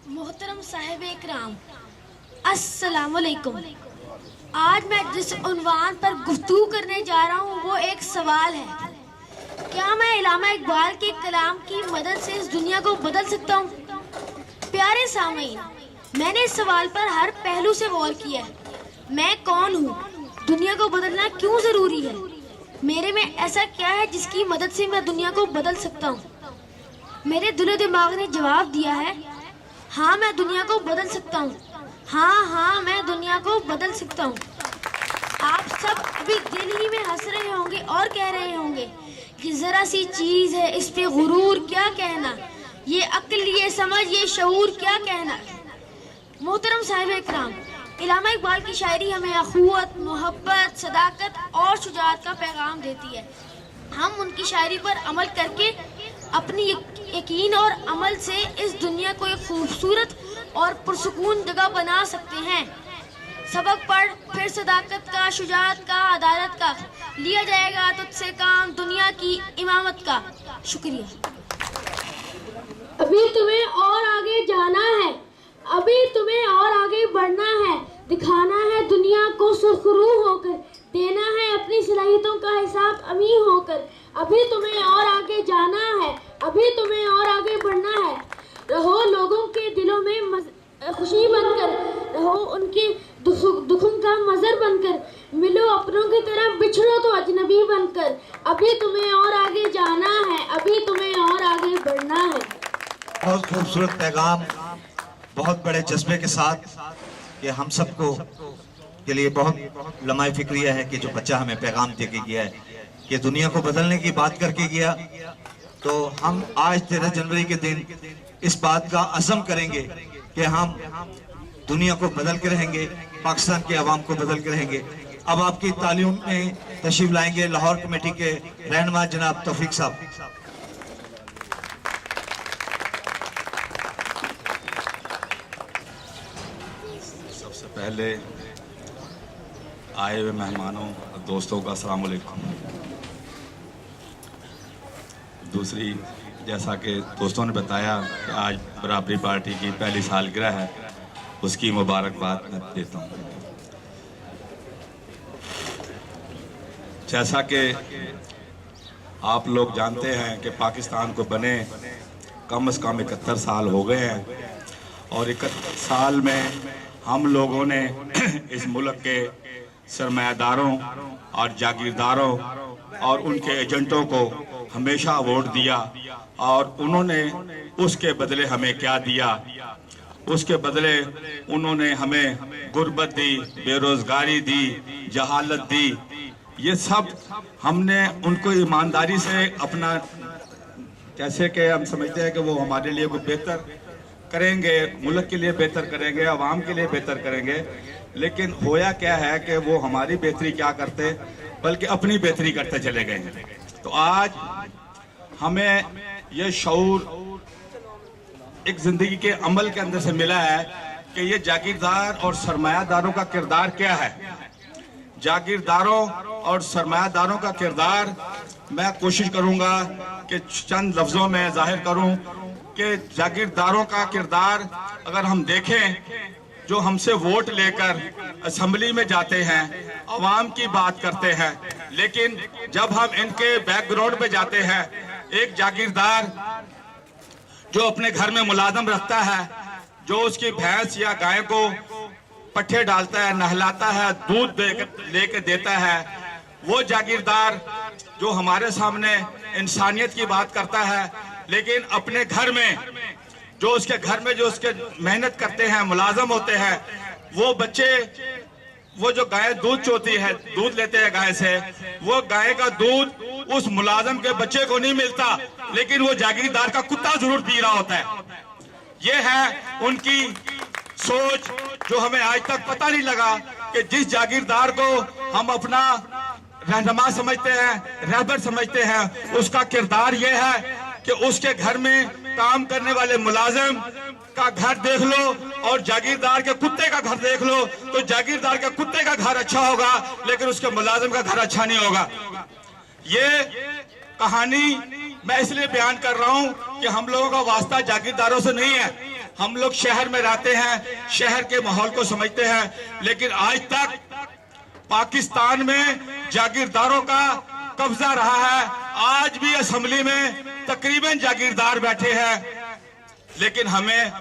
मोहतरम साहिब इकराम, अस्सलामुअलैकुम। आज मैं जिस उन्वान पर गुफ्तगू करने जा रहा हूँ वो एक सवाल है। क्या मैं इल्लामा इकबाल के कलाम की मदद से इस दुनिया को बदल सकता हूँ? प्यारे सामीन, मैंने इस सवाल पर हर पहलू से गौर किया है। मैं कौन हूँ? दुनिया को बदलना क्यों जरूरी है? मेरे में ऐसा क्या है जिसकी मदद से मैं दुनिया को बदल सकता हूँ? मेरे दिलो दिमाग ने जवाब दिया है, हाँ मैं दुनिया को बदल सकता हूँ। हाँ मैं दुनिया को बदल सकता हूँ। आप सब अभी दिल ही में हंस रहे होंगे और कह रहे होंगे कि जरा सी चीज है, इस पे गुरूर क्या कहना, ये अक्ल, ये समझ, ये शऊर क्या कहना। मोहतरम साहिब इकराम, इल्लामा इकबाल की शायरी हमें अखुवत, मोहब्बत, सदाकत और शुजाअत का पैगाम देती है। हम उनकी शायरी पर अमल करके अपनी यकीन और अमल से इस दुनिया को एक खूबसूरत और पुरसुकून जगह बना सकते हैं। सबक पढ़, फिर सदाकत का, शुजाअत का, अदालत का, लिया जाएगा तुझसे काम दुनिया की इमामत का। शुक्रिया। अभी तुम्हें और आगे जाना है, अभी तुम्हें और आगे बढ़ना है, दिखाना है दुनिया को सुरखरू होकर, देना है अपनी सलाहियतों का हिसाब अमीन होकर। अभी तुम्हें और आगे जाना है, अभी तुम्हें और आगे बढ़ना है। रहो लोगों के दिलों में खुशी बनकर, रहो उनके दुखों का मजर बनकर, मिलो अपनों की तरह, बिछड़ो तो अजनबी बनकर। अभी तुम्हें और आगे जाना है, अभी तुम्हें और आगे बढ़ना है। बहुत खूबसूरत पैगाम, बहुत बड़े जज्बे के साथ कि हम सबको के लिए बहुत लम्हाई फिक्रिया है कि जो बच्चा हमें पैगाम दे के गया है कि दुनिया को बदलने की बात करके गया। तो हम आज 13 जनवरी के दिन इस बात का अज़म करेंगे कि हम दुनिया को बदल के रहेंगे, पाकिस्तान के अवाम को बदल के रहेंगे। अब आपकी तालीम में तशरीफ लाएंगे लाहौर कमेटी के रहनुमा जनाब तौफीक साहब। सबसे पहले आए हुए मेहमानों और दोस्तों का अस्सलाम वालेकुम। दूसरी, जैसा कि दोस्तों ने बताया कि आज बराबरी पार्टी की पहली सालगिरह है, उसकी मुबारकबाद मैं देता हूँ। जैसा कि आप लोग जानते हैं कि पाकिस्तान को बने कम से कम 71 साल हो गए हैं और 71 साल में हम लोगों ने इस मुल्क के सरमायादारों और जागीरदारों और उनके एजेंटों को हमेशा वोट दिया और उन्होंने उसके बदले हमें क्या दिया? उसके बदले उन्होंने हमें गुर्बत दी, बेरोजगारी दी, जहालत दी। ये सब हमने उनको ईमानदारी से अपना, कैसे कि हम समझते हैं कि वो हमारे लिए कुछ बेहतर करेंगे, मुल्क के लिए बेहतर करेंगे, आवाम के लिए बेहतर करेंगे, लेकिन होया क्या है कि वो हमारी बेहतरी क्या करते बल्कि अपनी बेहतरी करते चले गए हैं। तो आज हमें ये शऊर एक जिंदगी के अमल के अंदर से मिला है कि ये जागीरदार और सरमायादारों का किरदार क्या है। जागीरदारों और सरमायादारों का किरदार मैं कोशिश करूंगा कि चंद लफ्जों में जाहिर करूं कि जागीरदारों का किरदार अगर हम देखें, जो हमसे वोट लेकर असेंबली में जाते हैं, अवाम की बात करते हैं, लेकिन जब हम इनके बैकग्राउंड में जाते हैं, एक जागीरदार जो अपने घर में मुलाजम रखता है, जो उसकी भैंस या गाय को पट्ठे डालता है, नहलाता है, दूध लेके देता है, वो जागीरदार जो हमारे सामने इंसानियत की बात करता है, लेकिन अपने घर में जो उसके घर में जो उसके मेहनत करते हैं, मुलाजम होते हैं, वो बच्चे, वो जो गाय दूध चोती है, दूध लेते हैं गाय से, वो गाय का दूध उस मुलाजम के बच्चे को नहीं मिलता, लेकिन वो जागीरदार का कुत्ता जरूर पी रहा होता है। ये है उनकी सोच जो हमें आज तक पता नहीं लगा कि जिस जागीरदार को हम अपना रहनुमा समझते हैं, रहबर समझते हैं, उसका किरदार ये है कि उसके घर में काम करने वाले मुलाजिम का घर देख लो और जागीरदार के कुत्ते का घर देख लो, तो जागीरदार के कुत्ते का घर अच्छा होगा लेकिन उसके मुलाजिम का घर अच्छा नहीं होगा। ये कहानी मैं इसलिए बयान कर रहा हूं कि हम लोगों का वास्ता जागीरदारों से नहीं है, हम लोग शहर में रहते हैं, शहर के माहौल को समझते हैं, लेकिन आज तक पाकिस्तान में जागीरदारों का कब्जा रहा है। आज भी असेंबली में तकरीबन जागीरदार बैठे हैं, लेकिन हमें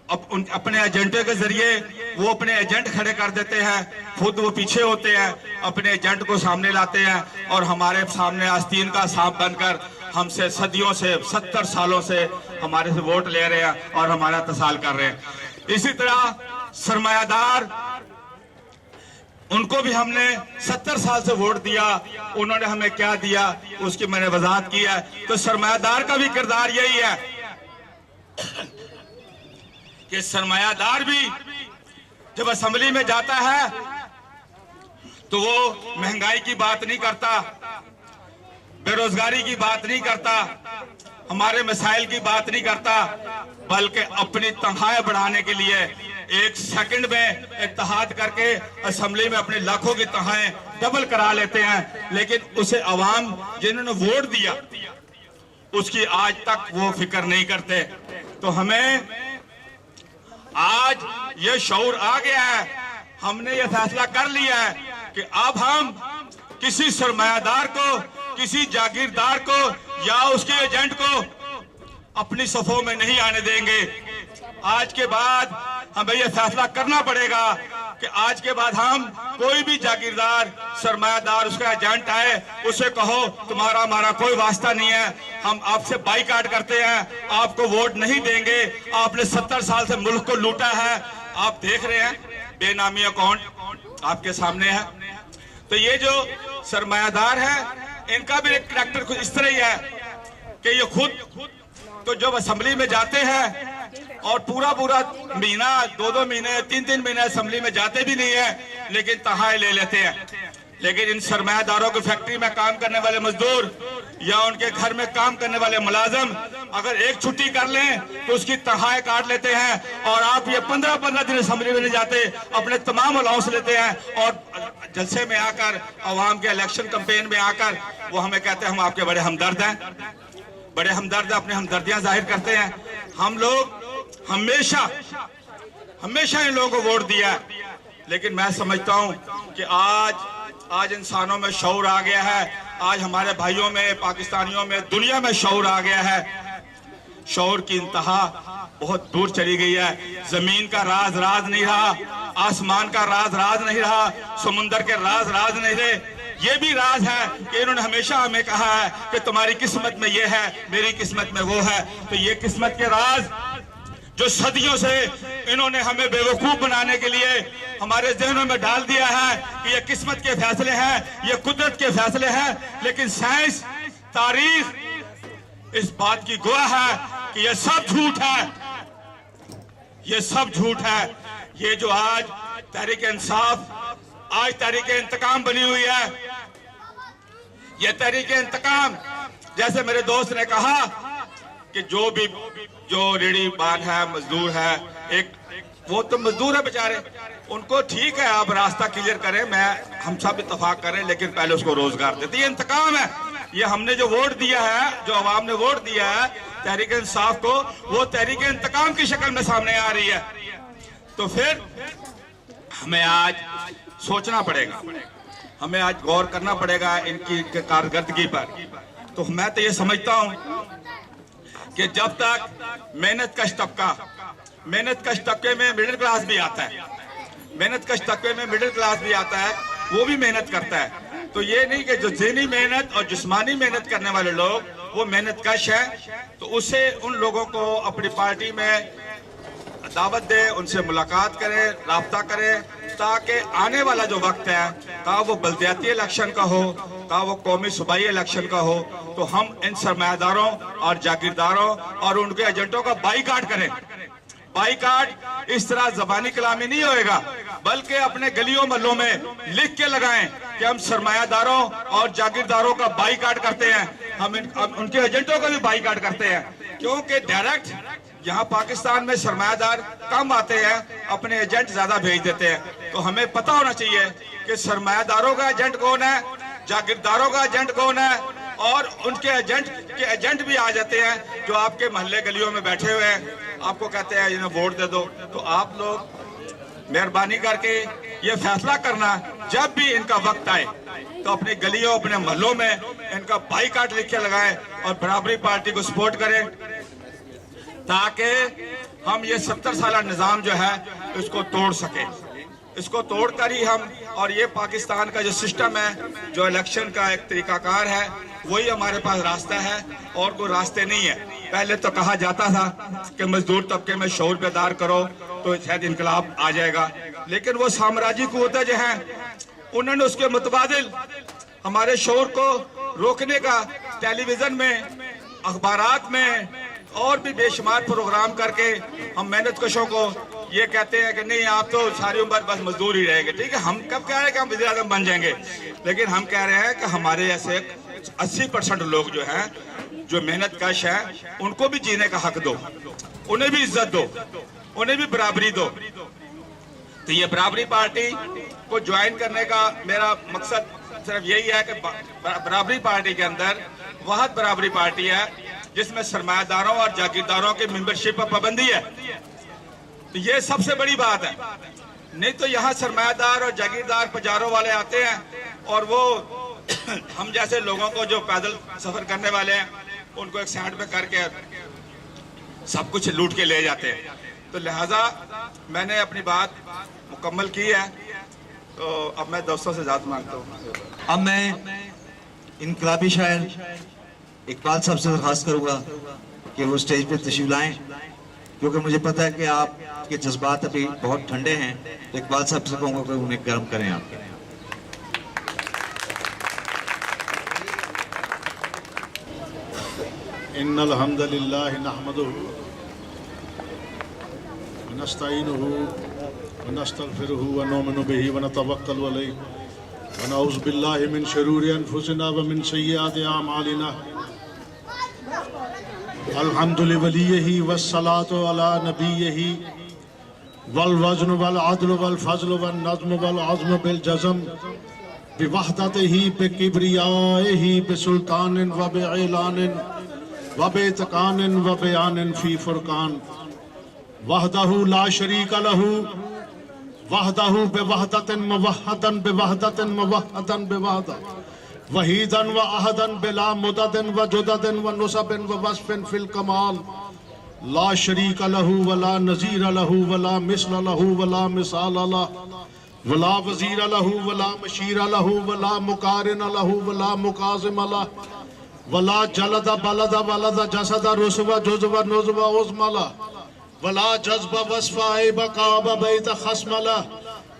अपने एजेंटों के जरिए वो अपने एजेंट खड़े कर देते हैं, खुद वो पीछे होते हैं, अपने एजेंट को सामने लाते हैं और हमारे सामने आस्तीन का सांप बनकर हमसे सदियों से 70 सालों से हमारे से वोट ले रहे हैं और हमारा तसाल कर रहे हैं। इसी तरह सरमायादार, उनको भी हमने 70 साल से वोट दिया, उन्होंने हमें क्या दिया उसकी मैंने वजाहत की है। तो सरमायादार का भी किरदार यही है कि सरमायादार भी जब असेंबली में जाता है तो वो महंगाई की बात नहीं करता, बेरोजगारी की बात नहीं करता, हमारे मसाइल की बात नहीं करता, बल्कि अपनी तनख्वाहें बढ़ाने के लिए 1 सेकंड में इत्तेहाद करके असेंबली में अपने लाखों की तनख्वाहें डबल करा लेते हैं। लेकिन उसे अवाम जिन्होंने वोट दिया उसकी आज तक वो फिक्र नहीं करते। तो हमें आज ये शऊर आ गया है, हमने ये फैसला कर लिया है कि अब हम किसी सरमायादार को, किसी जागीरदार को या उसके एजेंट को अपनी सफों में नहीं आने देंगे। आज के बाद हमें यह फैसला करना पड़ेगा कि आज के बाद हम कोई भी जागीरदार, सरमायादार, उसका एजेंट आए, उसे कहो तुम्हारा हमारा कोई वास्ता नहीं है, हम आपसे बाईकाट करते हैं, आपको वोट नहीं देंगे, आपने 70 साल से मुल्क को लूटा है। आप देख रहे हैं बेनामी अकाउंट आपके सामने है। तो ये जो सरमायादार है इनका भी एक करैक्टर कुछ इस तरह ही है कि ये खुद तो जब असेंबली में जाते हैं और पूरा महीना, 2 महीने, 3 महीने असेंबली में जाते भी नहीं है, लेकिन तनख्वाहें ले लेते हैं। लेकिन इन सरमायादारों की फैक्ट्री में काम करने वाले मजदूर या उनके घर में काम करने वाले मुलाजिम अगर एक छुट्टी कर लें तो उसकी तनख्वाहें काट लेते हैं। और आप ये 15-15 दिन असेंबली में नहीं जाते, अपने तमाम अलाउंस लेते हैं और जलसे में आकर, अवाम के इलेक्शन कैंपेन में आकर वो हमें कहते हैं हम आपके बड़े हमदर्द हैं, बड़े हमदर्द, अपनी हमदर्दियां जाहिर करते हैं। हम लोग हमेशा इन लोगों को वोट दिया, लेकिन मैं समझता हूं कि आज इंसानों में शऊर आ गया है, आज हमारे भाइयों में, पाकिस्तानियों में, दुनिया में शऊर आ गया है। शऊर की इंतहा बहुत दूर चली गई है। जमीन का राज नहीं रहा, आसमान का राज नहीं रहा, समुंदर के राज नहीं रहे। ये भी राज है कि इन्होंने हमेशा हमें कहा है कि तुम्हारी किस्मत में ये है, मेरी किस्मत में वो है। तो ये किस्मत के राज जो सदियों से इन्होंने हमें बेवकूफ बनाने के लिए हमारे जहनों में डाल दिया है कि ये किस्मत के फैसले हैं, ये कुदरत के फैसले हैं, लेकिन साइंस, तारीख इस बात की गवाह है कि ये सब झूठ है, ये सब झूठ है। ये जो आज तहरीक इंसाफ, आज तहरीक इंतकाम बनी हुई है, ये तहरीक इंतकाम, जैसे मेरे दोस्त ने कहा कि जो रेडी बान है, मजदूर है, एक वो तो मजदूर है बेचारे, उनको ठीक है आप रास्ता क्लियर करें, हम सब इत्तेफाक करें, लेकिन पहले उसको रोजगार देते। ये इंतकाम है, ये हमने जो वोट दिया है, जो अवाम ने वोट दिया है तहरीक इंसाफ को, वो तहरीक इंतकाम की शक्ल में सामने आ रही है। तो फिर हमें आज सोचना पड़ेगा, हमें आज गौर करना पड़ेगा इनकी कारकर्दगी पर। तो मैं तो ये समझता हूं कि जब तक मेहनत कश तबके में मिडिल क्लास भी आता है, मेहनत कश तबके में मिडिल क्लास भी आता है, वो भी मेहनत करता है। तो ये नहीं कि जो ज़हनी मेहनत और जिस्मानी मेहनत करने वाले लोग वो मेहनत कश है, तो उसे, उन लोगों को अपनी पार्टी में दावत दे, उनसे मुलाकात करें, राब्ता करें, ताकि आने वाला जो वक्त है, कहा वो बल्दियाती इलेक्शन का हो, कहा वो कौमी सूबाई इलेक्शन का हो, तो हम इन सरमायादारों और जागीरदारों और उनके एजेंटों का बाईकाट करें। बाईकाट इस तरह जबानी कलामी नहीं होएगा, बल्कि अपने गलियों महलों में लिख के लगाएं कि हम सरमायादारों और जागीरदारों का बाईकाट करते हैं, हम उनके एजेंटों का भी बाईकाट करते हैं। क्योंकि डायरेक्ट यहाँ पाकिस्तान में सरमायादार कम आते हैं, अपने एजेंट ज्यादा भेज देते हैं। तो हमें पता होना चाहिए कि सरमायादारों का एजेंट कौन है, जागीरदारों का एजेंट कौन है और उनके एजेंट भी आ जाते हैं जो आपके मोहल्ले गलियों में बैठे हुए हैं, आपको कहते हैं इन्हें वोट दे दो। तो आप लोग मेहरबानी करके ये फैसला करना, जब भी इनका वक्त आए तो अपनी गलियों, अपने मोहल्लों में इनका बाईकाट लिख के लगाएं और बराबरी पार्टी को सपोर्ट करें, ताकि हम ये 70 साल निज़ाम जो है इसको तोड़ सके। इसको तोड़कर ही हम, और ये पाकिस्तान का जो सिस्टम है, जो इलेक्शन का एक तरीकाकार है, वही हमारे पास रास्ता है और कोई रास्ते नहीं है। पहले तो कहा जाता था कि मजदूर तबके में शऊर बेदार करो तो शायद इनकलाब आ जाएगा, लेकिन वो साम्राज्य कुव्वतें जो हैं उन्होंने उसके मुतबादिल हमारे शऊर को रोकने का टेलीविजन में, अखबारात में और भी बेशुमार प्रोग्राम करके हम मेहनत कशों को ये कहते हैं कि नहीं आप तो सारी उम्र बस मजदूर ही रहेंगे। ठीक है, हम कब कह रहे हैं कि हम वज़ीर आज़म बन जाएंगे, लेकिन हम कह रहे हैं कि हमारे ऐसे 80% लोग जो हैं, जो मेहनत कश है, उनको भी जीने का हक दो, उन्हें भी इज्जत दो, उन्हें भी बराबरी दो। तो ये बराबरी पार्टी को ज्वाइन करने का मेरा मकसद सिर्फ यही है कि बराबरी पार्टी के अंदर वह बराबरी पार्टी है जिसमें सरमायादारों और जागीरदारों की मेंबरशिप पर पाबंदी है। तो ये सबसे बड़ी बात है। नहीं तो यहाँ सरमायादार और जागीरदार पजारों वाले आते हैं और वो हम जैसे लोगों को जो पैदल सफर करने वाले हैं उनको एक साइड पे करके सब कुछ लूट के ले जाते हैं। तो लिहाजा मैंने अपनी बात मुकम्मल की है, तो अब मैं दोस्तों से इजाज़त मांगता हूँ। अब मैं इनकलाबी शायर इकबाल साहब से दरख्वास्त करूंगा कि वो स्टेज पे तशरीफ लाएं, क्योंकि मुझे पता है कि आपके जज्बात अभी बहुत ठंडे हैं। तो इकबाल साहब से कहूँगा कि उन्हें गर्म करें आप। इन्नल हम्दुलिल्लाह नहमदुहु व नस्तईनुहु व नस्तगफिरुहु व नु'मिनु बिही व नतवक्कलु अलैहि व नऊज़ु बिल्लाहि मिन शुरूरि अनफुसिना व मिन सय्यिआति अमालिना। अल्हम्दुलिल्लाहि वलिय्यिही वस्सलातु अला नबिय्यिही वल वज़्नु वल अदलु वल फ़ज़्लु वन नज़्मु वल अज़्मु बिल जज़्म बिवहदतिही बिकिब्रियाइही बिसुल्तानिन व बिइलानिन व बेतकानिन व बयानिन फी फुरकान वहदहु ला शरीक लहु वहदहु बिवहदतिन मुवहदन बिवहदतिन मुवहदन बिवहदा वहीदन व अहदन बिला मुददिन व जुददिन व नुसबिन व वस्फिन फिल कमाल ला शरीक लहु वला नज़ीर लहु वला मिस्ल लहु वला मिसाल लहु वला वज़ीर लहु वला मशीर लहु वला मुकारिन लहु वला मुकाज़िम लहु वला जलद बलद वलद जसद रुसव जुज़व नुज़व उज़मला वला जज़्ब वस्फ़ ऐब काब बैत खस्मला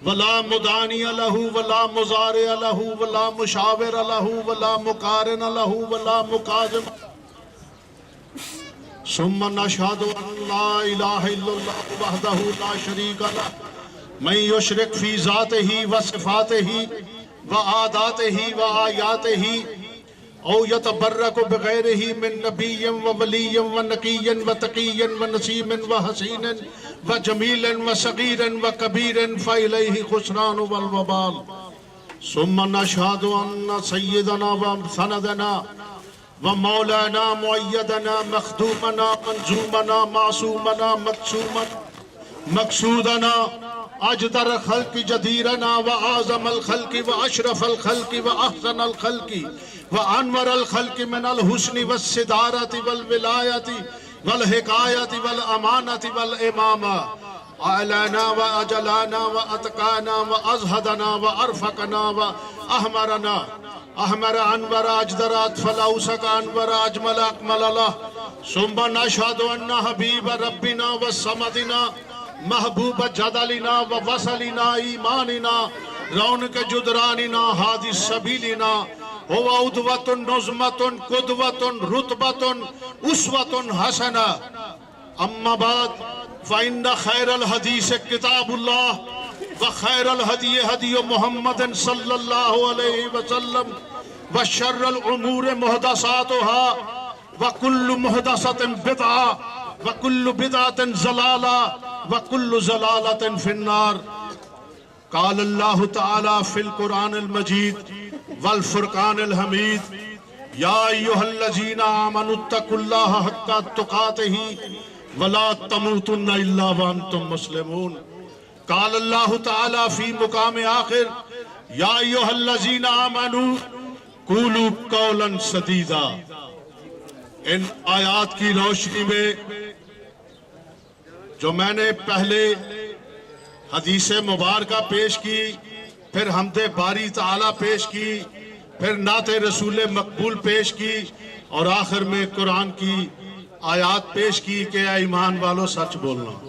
वला मुदानी लहु वला मुज़ारि लहु वला मुशाविर लहु वला मुकारिन लहु वला मुकाज़िम। सुम्मा नशहदु अन ला इलाहा इल्लल्लाह वहदहु ला शरीक लहु मन युशरिक फी ज़ातिही व सिफ़ातिही व आदातिही व आयातिही औ यतबर्रकु बिगैरिही मिन नबिय्यिन व वलिय्यिन व नकिय्यिन व तक़िय्यिन व नसीमिन व हसीनिन व जमीलिन व सगीरिन व कबीरिन फ़इलैहि खुस्रानु वल वबाल। सुम्मा नशहदु अन्न सय्यदना व सनदना व मौलाना मुअय्यदना मख़दूमना मंजूमना मासूमना मक़सूदना अजदर खल्क़ि जदीरना व आज़मल खल्क़ि व अशरफल खल्क़ि व अहसनल खल्क़ि व अनवरल खल्क़ि मिनल हुस्नि व सिदारति वल विलायति वल हिकायति वल अमानति वल इमामा अलाना व अजलाना व अतकाना व अज़हदना व अरफ़कना व अहमरना अहमर अनवर अजदर अतफल औसक अनवर अजमल अकमल। सुम्मा नशहदु अन्ना हबीब रब्बिना व समदिना महबूब जदलिना व वसलिना ईमानिना रौनक जुदरानिना हादि सबीलिना हुवा उद्वतुन नुज़मतुन कुदवतुन रुतबतुन उस्वतुन हसना। अम्मा बाद फ़इन्न खैरल हदीस किताबुल्लाह व खैरल हदी हदी मुहम्मदिन सल्लल्लाहु अलैहि वसल्लम व शर्रल उमूर मुहदसातुहा व कुल्लु मुहदसतिन बिदअ व कुल्लु बिदअतिन ज़लाला व कुल्लु ज़लालतिन फिन्नार। क़ाल अल्लाहु तआला फ़िल क़ुरानिल मजीद वल फ़ुरक़ानिल हमीद या अय्युहल्लज़ीना आमनुत्तकुल्लाह हक्का तुकातिही वला तमूतुन्ना इल्ला व अंतुम मुस्लिमून। क़ाल अल्लाहु तआला फी मुकाम आखिर या अय्युहल्लज़ीना आमनू कूलू कौलन सदीदा। इन आयात की रोशनी में जो मैंने पहले हदीस मुबारका पेश की, फिर हमदे बारी ताला पेश की, फिर नाते रसूल मकबूल पेश की और आखिर में कुरान की आयात पेश की कि ऐ ईमान वालों सच बोलना,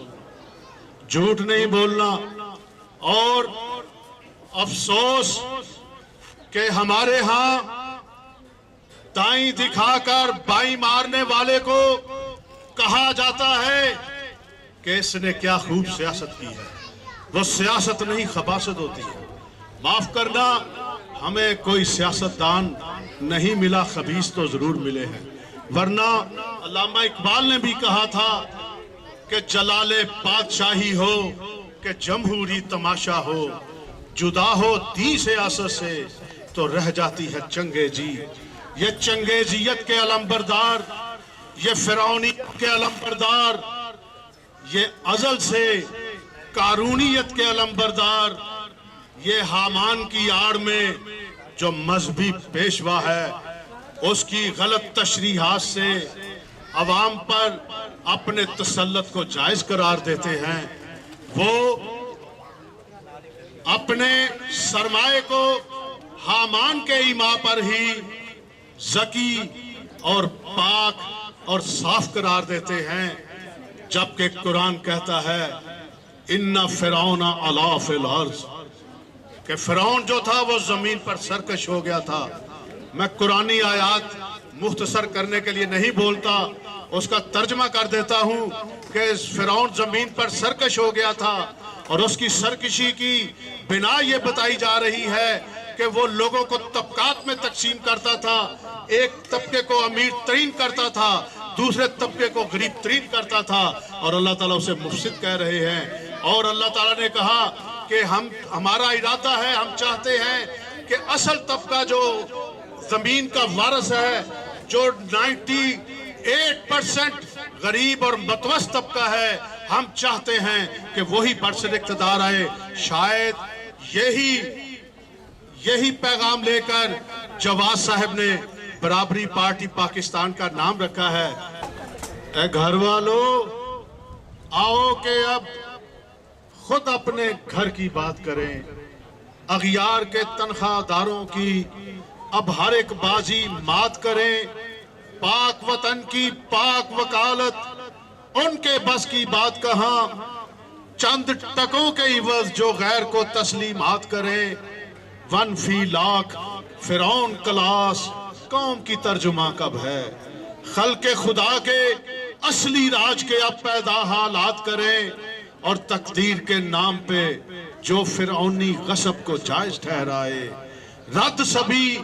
झूठ नहीं बोलना। और अफसोस कि हमारे यहाँ दाई दिखाकर बाई मारने वाले को कहा जाता है कि इसने क्या खूब सियासत की है। वो सियासत नहीं, खबासत होती है। माफ करना, हमें कोई सियासतदान नहीं मिला, खबीस तो जरूर मिले हैं। वरना अल्लामा इकबाल ने भी कहा था कि जलाले बादशाही हो कि जमहूरी तमाशा हो, जुदा हो दी सियासत से तो रह जाती है चंगेजी। ये चंगेजियत के अलंबरदार, ये फिरौनियत के अलंबरदार, ये अजल से कारूनियत के अलंबरदार, ये हामान की आड़ में जो मजहबी पेशवा है उसकी गलत तशरीहात से अवाम पर अपने तसल्लुत को जायज करार देते हैं। वो अपने सरमाए को हामान के ईमा पर ही ज़की और पाक और साफ करार देते हैं, जबकि कुरान कहता है इन्ना फिरौना अला फिल अर्ज़, कि फिरौन जो था वो जमीन पर सरकश हो गया था। मैं कुरानी आयात मुख्तसर करने के लिए नहीं बोलता, उसका तर्जमा कर देता हूँ कि फिरौन जमीन पर सरकश हो गया था और उसकी सरकशी की बिना ये बताई जा रही है कि वो लोगों को तबकात में तकसीम करता था। एक तबके को अमीर तरीन करता था, दूसरे तबके को गरीब तरीन करता था, और अल्लाह ताला उसे मुफसिद कह रहे हैं। और अल्लाह ताला ने कहा कि हमारा इरादा है, हम चाहते हैं कि असल तबका जो जमीन का वारिस है, जो 98% गरीब और मतवस्त तबका है, हम चाहते हैं कि वही बरसर इक़्तिदार आए। शायद यही पैगाम लेकर जवाद साहब ने बराबरी पार्टी पाकिस्तान का नाम रखा है। ए घर वालों, आओ कि अब खुद अपने घर की बात करें। अगियार के तनख्वाहदारों की अब हर एक बाजी मात करें। पाक वतन की पाक वकालत उनके बस की बात कहां, चंद टकों के इवज जो गैर को तस्लीमात करें। 1 फी लाख फिरौन क्लास कौम की तर्जुमा कब है। खल्के खुदा के असली राज के अब पैदा हालात करें, और तकदीर के नाम पे जो फिरौनी गसब को जायज ठहराए। रद्द सभी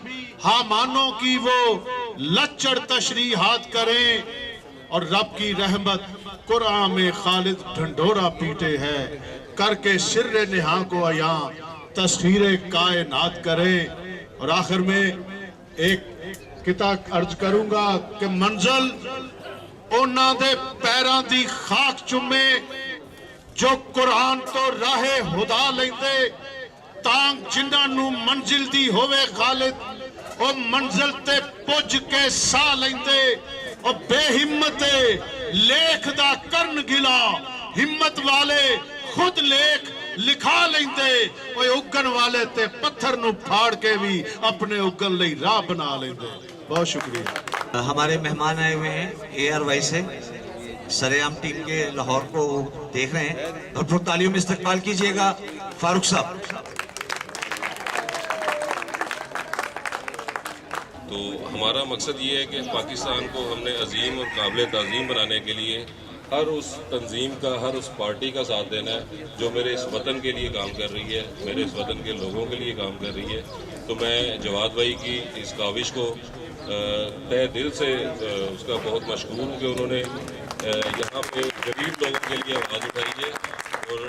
हामानों की वो लच्चड़ तशरीहात करें, और रब की रहमत कुरान में खालिद ढंढोरा पीटे है, करके सिर्रे निहा को अया तस्वीर कायनात करें। और आखिर में एक किताब अर्ज करूंगा कि मंजिल उन्हां दे पैरां दी खाक चुमे जो कुरान तो राहे हुदा लेंदे, तांग जिन्हां नू मंजिल दी होवे खालिद ओ मंजिल ते पुज के सा लेंदे। ओ बेहिम्मते लेख दा करन गिला, हिम्मत वाले खुद लेख लिखा लेंदे। ओए उगन वाले ते पत्थर नू फाड़ के भी अपने उगन लई राह बना लेंदे। बहुत शुक्रिया। हमारे मेहमान आए हुए हैं ARY से, सरेआम टीम के लाहौर को देख रहे हैं। भरपूर तालियों में इस्तकबाल कीजिएगा फारूक साहब। तो हमारा मकसद ये है कि पाकिस्तान को हमने अजीम और काबिल ताज़ीम बनाने के लिए हर उस तंजीम का, हर उस पार्टी का साथ देना है जो मेरे इस वतन के लिए काम कर रही है, मेरे इस वतन के लोगों के लिए काम कर रही है। तो मैं जवाद भाई की इस काविश को तहे दिल से उसका बहुत मशकूर हूँ कि उन्होंने यहाँ पे गरीब लोगों के लिए आवाज़ उठाई है। और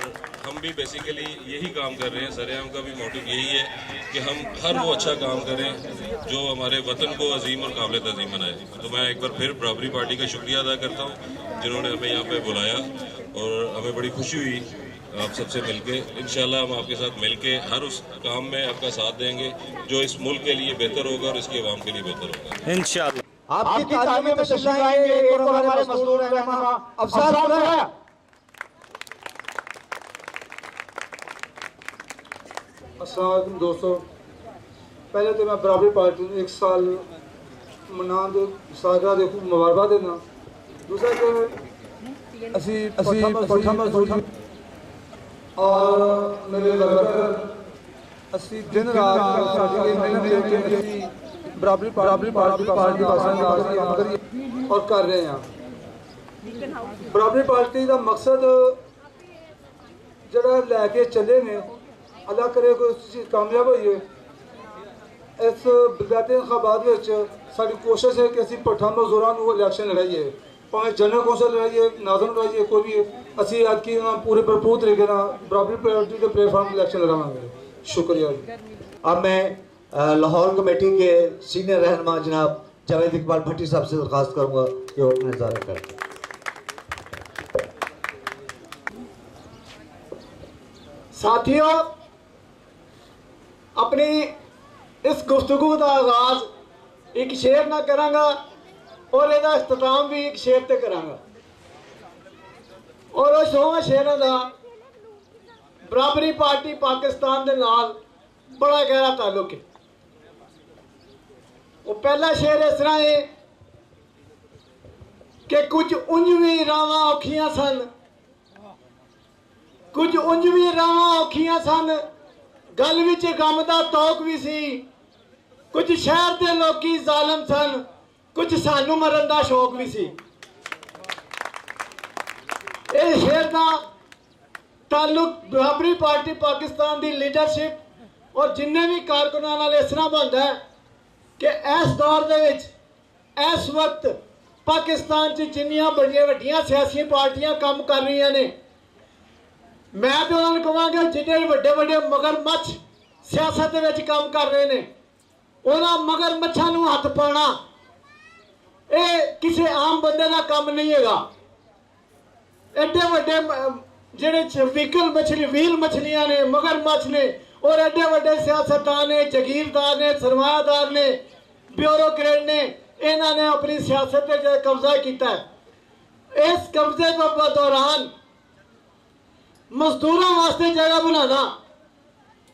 हम भी बेसिकली यही काम कर रहे हैं। सरेआम का भी मोटिव यही है कि हम हर वो अच्छा काम करें जो हमारे वतन को अजीम और काबिल तज़ीम बनाए। तो मैं एक बार फिर बराबरी पार्टी का शुक्रिया अदा करता हूँ जिन्होंने हमें यहाँ पे बुलाया और हमें बड़ी खुशी हुई आप सबसे मिलके। इंशाल्लाह हम आपके साथ मिलके हर उस काम में आपका साथ देंगे जो इस मुल्क के लिए बेहतर होगा और इसकी आवाम के लिए बेहतर होगा इंशाअल्लाह। आपकी तालीम में तशरीफ लाएंगे एक और हमारे मजदूर रहनुमा अफसर साहब है। अस्सलाम वालेकुम दोस्तों, पहले तो मैं बराबरी पार्टी ਨੂੰ 1 ਸਾਲ ਮਨਾਉਣ ਦੇ ਸਾਲਗਿਰਾ ਦੇ ਮੁਬਾਰਕਾਂ ਦੇਣਾ। दूसरा कि ਅਸੀਂ ਪੱਠਾ ਮਜ਼ਦੂਰ और मेरे लगातार ਅਸੀਂ दिन रात ਸਾਡੀ ਮਿਹਨਤ के ਅਸੀਂ बराबरी पार्टी पाकिस्तान राज काम करिए और कर रहे हैं। बराबरी पार्टी का मकसद जरा लैके चले ने अल्लाह करे कोई कामयाब होइए। इस बिलाती इंतखाबात साड़ी कोशिश है कि असी पट्ठा मजदूरों को इलैक्शन लड़ाइए, भावें जनरल कौंसल लड़ाइए, नाज़म लड़ाइए, कोई भी असी आज की पूरे भरपूर तरीके बराबरी पार्टी के प्लेटफॉर्म इलैक्शन लड़ावे। शुक्रिया। अब मैं लाहौर कमेटी के सीनियर रहनुमा जनाब जावेद इकबाल भट्टी साहब से दरख्वास्त करूंगा कि वो अपने इज़ारा करें। साथियों, अपनी इस गुफ्तगू का आगाज एक शेर ना करांगा और इसका इख्तिताम भी एक शेर ते करांगा और उस दोवां शेरां दा बराबरी पार्टी पाकिस्तान दे नाल बड़ा गहरा ताल्लुक है। वो पहला शेर इस तरह है कि कुछ उंज भी रावां औखियां सन, कुछ उंज भी रावां औखियां सन, गल विच गम दा तौक भी सी, कुछ शहर दे लोकी जालम सन, कुछ सानू मरन दा शौक भी सी। इस शेर दा ताल्लुक बराबरी पार्टी पाकिस्तान दी लीडरशिप और जिन्ने भी कारकुनां नाल इस तरह बनदा है कि इस दौर दे विच इस वक्त पाकिस्तान च जिन्नियां वड्डियां सियासी पार्टियां काम कर रही ने, मैं तो उन्होंने कहांगा जिन्ने वड्डे वड्डे मगरमच्छ सियासत दे विच काम कर रहे हैं उन्हां मगरमच्छां नूं हत्थ पाना ये किसी आम बंदे का काम नहीं है। एडे वड्डे जेडे व्हील मछलियां ने, मगरमच्छ ने और एडे वड्डे सियासतदान ने, जगीरदार ने, सरमायादार ने, ब्यूरोक्रेट ने, इन्हों ने अपनी सियासत पे कब्जा किया है। इस कब्जे के दौरान मजदूरों वास्ते जगह बनाना,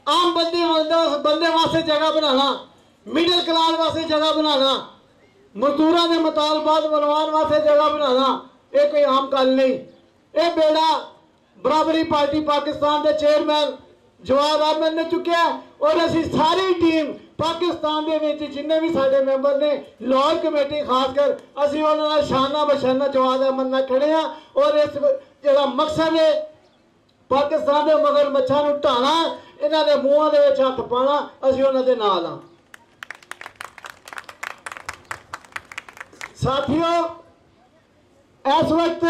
आम बंदे वास्ते जगह बनाना, मिडिल क्लास वास्ते जगह बनाना, मजदूरों के मुतालबात मनवाने वास्ते जगह बनाना ये कोई आम गल नहीं। ये बेड़ा बराबरी पार्टी पाकिस्तान के चेयरमैन जवाब अहमद ने चुकिया और असी सारी टीम पाकिस्तान के जिन्ने भी साडे मैंबर ने लाहौर कमेटी खासकर असी उन्होंने शाना बशाना जवाब अहमद नाल खड़े हैं और इस जो मकसद है पाकिस्तान के मगरमच्छां नूं ढाना, इन्हां दे मूहां दे विच हत्थ पाना, असी उन्हां दे नाल हां। साथियों, इस वक्त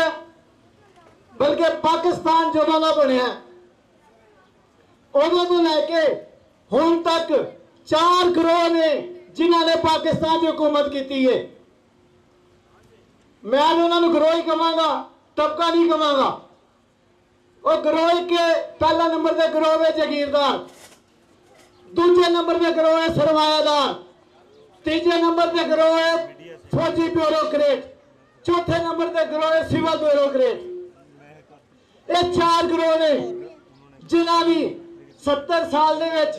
बल्कि पाकिस्तान जदों दा बनिया उदों तो लैके हुण तक 4 गिरोह ने जिन्हां ने पाकिस्तान की हुकूमत की है। मैं उन्होंने गिरोह ही कहांगा, तबका नहीं कहांगा। और गिरोह के पहला नंबर के गिरोह है जगीरदार, दूजे नंबर पे गिरोह है सरमायादार, तीजे नंबर पे गिरोह है फौजी ब्यूरोक्रेट, चौथे नंबर पे गिरोह है सिविल ब्यूरोक्रेट। ये 4 गिरोह ने जिन्हां भी 70 साल दे विच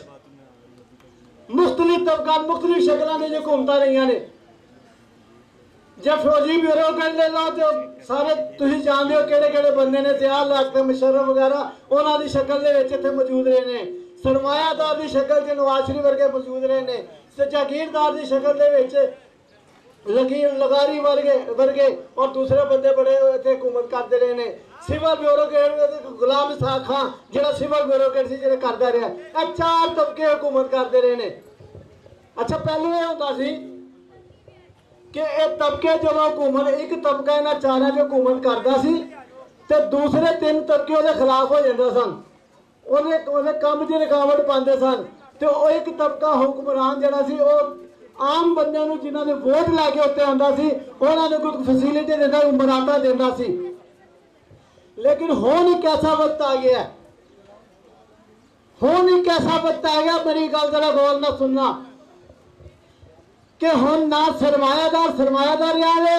मुख्तलिफ तबका मुख्तलिफ शक्लों की हुकूमत रही ने। जब फौजी ब्यूरोक्रेट ले लो तो सारे तुसीं जानते हो किहड़े किहड़े बंदे ने, ज़िया हक मुशर्रफ वगैरह उन्हों की शक्ल दे विच इत्थे मौजूद रहे हैं, सरमायादार की शक्ल च नवाज शरीफ वर्गे मौजूद रहे हैं, जागीरदार की शक्ल दे विच लगारी वर्गे और दूसरे बंदे बड़े इत्थे हुकूमत करते रहे हैं। सिविल ब्यूरोक्रेट गुलाम इसहाक खान जिहड़ा सिविल ब्यूरोक्रेट सी जिहड़ा करदा रहा, ये 4 तबके हुकूमत करते रहे हैं। अच्छा, पहले यह होंदा सी कि ये तबके जो हुकूमत एक तबका इन्हां 4 जो हुकूमत करता सी ते दूसरे 3 तबके उहदे खिलाफ हो जांदे सन। ਉਹਦੇ ਕੰਮ 'ਚ ਰੁਕਾਵਟ ਪਾਉਂਦੇ ਸਨ। ਤੇ ਉਹ ਇੱਕ ਤਬਕਾ ਹੁਕਮਰਾਨ ਜਿਹੜਾ ਸੀ ਉਹ ਆਮ ਬੰਦਿਆਂ ਨੂੰ ਜਿਨ੍ਹਾਂ ਦੇ ਵੋਟ ਲੈ ਕੇ ਉੱਤੇ ਆਉਂਦਾ ਸੀ ਉਹਨਾਂ ਨੂੰ ਕੋਈ ਫੈਸਿਲਿਟੀ ਦਿੰਦਾ, ਮਰਾਤਾ ਦਿੰਦਾ ਸੀ। लेकिन हुण एक ऐसा वक्त आ गया, हुण एक ऐसा वक्त आ गया, मेरी गल जरा गौर ना सुनना, कि हुण ना सरमायादार सरमायादार रहा,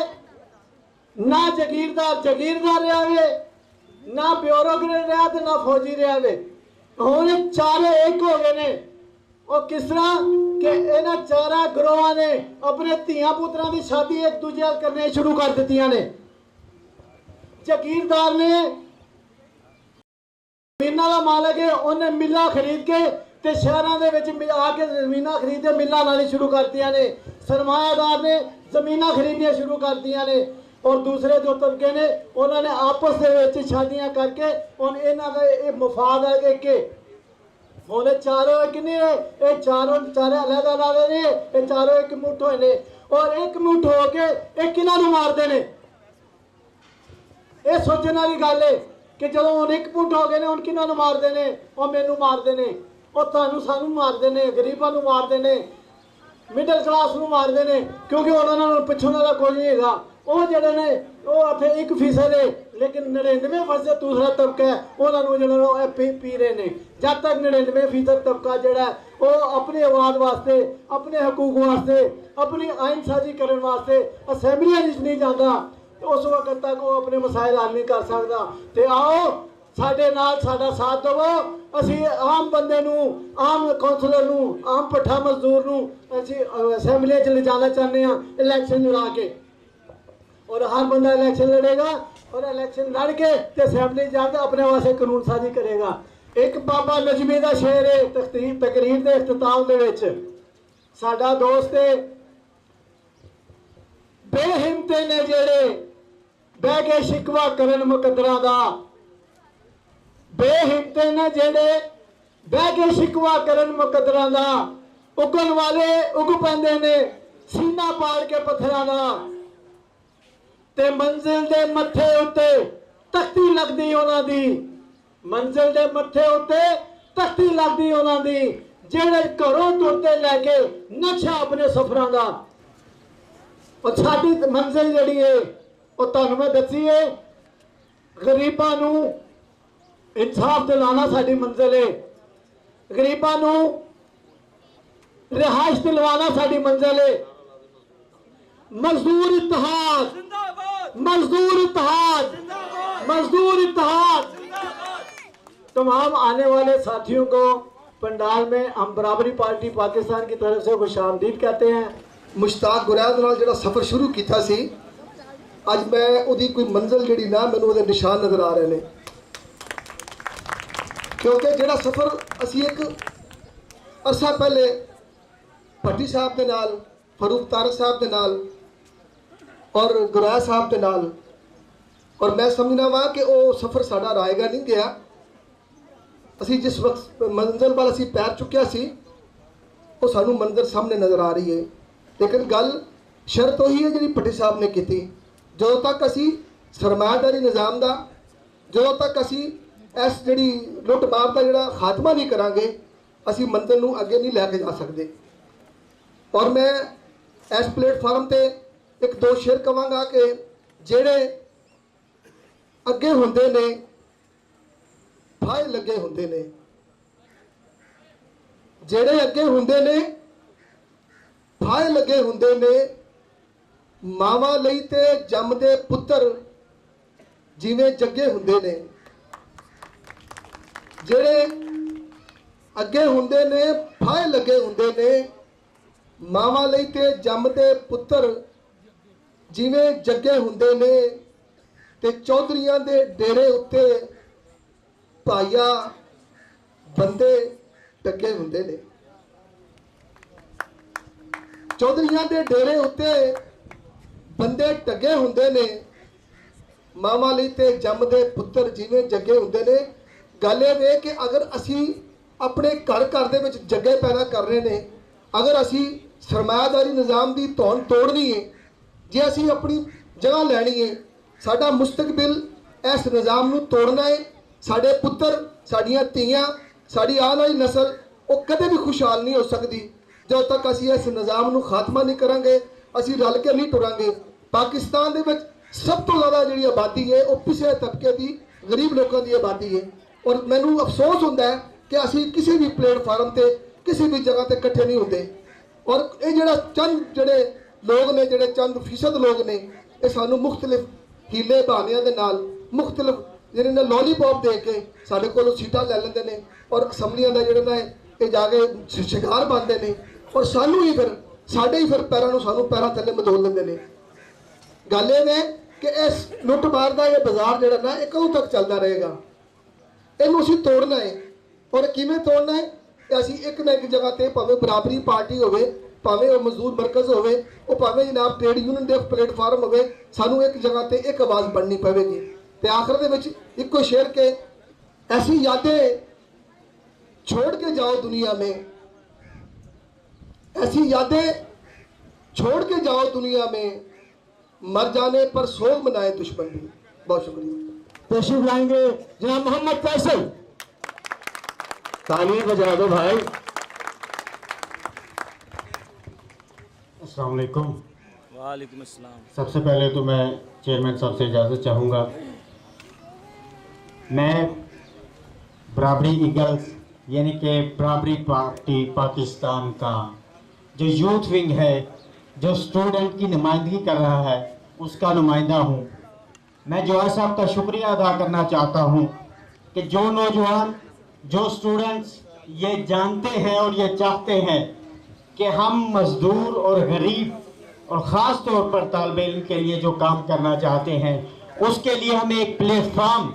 ना जगीरदार जगीरदार रहा, ना ब्यूरोक्रेट रहा तो ना फौजी रहा। हुण चारे एक हो गए ने। और किस तरह कि इन्हां चारा ग्रोहां ने अपने धीआं पुत्रां दी शादी एक दूजे नाल करने शुरू कर दित्तियां ने। जगीरदार ने जमीनां दा मालक है, उन्हें मिल्लां खरीद के ते शहरां दे विच आके जमीनां खरीद के मिल्लां लानी शुरू करतियां ने। सरमायादार ने जमीनां खरीदनियां शुरू कर दियां ने। और दूसरे जो तबके ने उन्होंने आपस दे विच शादियां करके हुण इन्हां दा इह मफाद है कि हुण चारों किन्ने ये चारों चारे अलग-अलग ने, ये चारों एक मुठ होए ने। और एक मुठ हो के ये किन्हां नूं मारदे ने। ये सोचने वाली गल है कि चलो हुण एक मुठ हो गए ने, हुण किन्हां नूं मारदे ने, और मैनूं मारदे ने, और तुहानूं सानूं मारदे ने, गरीबां नूं मारदे ने, मिडल क्लास नूं मारदे ने, क्योंकि उन्हां नूं पिछों दा कोई नहीं हैगा। वो जिहड़े ने वो इत्थे 1% है, लेकिन 99% दूसरा तबका है, उन्हां नूं जिहड़ा पी रहे ने। जब तक 99% तबका जिहड़ा है वो अपनी आवाज़ वास्ते, अपने हकूक वास्ते, अपनी आइनसाजी करने वास्ते असैंबलियां विच नहीं जाता, उस वक्त तक वो अपने मसाइल हल नहीं कर सकता। तो आओ साडे नाल साडा साथ दवो, असी आम बंदे नूं, आम कौंसलर नूं, आम भट्ठा मजदूर नूं असी असैंबलियां च ले जाना चाहते हैं इलैक्शन लड़ा के। और हर बंदा इलैक्शन लड़ेगा और इलैक्शन लड़ के ते असैंबली जाके अपने वास्ते कानून साजी करेगा। एक बाबा नजमी का शेर है तकरीर के इख्तिताम दे विच, साडा दोस्त है बेहिम्मते ने जेड़े बह के शिकवा करन मुकद्दरां दा, बेहिम्मते ने जेड़े बह के शिकवा करन मुकद्दरां दा, उगन वाले उग पैंदे ने सीना पाड़ के पत्थरां दा, ते मंजिल दे मत्थे उत्ते तख्ती लगदी उन्हां दी, मंजिल दे मत्थे उत्ते तख्ती लगदी उन्हां दी, जेड़े घरों टुरदे लैके नक्शा अपने सफरां दा। और साडी मंजिल जिहड़ी है वो तुहानूं मैं दस्सी है, गरीबां नूं इंसाफ दिलाना साडी मंजिल है, गरीबां नूं रिहाइश दिलवाना साडी मंजिल है। मजदूर इत्तेहाद, मजदूर इत्तेहाद, मजदूर इत्तेहाद। तमाम आने वाले साथियों को पंडाल में हम बराबरी पार्टी पाकिस्तान की तरफ से खुशामदीद कहते हैं। मुश्ताक गुरैद नाल जिहड़ा सफ़र शुरू कीता सी, अज मैं उहदी कोई मंजिल जिहड़ी ना मैनूं उहदे निशान नज़र आ रहे ने, क्योंकि जिहड़ा सफ़र असी एक अरसा पहले भट्टी साहब दे नाल, फरूक तारक साहब दे नाल और गुरैद साहब दे नाल, और मैं समझना वा कि वो सफ़र साडा रायगा नहीं गया। असी जिस वक्त मंजिल वाल असी पैर चुक्या सी वो सानू मंजिल सामने नज़र आ रही है। लेकिन गल शर्त वही है जी भट्टी साहब ने की, जो तक असी सरमायादारी निज़ाम का, जो तक असी इस जी लुट मार का जोड़ा खात्मा नहीं करांगे, असी मंजिल नूं अगे नहीं लैके जा सकते। और मैं इस प्लेटफार्म ते एक दो शेर कहांगा कि जेड़े अगे हुंदे ने फाहे लगे हुंदे ने, जेड़े अगे हुंदे ने फाहे लगे हुंदे ने, मावां लई ते जमदे पुत्तर जिवें जगे हुंदे ने। जेड़े अगे हुंदे ने फाहे लगे हुंदे ने, मावां लई ते जमदे पुत्तर जिवें जगे हुंदे ने, ते चौधरियां दे डेरे उत्ते भाईया बंदे टके हुंदे ने। चौधरियां दे डेरे उत्ते बंदे टगे हुंदे ने, मावां लई ते जमदे पुत्तर जिवें जगे हुंदे ने। गल ये कि अगर असी अपने घर घर दे विच जगे पैदा कर रहे ने, अगर असी सरमायादारी निज़ाम की धौन तोड़नी है, जे असी अपनी जगह लैनी है, साडा मुस्तकबिल इस निज़ाम नूं तोड़ना है, साडे पुत्तर, साडियां धीआं, साडी आने वाली नस्ल वो कदे भी खुशहाल नहीं हो सकती जब तक असीं इस निज़ाम नूं खात्मा नहीं करांगे, असीं रल के नहीं टुरांगे। पाकिस्तान दे विच सब तो ज़्यादा जिहड़ी आबादी है वो पिछड़े तबके की गरीब लोगों की आबादी है। और मैनूं अफसोस होंदा है कि असीं किसी भी प्लेटफार्म ते किसी भी जगह ते इकट्ठे नहीं होंदे। और ये जिहड़ा चंद जिहड़े लोग ने, जिहड़े चंद फीसद लोग ने, ये सानूं मुख्तलिफ हीले बहानियां दे नाल मुख्तलिफ जिहड़े ने लॉलीपॉप दे के साडे कोलों सीटां लै लैंदे ने और असैंबलियां दा जिहड़ा ने ये जाके शिकार बनते हैं और सानू ही फिर साढ़े ही फिर पैरों सानू पैरों थले मदोल लेंदे ने। गल ये है कि इस लुट मार का ये बाजार जिहड़ा ना ये कदों तक चलता रहेगा, इनू असीं तोड़ना है। और किवें तोड़ना है कि असीं एक ना एक जगह ते भावें बराबरी पार्टी होवे, भावें वो मजदूर मरकज होवे, वो भावें जनाब ट्रेड यूनियन दे प्लेटफार्म होवे, सानू एक जगह ते एक आवाज़ बननी पवेगी। ते आखिर दे विच इक्को शेर के ऐसी यादें छोड़ के जाओ दुनिया में, ऐसी यादें छोड़ के जाओ दुनिया में, मर जाने पर सोग मनाए दुश्मन भी। बहुत शुक्रिया। तशरीफ लाएंगे जनाब मोहम्मद फैसल। ताली बजा दो भाई। अस्सलाम वालेकुम। वालेकुम अस्सलाम। सबसे पहले तो मैं चेयरमैन साहब से इजाज़त चाहूँगा। मैं बराबरी ईगल्स यानी कि बराबरी पार्टी पाकिस्तान का जो यूथ विंग है, जो स्टूडेंट की नुमाइंदगी कर रहा है, उसका नुमाइंदा हूँ। मैं जवाद साहब का शुक्रिया अदा करना चाहता हूँ कि जो नौजवान, जो स्टूडेंट्स ये जानते हैं और ये चाहते हैं कि हम मज़दूर और गरीब और ख़ास तौर पर तालिबे इल्म के लिए जो काम करना चाहते हैं, उसके लिए हमें एक प्लेटफार्म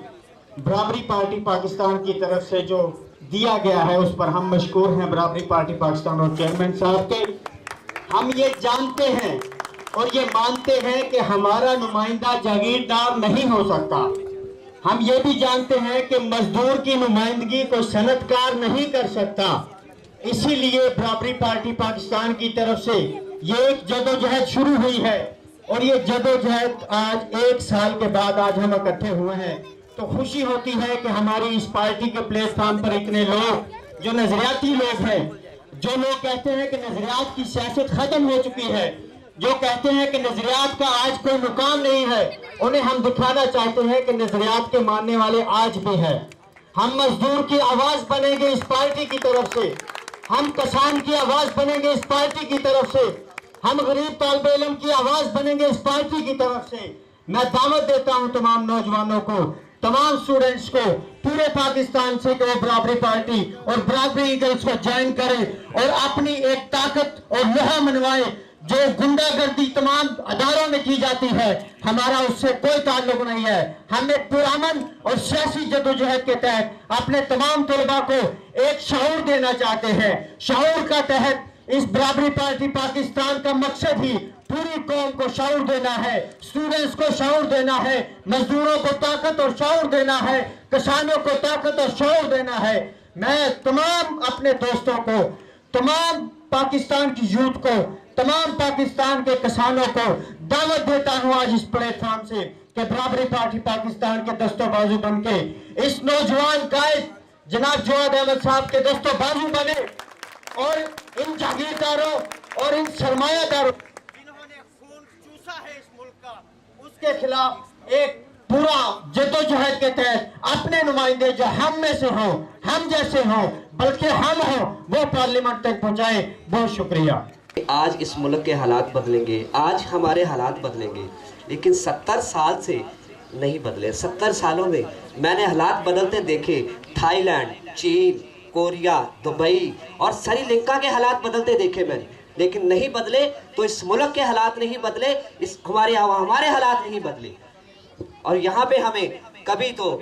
बराबरी पार्टी पाकिस्तान की तरफ से जो दिया गया है, उस पर हम मशकूर हैं बराबरी पार्टी पाकिस्तान और चेयरमैन साहब के। हम ये जानते हैं और ये मानते हैं कि हमारा नुमाइंदा जागीरदार नहीं हो सकता। हम ये भी जानते हैं कि मजदूर की नुमाइंदगी को सनतकार नहीं कर सकता। इसीलिए बराबरी पार्टी पाकिस्तान की तरफ से ये एक जदोजहद शुरू हुई है और ये जदोजहद आज 1 साल के बाद आज हम इकट्ठे हुए हैं। तो खुशी होती है कि हमारी इस पार्टी के प्लेटफॉर्म पर इतने लोग जो नजरियाती लोग हैं, जो लोग कहते हैं कि नजरियात की सियासत खत्म हो चुकी है, जो कहते हैं कि नजरियात का आज कोई मुकाम नहीं है, उन्हें हम दिखाना चाहते हैं कि नजरियात के मानने वाले आज भी हैं। हम मजदूर की आवाज बनेंगे इस पार्टी की तरफ से, हम किसान की आवाज बनेंगे इस पार्टी की तरफ से, हम गरीब तालिबे इल्म की आवाज बनेंगे इस पार्टी की तरफ से। मैं दावत देता हूं तमाम नौजवानों को, तमाम स्टूडेंट्स को पूरे पाकिस्तान से कि वो बराबरी पार्टी और बराबरी ईगल्स को ज्वाइन करें और अपनी एक ताकत और लोहा मनवाए। जो गुंडागर्दी तमाम अदारों में की जाती है, हमारा उससे कोई ताल्लुक नहीं है। हम एक पुरअमन और सियासी जदोजहद के तहत अपने तमाम तलबा को एक शऊर देना चाहते हैं। शऊर का तहत इस बराबरी पार्टी पाकिस्तान का मकसद ही पूरी कौम को शऊर देना है, स्टूडेंट्स को शऊर देना है, मजदूरों को ताकत और शऊर देना है, किसानों को ताकत और शऊर देना है। मैं तमाम अपने दोस्तों को, तमाम पाकिस्तान की यूथ को, तमाम पाकिस्तान के किसानों को दावत देता हूं आज इस प्लेटफॉर्म से कि बराबरी पार्टी पाकिस्तान के दस्तों बाजू बन के इस नौजवान कायद जनाब जवाद अहमद साहब के दस्तों बाजू बने और इन जागीरदारों और इन सरमायादारों जिन्होंने खून चूसा है इस मुल्क का, उसके खिलाफ एक पूरा जद्दोजहद के तहत अपने नुमाइंदे जो हम में से हों, हम जैसे हों, बल्कि हम हों, वो पार्लियामेंट तक पहुंचाए। बहुत शुक्रिया। आज इस मुल्क के हालात बदलेंगे, आज हमारे हालात बदलेंगे, लेकिन 70 साल से नहीं बदले। 70 सालों में मैंने हालात बदलते देखे। थाईलैंड, चीन, कोरिया, दुबई और श्रीलंका के हालात बदलते देखे मैंने, लेकिन नहीं बदले। तो इस मुल्क के हालात नहीं बदले, इस हमारे हालात नहीं बदले। और यहाँ पे हमें कभी तो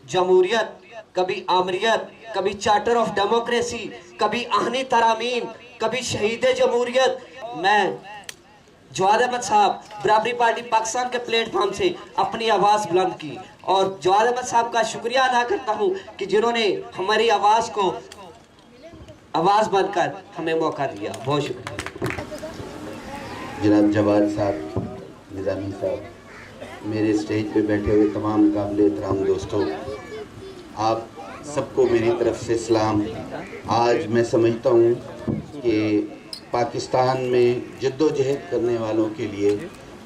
जमहूरियत, कभी आमरियत, कभी चार्टर ऑफ डेमोक्रेसी, कभी आहनी तरामीम, कभी शहीद जमहूरियत। मैं जवाद अहमद साहब बराबरी पार्टी पाकिस्तान के प्लेटफॉर्म से अपनी आवाज़ बुलंद की और जवाद अहमद साहब का शुक्रिया अदा करता हूं कि जिन्होंने हमारी आवाज़ को आवाज़ बनकर हमें मौका दिया। बहुत शुक्रिया। जनाब जवाद साहब, निज़ामी साहब, मेरे स्टेज पे बैठे हुए तमाम काबिल एहतराम दोस्तों, आप सबको मेरी तरफ से सलाम। आज मैं समझता हूँ कि पाकिस्तान में जद्दोजहद करने वालों के लिए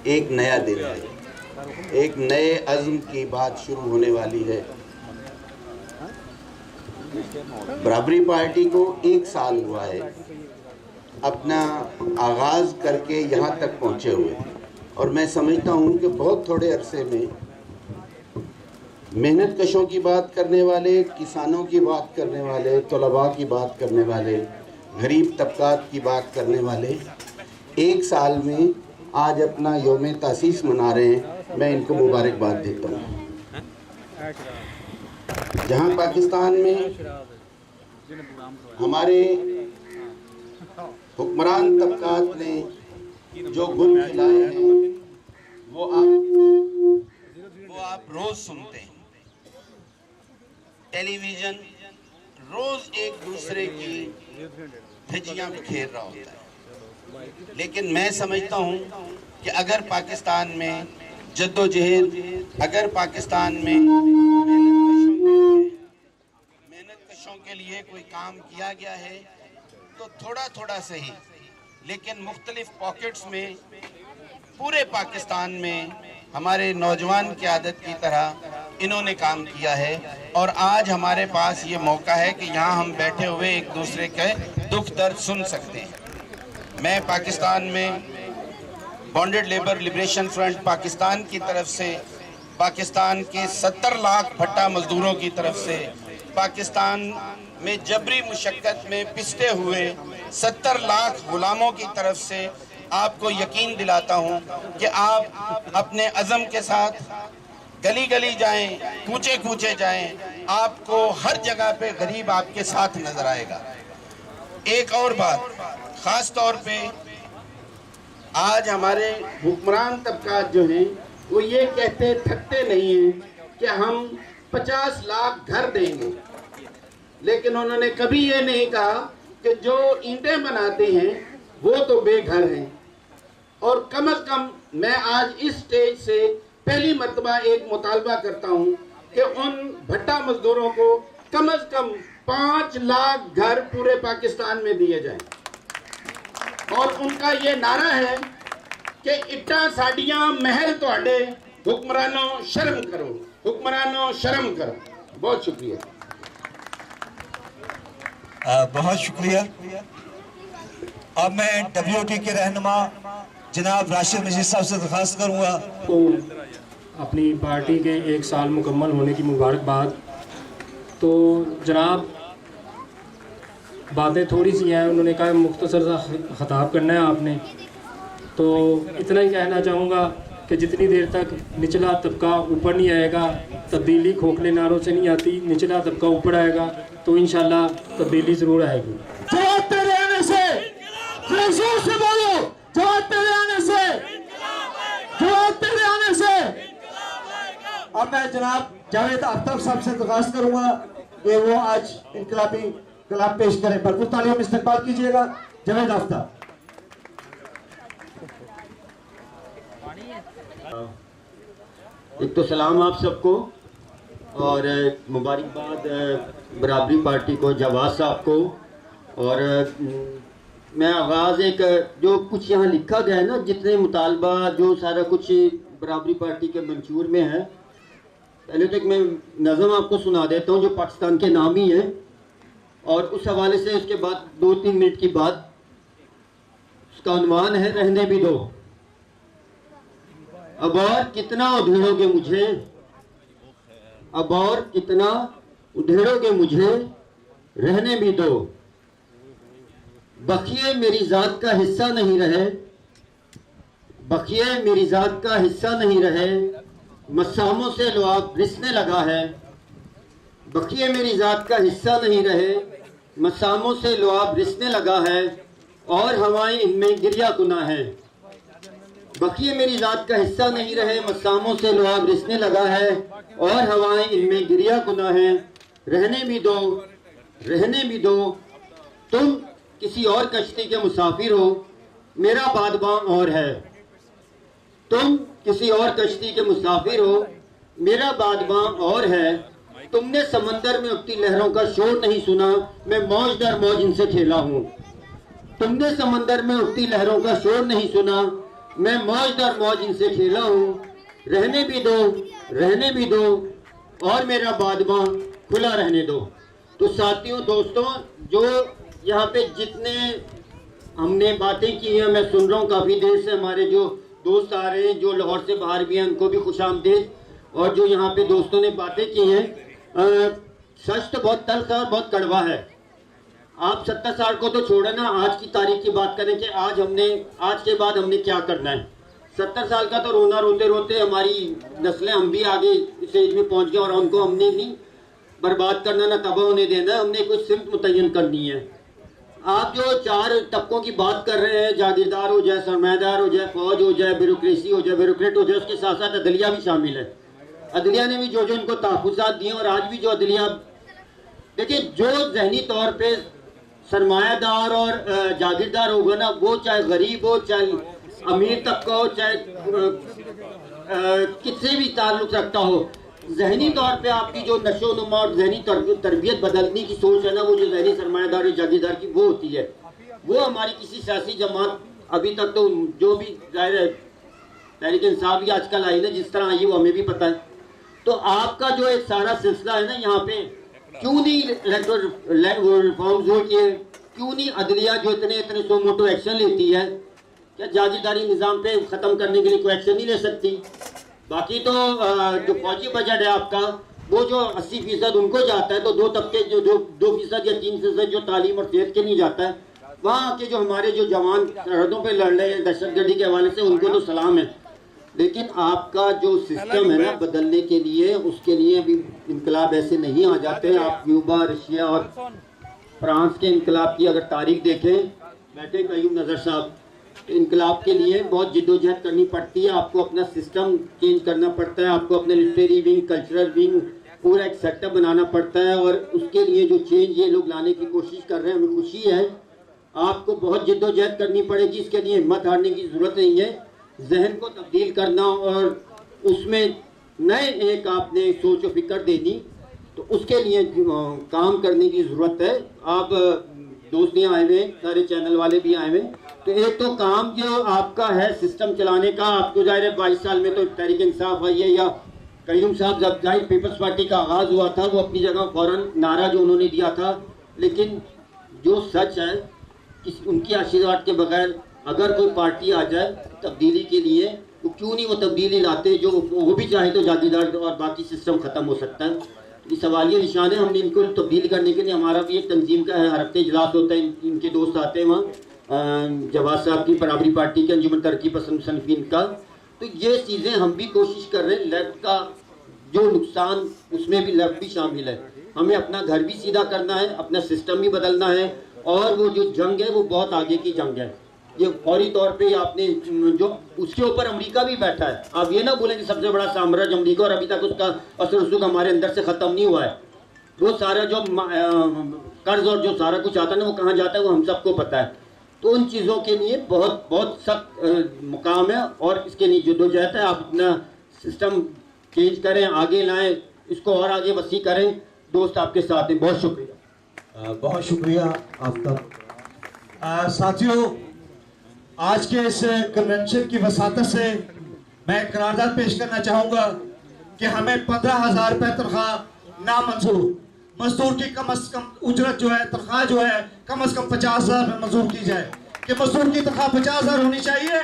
एक नया दिन है, एक नए अज़्म की बात शुरू होने वाली है। बराबरी पार्टी को 1 साल हुआ है अपना आगाज़ करके यहाँ तक पहुँचे हुए, और मैं समझता हूँ कि बहुत थोड़े अरसे में मेहनत कशों की बात करने वाले, किसानों की बात करने वाले, तलबा की बात करने वाले, गरीब तबकात की बात करने वाले 1 साल में आज अपना यौम तासीस मना रहे हैं। मैं इनको मुबारकबाद देता हूँ। जहाँ पाकिस्तान में हमारे हुक्मरान तबकात ने जो गुल खिलाए हैं वो आप रोज सुनते हैं। टेलीविज़न रोज एक दूसरे की धज्जियां बिखेर रहा होता है, लेकिन मैं समझता हूं कि अगर पाकिस्तान में जद्दोजहद, अगर पाकिस्तान में मेहनत कशों के लिए कोई काम किया गया है तो थोड़ा थोड़ा सही, लेकिन मुख्तलिफ पॉकेट्स में पूरे पाकिस्तान में हमारे नौजवान की आदत की तरह इन्होंने काम किया है। और आज हमारे पास ये मौका है कि यहाँ हम बैठे हुए एक दूसरे के दुख दर्द सुन सकते हैं। मैं पाकिस्तान में bonded labour liberation front Pakistan की तरफ से, पाकिस्तान के 70 लाख भट्टा मजदूरों की तरफ से, पाकिस्तान में जबरी मुशक्कत में पिसते हुए 70 लाख गुलामों की तरफ से आपको यकीन दिलाता हूं कि आप अपने अज़म के साथ गली गली जाएं, कूचे कूचे जाएं, आपको हर जगह पे गरीब आपके साथ नजर आएगा। एक और बात, ख़ास तौर पे आज हमारे हुक्मरान तबकात जो हैं वो ये कहते थकते नहीं हैं कि हम 50 लाख घर देंगे, लेकिन उन्होंने कभी ये नहीं कहा कि जो ईंटें बनाते हैं वो तो बेघर हैं। और कम से कम मैं आज इस स्टेज से पहली मर्तबा एक मुतालबा करता हूं कि उन भट्टा मजदूरों को कम से कम 5 लाख घर पूरे पाकिस्तान में दिए जाएं। और उनका ये नारा है कि इट्टा साड़ियां महल तुहाडे, हुक्मरानों शर्म करो, हुक्मरानों शर्म करो। बहुत शुक्रिया। बहुत शुक्रिया। अब मैं WOT के रहनुमा जनाब राशिद मजीद साहब से दरख्वास्त करूंगा को अपनी पार्टी के 1 साल मुकम्मल होने की मुबारकबाद। तो जनाब बातें थोड़ी सी हैं, उन्होंने कहा मुख्तसर सा खिताब करना है आपने, तो इतना ही कहना चाहूँगा कि जितनी देर तक निचला तबका ऊपर नहीं आएगा, तब्दीली खोखले नारों से नहीं आती, निचला तबका ऊपर आएगा तो इंशाल्लाह तब्दीली ज़रूर आएगी। जवाब तेरे आने से, जोर से बोलो, जवाब तेरे आने से, जवाब तेरे आने से। अब मैं जनाब जावेद आफ्ताब साहब से दरख्वास्त करूंगा कि वो आज इनकलाबी कलाम पेश करें। भरपूर तालियों में इस्तकबाल कीजिएगा जावेद आफ्ताब। एक तो सलाम आप सबको और मुबारकबाद बराबरी पार्टी को, जवाद साहब को। और मैं आगाज़ एक जो कुछ यहाँ लिखा गया है ना, जितने मुतालबा जो सारा कुछ बराबरी पार्टी के मंशूर में है, पहले तो एक मैं नज़म आपको सुना देता हूँ जो पाकिस्तान के नाम ही है, और उस हवाले से उसके बाद 2-3 मिनट की बात। उसका उन्वान है रहने भी दो। अब और कितना उधेड़ोगे मुझे, अब और कितना उधेड़ोगे मुझे, रहने भी दो। बखिए मेरी ज़ात का हिस्सा नहीं रहे, बखिए मेरी ज़ात का हिस्सा नहीं रहे, मसामों से लुआब रिसने लगा है। बखिए मेरी ज़ात का हिस्सा नहीं रहे, मसामों से लुआब रिसने लगा है, और हवाएं इनमें गिरिया गुना है। बखिए मेरी ज़ात का हिस्सा नहीं रहे, मसामों से लुआब रिसने लगा है, और हवाएं इनमें गिरिया गुना है। रहने भी दो, रहने भी दो। तुम किसी और कश्ती के मुसाफिर हो, मेरा बादबां और है। तुम किसी और कश्ती के मुसाफिर हो, मेरा बादबां और है। तुमने समंदर में उठती लहरों का शोर नहीं सुना, मैं मौज दर मौज इनसे खेला हूँ। तुमने समंदर में उठती लहरों का शोर नहीं सुना, मैं मौज दर मौज इनसे खेला हूँ। रहने भी दो और मेरा बादमा खुला रहने दो। तो साथियों, दोस्तों, जो यहाँ पे जितने हमने बातें की हैं, मैं सुन रहा हूँ काफ़ी देर से, हमारे जो दोस्त आ रहे हैं जो लाहौर से बाहर भी हैं उनको भी खुशामदीद, और जो यहाँ पे दोस्तों ने बातें की हैं, सच तो बहुत तल्ख और बहुत कड़वा है। आप 70 साल को तो छोड़े ना, आज की तारीख की बात करें कि आज के बाद हमने क्या करना है। 70 साल का तो रोना रोते रोते हमारी नस्लें, हम भी आगे इस एज में पहुँच गए, और उनको हमने नहीं बर्बाद करना, ना तबाह होने देना, हमने कुछ सिमत मुतय्यन करनी है। आप जो 4 तबकों की बात कर रहे हैं, जागीरदार हो जाए, सरमायादार हो जाए, फौज हो जाए, ब्यूरोक्रेसी हो जाए, ब्यूरोक्रेट हो जाए, उसके साथ साथ अदलिया भी शामिल है। अदलिया ने भी जो इनको तहफ़्फ़ुज़ात दिए, और आज भी जो अदलिया, देखिए, जो जहनी तौर पे सरमायादार और जागीरदार होगा ना, वो चाहे गरीब हो, चाहे अमीर तबका हो, चाहे किससे भी ताल्लुक़ रखता हो, जहनी तौर पे आपकी जो नशो नुमा और जहनी तरबियत बदलने की सोच है ना, वो जो जहनी सरमायादार और जागीरदार की वो होती है। वो हमारी किसी सियासी जमात अभी तक तो जो भी जाहिर है तहरीक इंसाफ भी आजकल आई ना, जिस तरह आई वो हमें भी पता है। तो आपका जो एक सारा सिलसिला है ना, यहाँ पे क्यों नहीं रिफॉर्म्स हो किए, क्यों नहीं अदलिया जो इतने सो मोटो एक्शन लेती है, क्या जागीरदारी निज़ाम पे ख़त्म करने के लिए कोई एक्शन नहीं ले सकती? बाकी तो जो फौजी बजट है आपका, वो जो 80% उनको जाता है, तो 2 तबके जो 2% या 3% जो तालीम और सेहत के लिए जाता है, वहाँ के जो हमारे जो जवान सरहदों पे लड़ रहे हैं दहशतगर्दी के हवाले से, उनको तो सलाम है। लेकिन आपका जो सिस्टम है ना बदलने के लिए, उसके लिए अभी इनकलाब ऐसे नहीं आ जाते। आप क्यूबा, रशिया और फ्रांस के इनकलाब की अगर तारीख देखें, बैठे कयूम नज़र साहब, इनकलाब के लिए बहुत जिद्दोजहद करनी पड़ती है। आपको अपना सिस्टम चेंज करना पड़ता है, आपको अपने लिटरेरी विंग, कल्चरल विंग, पूरा एक सेटअप बनाना पड़ता है, और उसके लिए जो चेंज ये लोग लाने की कोशिश कर रहे हैं, हमें खुशी है। आपको बहुत जिद्दोजहद करनी पड़ेगी, इसके लिए हिम्मत हारने की ज़रूरत नहीं है। जहन को तब्दील करना और उसमें नए एक आपने सोच व फिक्र देनी, तो उसके लिए काम करने की ज़रूरत है। आप दोस्त भी आए हुए, सारे चैनल वाले भी आए हुए, तो एक तो काम जो आपका है सिस्टम चलाने का, आपको जाहिर है 22 साल में तो तहरीक इंसाफ आई है, या कयूम साहब जब जाहिर पीपल्स पार्टी का आगाज़ हुआ था, वो अपनी जगह फ़ौरन नारा जो उन्होंने दिया था, लेकिन जो सच है उनकी आशीर्वाद के बगैर अगर कोई पार्टी आ जाए तब्दीली के लिए, तो क्यों नहीं वो तब्दीली लाते, जो वो भी चाहे तो जागीरदार और बाकी सिस्टम ख़त्म हो सकता है। ये सवालिया निशान है। हमने इनको तब्दील करने के लिए हमारा भी एक तंजीम का है, हर हफ्ते इजलास होता है, इनके दोस्त आते हैं वहाँ, जवाद साहब की बराबरी पार्टी के अंजुमन तरक्की पसंद सनफीन का। तो ये चीज़ें हम भी कोशिश कर रहे हैं, लेफ्ट का जो नुकसान उसमें भी लेफ्ट भी शामिल है। हमें अपना घर भी सीधा करना है, अपना सिस्टम भी बदलना है, और वो जो जंग है वो बहुत आगे की जंग है। ये फौरी तौर पे आपने जो उसके ऊपर अमेरिका भी बैठा है, आप ये ना बोलें कि सबसे बड़ा साम्राज्य अमेरिका और अभी तक उसका असर रसूख हमारे अंदर से ख़त्म नहीं हुआ है। वो सारा जो कर्ज और जो सारा कुछ आता है ना, वो कहाँ जाता है वो हम सबको पता है। तो उन चीज़ों के लिए बहुत बहुत सख्त मुकाम है, और इसके लिए जद्दोजहद है। आप अपना सिस्टम चेंज करें, आगे लाएँ, इसको और आगे वसी करें। दोस्त आपके साथ हैं, बहुत शुक्रिया। बहुत शुक्रिया आफ्ताब। साथियों, आज के इस कन्वेंशन की वसातत से मैं करारदाद पेश करना चाहूँगा कि हमें 15,000 रुपये तनख्वाह नामंजूर, मजदूर की कम अज़ कम उजरत जो है, तनख्वाह जो है कम अज़ कम 50,000 मंजूर की जाए, कि मजदूर की तनख्वाह 50,000 होनी चाहिए।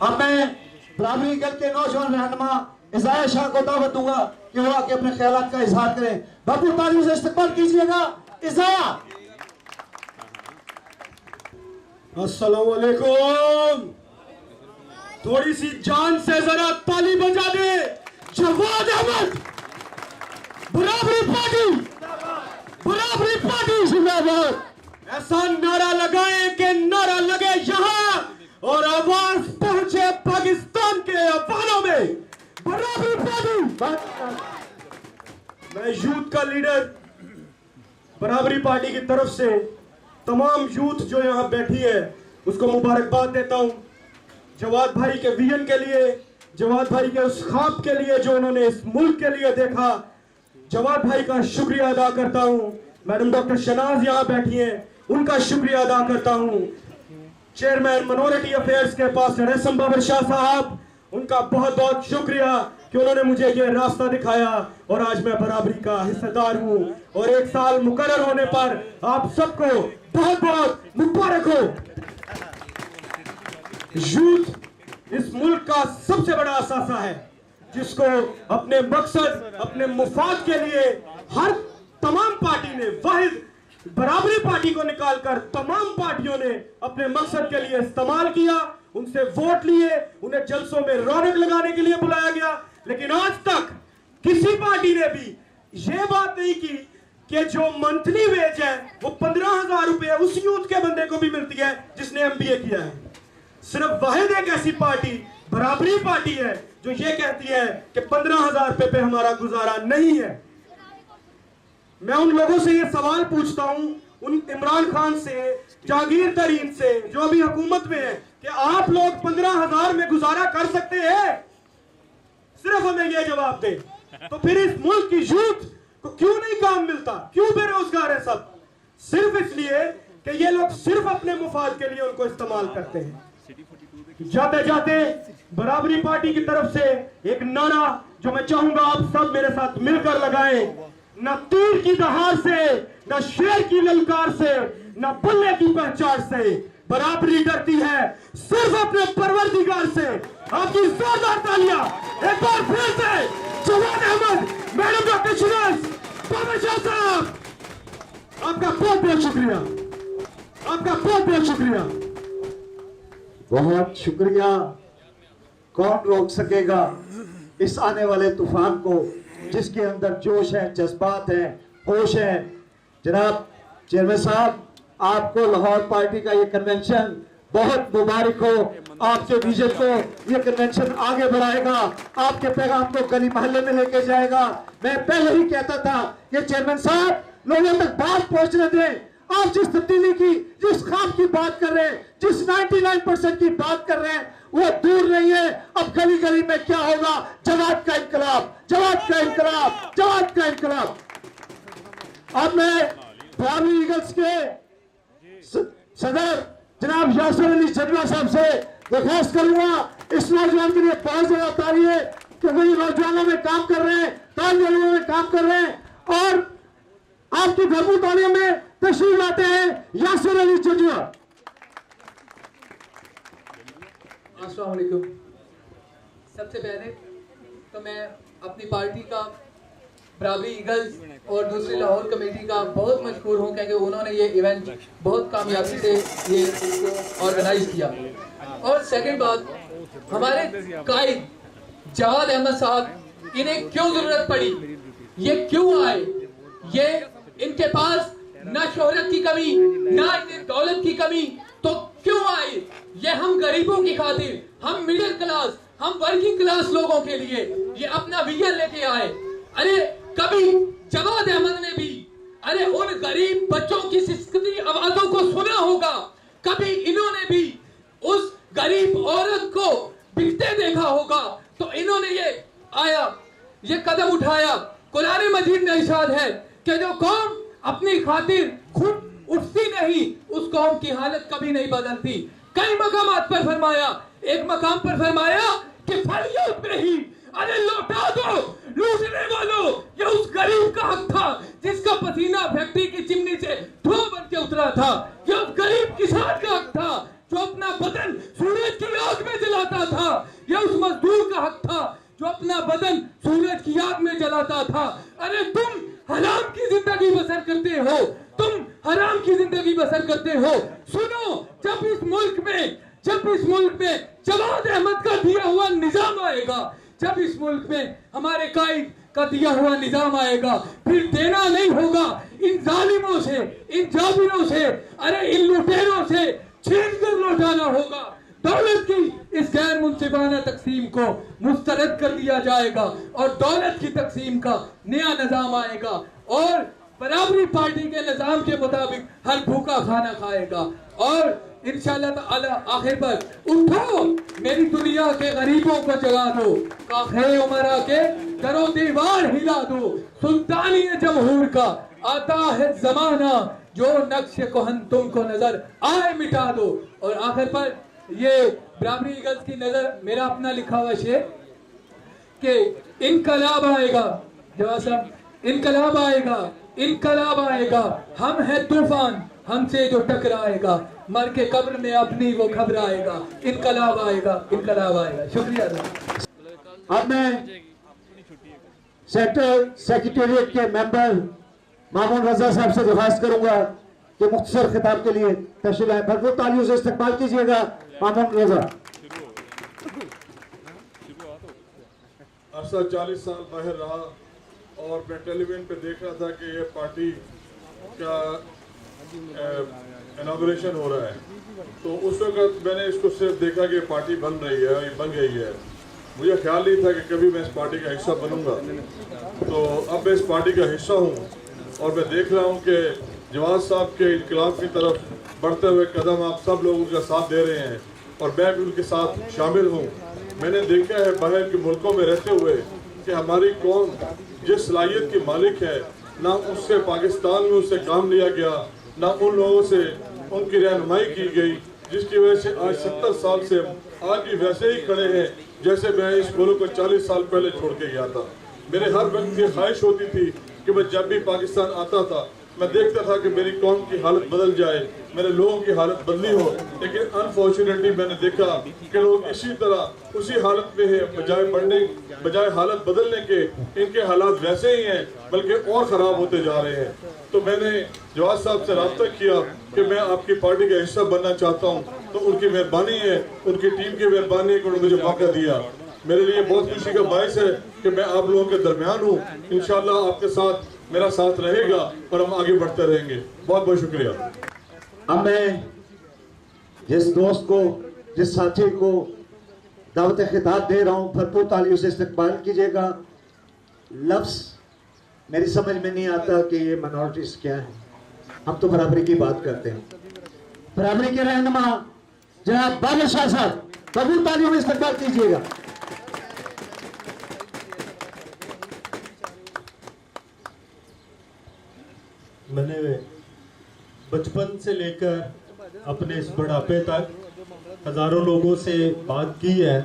अब मैं बराबरी दल के नौजवान रहनुमा इज़ाया शाह को दावत दूंगा कि वो आके अपने ख्यालात का इजहार करें। बापू तालियों से इस्तकबाल कीजिएगा इज़ाया। अस्सलाम वालेकुम। थोड़ी सी जान से जरा ताली बजा दे। जवाद अहमद, बराबरी पार्टी जिंदाबाद। ऐसा नारा लगाए कि नारा लगे यहाँ और आवाज पहुंचे पाकिस्तान के अफवाहों में। बराबरी पार्टी। मैं यूथ का लीडर बराबरी पार्टी की तरफ से तमाम यूथ जो यहाँ बैठी है उसको मुबारकबाद देता हूँ। जवाद भाई के विजन के लिए, जवाद भाई के उस ख्वाब के लिए जो उन्होंने इस मुल्क के लिए देखा। जवाद भाई का शुक्रिया अदा करता हूं। मैडम डॉक्टर शनाज यहाँ बैठी हैं, उनका शुक्रिया अदा करता हूं। चेयरमैन मिनॉरिटी अफेयर्स के पास रैसम बाबर शाह साहब, उनका बहुत बहुत शुक्रिया कि उन्होंने मुझे ये रास्ता दिखाया और आज मैं बराबरी का हिस्सेदार हूं। और 1 साल मुकर्रर होने पर आप सबको बहुत बहुत मुबारक हो। यूथ इस मुल्क का सबसे बड़ा असासा है, जिसको अपने मकसद, अपने मुफाद के लिए हर तमाम पार्टी ने, वाहिद बराबरी पार्टी को निकालकर तमाम पार्टियों ने अपने मकसद के लिए इस्तेमाल किया। उनसे वोट लिए, उन्हें जलसों में रौनक लगाने के लिए बुलाया गया, लेकिन आज तक किसी पार्टी ने भी ये बात नहीं की कि जो मंथली वेज है वो 15,000 रुपए उस यूथ के बंदे को भी मिलती है जिसने MBA किया है। सिर्फ वाहिद एक ऐसी पार्टी बराबरी पार्टी है जो ये कहती है कि 15,000 रुपए पे हमारा गुजारा नहीं है। मैं उन लोगों से ये सवाल पूछता हूं, उन इमरान खान से, जहांगीर तरीन से जो अभी हुकूमत में है, कि आप लोग 15,000 में गुजारा कर सकते हैं? सिर्फ हमें यह जवाब दे। तो फिर इस मुल्क की यूथ को क्यों नहीं काम मिलता, क्यों बेरोजगार है सब? सिर्फ इसलिए कि ये लोग सिर्फ अपने मुफाद के लिए उनको इस्तेमाल करते हैं। जाते जाते बराबरी पार्टी की तरफ से एक नारा जो मैं चाहूंगा आप सब मेरे साथ मिलकर लगाएं। न तीर की दहाड़ से, न शेर की ललकार से, न बल्ले की पहचान से, बराबरी डरती है सिर्फ अपने परवरदिगार से। आपकी जोरदार तालियां एक बार फिर से जवाद अहमद, मैडम डॉक्टर शनाज बाबर शाह साहब, आपका बहुत बहुत शुक्रिया, आपका बहुत बहुत शुक्रिया। बहुत शुक्रिया। कौन रोक सकेगा इस आने वाले तूफान को, जिसके अंदर जोश है, जज्बात है, होश है। जनाब चेयरमैन साहब, आपको लाहौर पार्टी का ये कन्वेंशन बहुत मुबारक हो। आपके विजन को ये कन्वेंशन आगे बढ़ाएगा, आपके पैगाम को गली मोहल्ले में लेके जाएगा। मैं पहले ही कहता था कि चेयरमैन साहब लोगों तक बात पहुंचने दें। आप जिस तब्दीली की, जिस ख्वाब की बात कर रहे हैं, जिस 99% की बात कर रहे हैं, वो दूर नहीं है। अब गली गली में क्या होगा? जवाद का इनकलाब, जवाद का इनकलाब, जवाद का इनकलाब। अब मैं बराबरी ईगल्स के सदर जनाब यासिर अली जजवा साहब से दरख्वास्त करूंगा, इस नौजवान के लिए 5 जगह तालिए, क्योंकि ये नौजवानों में काम कर रहे हैं, तालियों में काम कर रहे हैं। और आपकी भरपूर तालियों में तशरीफ लाते हैं यासिर अली जजवा। अस्सलाम वालेकुम। सबसे पहले तो मैं अपनी पार्टी का, बराबरी ईगल्स और दूसरी लाहौर कमेटी का बहुत मशहूर हूँ, क्योंकि उन्होंने ये इवेंट बहुत कामयाबी से ये इसको ऑर्गेनाइज किया। और सेकंड बात, हमारे कायद जवाद अहमद साहब, इन्हें क्यों जरूरत पड़ी, ये क्यों आए? ये इनके पास ना शोहरत की कमी, ना इन्हें दौलत की कमी, तो क्यों आए? ये हम गरीबों की खातिर, हम मिडिल क्लास, हम वर्किंग क्लास लोगों के लिए ये अपना विजन लेके आए। अरे कभी जवाद अहमद ने भी उन गरीब बच्चों की सिसकती आवाजों को सुना होगा, कभी इन्होंने भी उस गरीब औरत को बिकते देखा होगा, तो इन्होंने ये कदम उठाया। कुरान मजीद में इरशाद है कि जो कौम अपनी खातिर खुद उठती नहीं, उस कौम की हालत कभी नहीं बदलती। कई मकामात पर फरमाया, एक मकाम पर फरमाया कि फरियाद में ही लौटा दो लूटने वालों, ये उस गरीब का हक था जिसका पसीना फैक्ट्री की चिमनी से धुआं बन के उतरा था। ये उस गरीब किसान का हक था जो अपना बदन सूरज की आग में जलाता था। ये उस मजदूर का हक था जो अपना बदन सूरज की आग में जलाता था। अरे तुम हराम की जिंदगी बसर करते हो, तुम हराम की जिंदगी बसर करते हो। सुनो, जब इस मुल्क में जवाद अहमद का दिया हुआ निजाम आएगा, जब इस मुल्क में हमारे कायद का दिया हुआ निजाम आएगा, फिर देना नहीं होगा इन जालिमों से, इन जाबिरों से, इन लुटेरों से छीन कर लौटाना होगा। दौलत की इस गैर मुंसिफाना तकसीम को मुस्तरद कर दिया जाएगा और दौलत की तकसीम का नया निजाम आएगा और बराबरी पार्टी के निजाम के मुताबिक हर भूखा खाना खाएगा। और इंशाल्लाह ताला आखिर पर उठो मेरी दुनिया के गरीबों को जगा दो, काखे उमरा के दरो दीवार हिला दो, सुल्तानी जमहूर का आता है जमाना, जो नक्श कोहन तुमको नजर आए मिटा दो। और आखिर पर ये बराबरी ईगल्स की नजर मेरा अपना लिखा हुआ शेर कि इनकलाब आएगा, जवाब साहब, इनकलाब आएगा, इनकलाब आएगा, हम है तूफान हमसे जो टकराएगा, मर के कब्र में अपनी वो घबराएगा, इनकलाब आएगा, इनकलाब आएगा। शुक्रिया। अब मैं सेक्टर सेक्रेटेरिएट के मेंबर मामून रजा साहब से दरख्वास्त करूंगा कि मुख्तसर खिताब के लिए तशरीफ लाएं। भरपूर तालियों से इस्तकबाल कीजिएगा मामून रजा। अरसा 40 साल बाहर रहा और मैं टेलीविजन पे देख रहा था कि ये पार्टी का इनॉग्रेशन हो रहा है, तो उस वक्त मैंने इसको सिर्फ देखा कि पार्टी बन रही है, ये बन गई है। मुझे ख्याल नहीं था कि कभी मैं इस पार्टी का हिस्सा बनूंगा। तो अब मैं इस पार्टी का हिस्सा हूँ और मैं देख रहा हूँ कि जवाद साहब के इनकलाब की तरफ बढ़ते हुए कदम आप सब लोग उनका साथ दे रहे हैं और मैं भी उनके साथ शामिल हूँ। मैंने देखा है बाहर के मुल्कों में रहते हुए कि हमारी कौम जिस सलाहियत की मालिक है, ना उससे पाकिस्तान में उससे काम लिया गया, ना उन लोगों से उनकी रहनुमाई की गई, जिसकी वजह से आज 70 साल से आज भी वैसे ही खड़े हैं जैसे मैं इस मुल्क को 40 साल पहले छोड़ के गया था। मेरे हर वक्त ये ख्वाहिश होती थी कि मैं जब भी पाकिस्तान आता था मैं देखता था कि मेरी कौम की हालत बदल जाए, मेरे लोगों की हालत बदली हो, लेकिन अनफॉर्चुनेटली मैंने देखा कि लोग इसी तरह उसी हालत में है, बजाय हालत बदलने के इनके हालात वैसे ही हैं बल्कि और ख़राब होते जा रहे हैं। तो मैंने जवाद साहब से रब्ता किया कि मैं आपकी पार्टी का हिस्सा बनना चाहता हूँ, तो उनकी मेहरबानी है, उनकी टीम की मेहरबानी है कि उन्होंने मुझे मौका दिया। मेरे लिए बहुत खुशी का बायस है कि मैं आप लोगों के दरमियान हूँ। इंशाल्लाह आपके साथ मेरा साथ रहेगा और हम आगे बढ़ते रहेंगे। बहुत बहुत शुक्रिया। अब मैं जिस दोस्त को, जिस साथी को दावत खिताब दे रहा हूँ, भरपूर तालियों से इस्तकबाल कीजिएगा। लफ्ज़ मेरी समझ में नहीं आता कि ये माइनॉरिटीज़ क्या है, हम तो बराबरी की बात करते हैं। बराबरी के रहनुमा जनाब बाबर शाह साहब, भरपूर तालियों में इस्तकबाल कीजिएगा। मैंने बचपन से लेकर अपने इस बुढ़ापे तक हज़ारों लोगों से बात की है,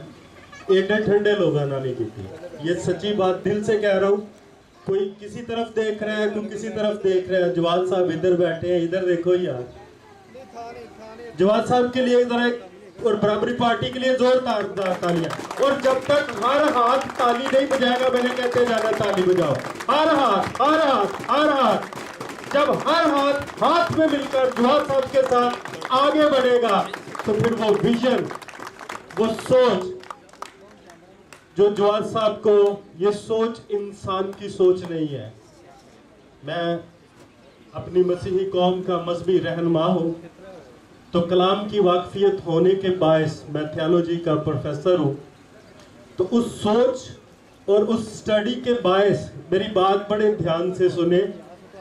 एडे ठंडे लोगों ने नहीं की थी। ये सच्ची बात दिल से कह रहा हूँ। कोई किसी तरफ देख रहा है, कोई किसी तरफ देख रहा है। जवाद साहब इधर बैठे हैं, इधर देखो यार। जवाद साहब के लिए इधर एक और बराबरी पार्टी के लिए जोरदार तालियां। और जब तक हर हाथ ताली नहीं बजाएगा, मैंने कहते जाना ताली बजाओ। हर हाथ, हर हाथ, हर हाथ। जब हर हाथ हाथ में मिलकर जवाद साहब के साथ आगे बढ़ेगा तो फिर वो विजन, वो सोच जो जवाद साहब को, ये सोच इंसान की सोच नहीं है। मैं अपनी मसीही कौम का मजहबी रहनुमा हूँ, तो कलाम की वाकफियत होने के बायस मैं थियोलॉजी का प्रोफेसर हूँ। तो उस सोच और उस स्टडी के बायस मेरी बात बड़े ध्यान से सुने।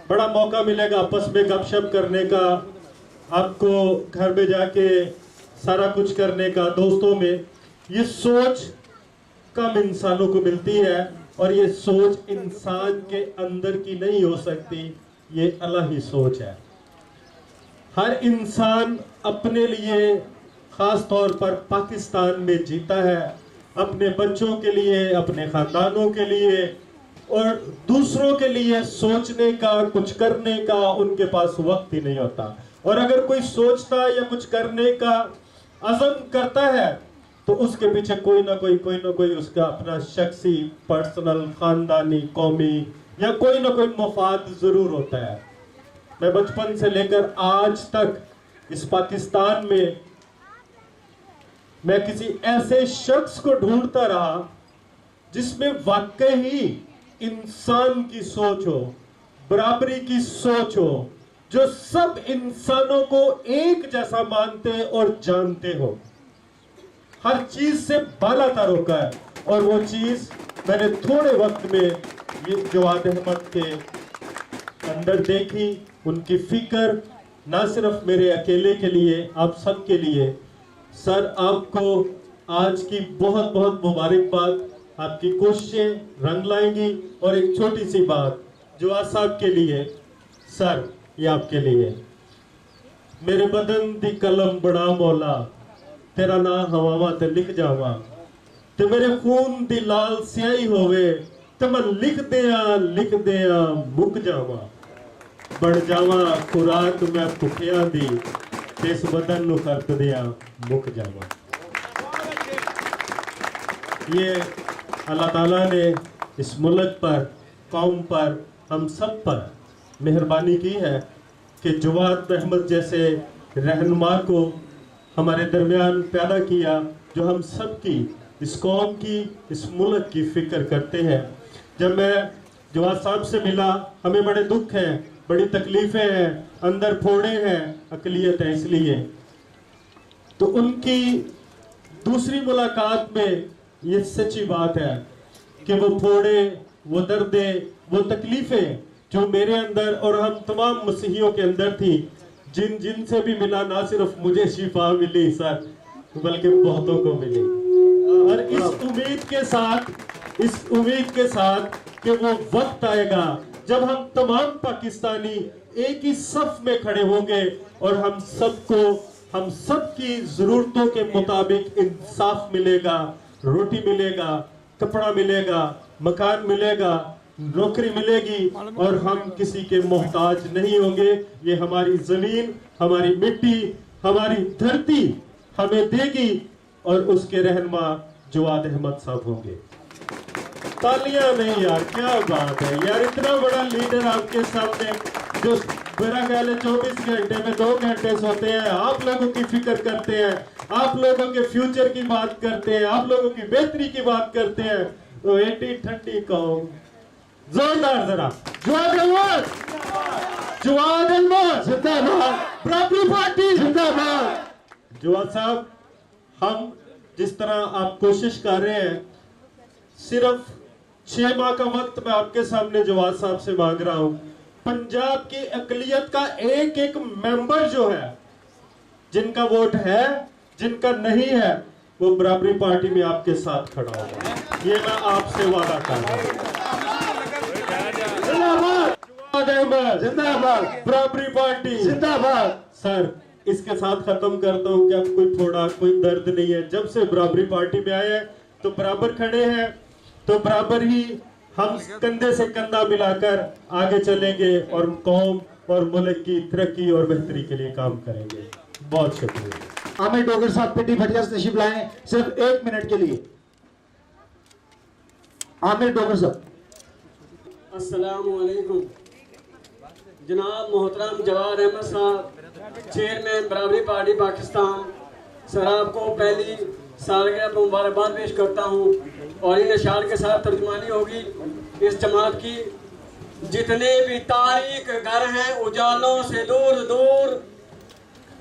बड़ा मौका मिलेगा आपस में गपशप करने का, आपको घर में जाके सारा कुछ करने का दोस्तों में। ये सोच कम इंसानों को मिलती है और ये सोच इंसान के अंदर की नहीं हो सकती, ये अल्लाह ही सोच है। हर इंसान अपने लिए ख़ास तौर पर पाकिस्तान में जीता है, अपने बच्चों के लिए, अपने ख़ानदानों के लिए और दूसरों के लिए सोचने का, कुछ करने का उनके पास वक्त ही नहीं होता। और अगर कोई सोचता या कुछ करने का अज़म करता है तो उसके पीछे कोई ना कोई उसका अपना शख्सी, पर्सनल, ख़ानदानी, कौमी या कोई ना कोई मफाद ज़रूर होता है। मैं बचपन से लेकर आज तक इस पाकिस्तान में मैं किसी ऐसे शख्स को ढूंढता रहा जिसमें वाकई ही इंसान की सोच हो, बराबरी की सोच हो, जो सब इंसानों को एक जैसा मानते और जानते हो, हर चीज से बालातर होकर है। और वो चीज मैंने थोड़े वक्त में ये जवाद अहमद के अंदर देखी, उनकी फिक्र, ना सिर्फ मेरे अकेले के लिए, आप सब के लिए। सर, आपको आज की बहुत बहुत मुबारकबाद। आपकी कोशिशें रंग लाएंगी। और एक छोटी सी बात जवाद साहब के लिए, सर ये आपके लिए। मेरे बदन दी कलम बड़ा मौला, तेरा नाम हवावां ते लिख जावा, ते मेरे खून दी लाल स्याही होवे, ते मैं लिख दिया मुक जावा, बन जावा खुराक मैं भुखिया दी, ते इस बदन नू खर्च दिया मुक जावा। ये अल्लाह ताला ने इस मुल्क पर, कौम पर, हम सब पर मेहरबानी की है कि जवाद अहमद जैसे रहनुमा को हमारे दरमियान पैदा किया, जो हम सब की, इस कौम की, इस मुल्क की फ़िक्र करते हैं। जब मैं जवाद साहब से मिला, हमें बड़े दुख हैं, बड़ी तकलीफ़ें हैं, अंदर फोड़े हैं, अक़लियत है इसलिए। तो उनकी दूसरी मुलाकात में ये सच्ची बात है कि वो फोड़े, वो दर्दें, वो तकलीफ़ें जो मेरे अंदर और हम तमाम मसीहियों के अंदर थी, जिन से भी मिला, ना सिर्फ मुझे शिफा मिली सर, बल्कि बहुतों को मिली। और इस उम्मीद के साथ कि वो वक्त आएगा जब हम तमाम पाकिस्तानी एक ही सफ में खड़े होंगे और हम सबकी ज़रूरतों के मुताबिक इंसाफ मिलेगा, रोटी मिलेगा, कपड़ा मिलेगा, मकान मिलेगा, नौकरी मिलेगी और हम किसी के मोहताज नहीं होंगे। ये हमारी ज़मीन, हमारी मिट्टी, हमारी धरती हमें देगी और उसके रहनुमा जवाद अहमद साहब होंगे। तालियां नहीं यार, क्या बात है यार, इतना बड़ा लीडर आपके सामने, जो मेरा ख्याल है 24 घंटे में 2 घंटे सोते हैं, आप लोगों की फिक्र करते हैं, आप लोगों के फ्यूचर की बात करते हैं, आप लोगों की बेहतरी की बात करते हैं। तो एटी ठंडी कौम, जोरदार जरा जवाद अहमद जिंदाबाद, बराबरी पार्टी जिंदाबाद। जवाद साहब, हम जिस तरह आप कोशिश कर रहे हैं, सिर्फ 6 माह का वक्त मैं आपके सामने जवाद साहब से मांग रहा हूं। पंजाब की अकलियत का एक एक मेंबर जो है, जिनका वोट है, जिनका नहीं है, वो बराबरी पार्टी में आपके साथ खड़ा होगा। ये मैं आपसे वादा कर रहा हूं। जिंदाबाद, बराबरी पार्टी जिंदाबाद। सर, इसके साथ खत्म करता हूँ कि अब कोई थोड़ा कोई दर्द नहीं है। जब से बराबरी पार्टी में आए हैं तो बराबर खड़े हैं, तो बराबर ही हम कंधे से कंधा मिलाकर आगे चलेंगे और कौम और मुल्क की तरक्की और बेहतरी के लिए काम करेंगे। बहुत शुक्रिया। आमिर डोगर साहब पिंडी भटिया से तशरीफ लाए, सिर्फ 1 मिनट के लिए। आमिर डोगर साहब। अस्सलामुअलैकुम। जनाब मोहतरम जवाद अहमद साहब, चेयरमैन बराबरी पार्टी पाकिस्तान, सर आपको पहली सालगिरह पर मुबारकबाद पेश करता हूँ और इन अशार के साथ तर्जुमानी होगी इस जमात की। जितने भी तारीख घर हैं उजालों से दूर दूर,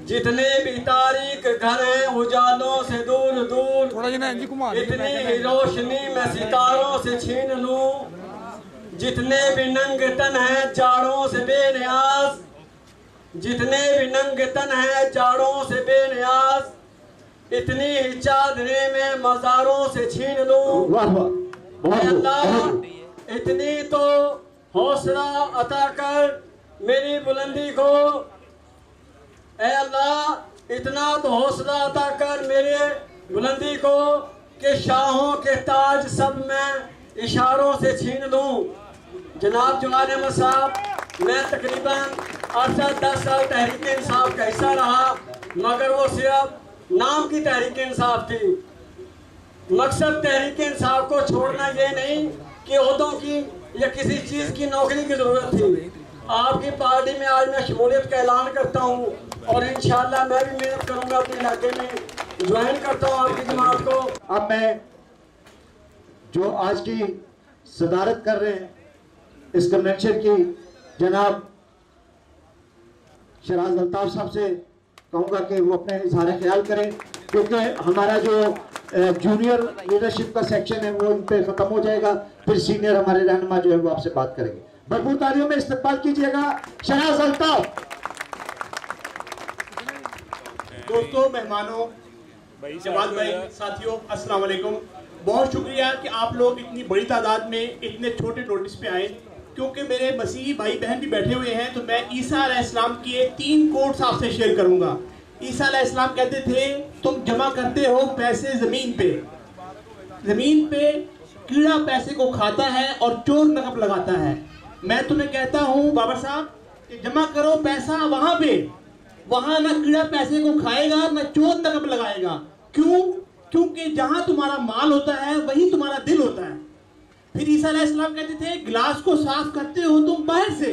जितने भी तारीख घर हैं उजालों से दूर दूर, इतनी ही रोशनी मैं सितारों से छीन लूं, जितने भी नंग तन हैं जाड़ों से बेनियाज, जितने भी नंग तन हैं जाड़ों से बेनियाज, इतनी ही चादरें में मज़ारों से छीन लूं। अल्लाह इतनी तो हौसला अता कर मेरी बुलंदी को, ऐ अल्लाह इतना तो हौसला अता कर मेरे बुलंदी को कि शाहों के ताज सब मैं इशारों से छीन लूं। जनाब जवाद अहमद साहब, मैं तकरीबन 8-10 साल तहरीक इंसाफ का हिस्सा रहा, मगर वो सिर्फ नाम की तहरीक इंसाफ थी। मकसद तहरीक इंसाफ को छोड़ना ये नहीं कि ओहदों की या किसी चीज़ की नौकरी की ज़रूरत थी। आपकी पार्टी में आज मैं शमूलियत का ऐलान करता हूँ और इंशाअल्लाह मैं भी मेहनत करूँगा, अपने इलाके में ज्वाइन करता हूँ आपकी जमात को। अब मैं जो आज की सदारत कर रहे हैं इस कन्वेंशन की, जनाब शराज अल्ताफ साहब से कहूँगा कि वो अपने इजहार ख्याल करें, क्योंकि हमारा जो जूनियर लीडरशिप का सेक्शन है वो इन पे ख़त्म हो जाएगा, फिर सीनियर हमारे रहनुमा जो है वो आपसे बात करेंगे। भरपूर तालियों में इस्तकबाल कीजिएगा शराज अल्ताफ। दोस्तों, मेहमानों, जवाद भाई, साथियों, अस्सलाम वालेकुम। बहुत शुक्रिया कि आप लोग इतनी बड़ी तादाद में इतने छोटे नोटिस पे आए, क्योंकि मेरे मसीही भाई बहन भी बैठे हुए हैं। तो मैं ईसा अलैहिस्सलाम के 3 कोट्स आपसे शेयर करूंगा। ईसा अलैहिस्सलाम कहते थे, तुम जमा करते हो पैसे ज़मीन पे, ज़मीन पे कीड़ा पैसे को खाता है और चोर नकब लगाता है। मैं तुम्हें कहता हूँ बाबा साहब कि जमा करो पैसा वहाँ पे, वहाँ ना कीड़ा पैसे को खाएगा ना चोर नकब लगाएगा। क्यों? क्योंकि जहाँ तुम्हारा माल होता है वही तुम्हारा दिल होता है। फिर ईसा अलैहिस्सलाम कहते थे, गिलास को साफ करते हो तुम बाहर से,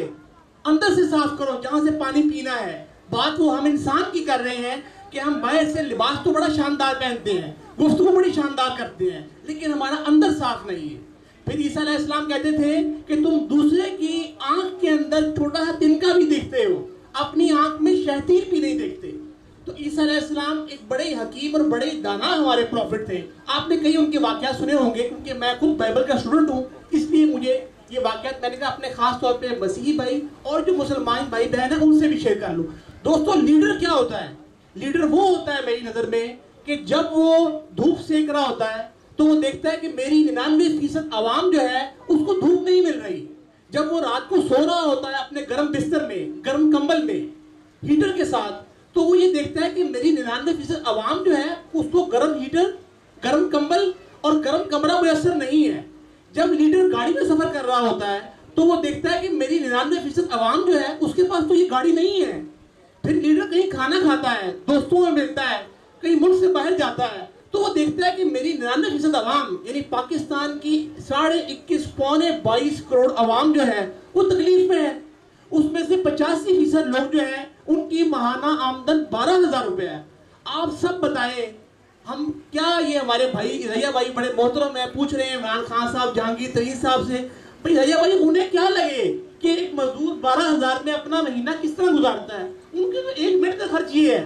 अंदर से साफ करो जहाँ से पानी पीना है। बात वो हम इंसान की कर रहे हैं कि हम बाहर से लिबास तो बड़ा शानदार पहनते हैं, गुफ्तगू बड़ी शानदार करते हैं, लेकिन हमारा अंदर साफ नहीं है। फिर ईसा अलैहिस्सलाम कहते थे कि तुम दूसरे की आंख के अंदर छोटा सा तिनका भी देखते हो, अपनी आंख में शहतीर भी नहीं देखते। तो ईसा अलैहिस्सलाम एक बड़े हकीम और बड़े दाना हमारे प्रॉफिट थे। आपने कई उनके वाक़यात सुने होंगे, क्योंकि मैं खुद बाइबल का स्टूडेंट हूँ, इसलिए मुझे ये वाक़यात मैंने कहा अपने खास तौर पे मसीही भाई और जो मुसलमान भाई बहन है उनसे भी शेयर कर लूँ। दोस्तों, लीडर क्या होता है? लीडर वो होता है मेरी नज़र में कि जब वो धूप सेक रहा होता है तो वो देखता है कि मेरी 99% आवाम जो है उसको धूप नहीं मिल रही। जब वो रात को सो रहा होता है अपने गर्म बिस्तर में, गर्म कंबल में, हीटर के साथ, तो वो ये देखता है कि मेरी 99% आवाम जो है उसको गर्म हीटर, गर्म कंबल और गर्म कमरा मुयस्सर नहीं है। जब लीडर गाड़ी में सफर कर रहा होता है तो वो देखता है कि मेरी 99% आवाम जो है उसके पास तो ये गाड़ी नहीं है। फिर लीडर कहीं खाना खाता है, दोस्तों में मिलता है, कहीं मुल्क से बाहर जाता है, तो वो देखता है कि मेरी 99% आवाम यानी पाकिस्तान की 21.5 पौने 22 करोड़ आवाम जो है वो तकलीफ में है। उसमें से 85% लोग जो है उनकी माहाना आमदन 12,000 रुपये है। आप सब बताएं, हम क्या ये हमारे भाई रैया भाई बड़े मोहतरम है, पूछ रहे हैं इमरान खान साहब, जहांगीर तरीन साहब से, भाई रैया भाई उन्हें क्या लगे कि एक मजदूर 12,000 में अपना महीना किस तरह गुजारता है? उनके तो 1 मिनट का खर्च ये है।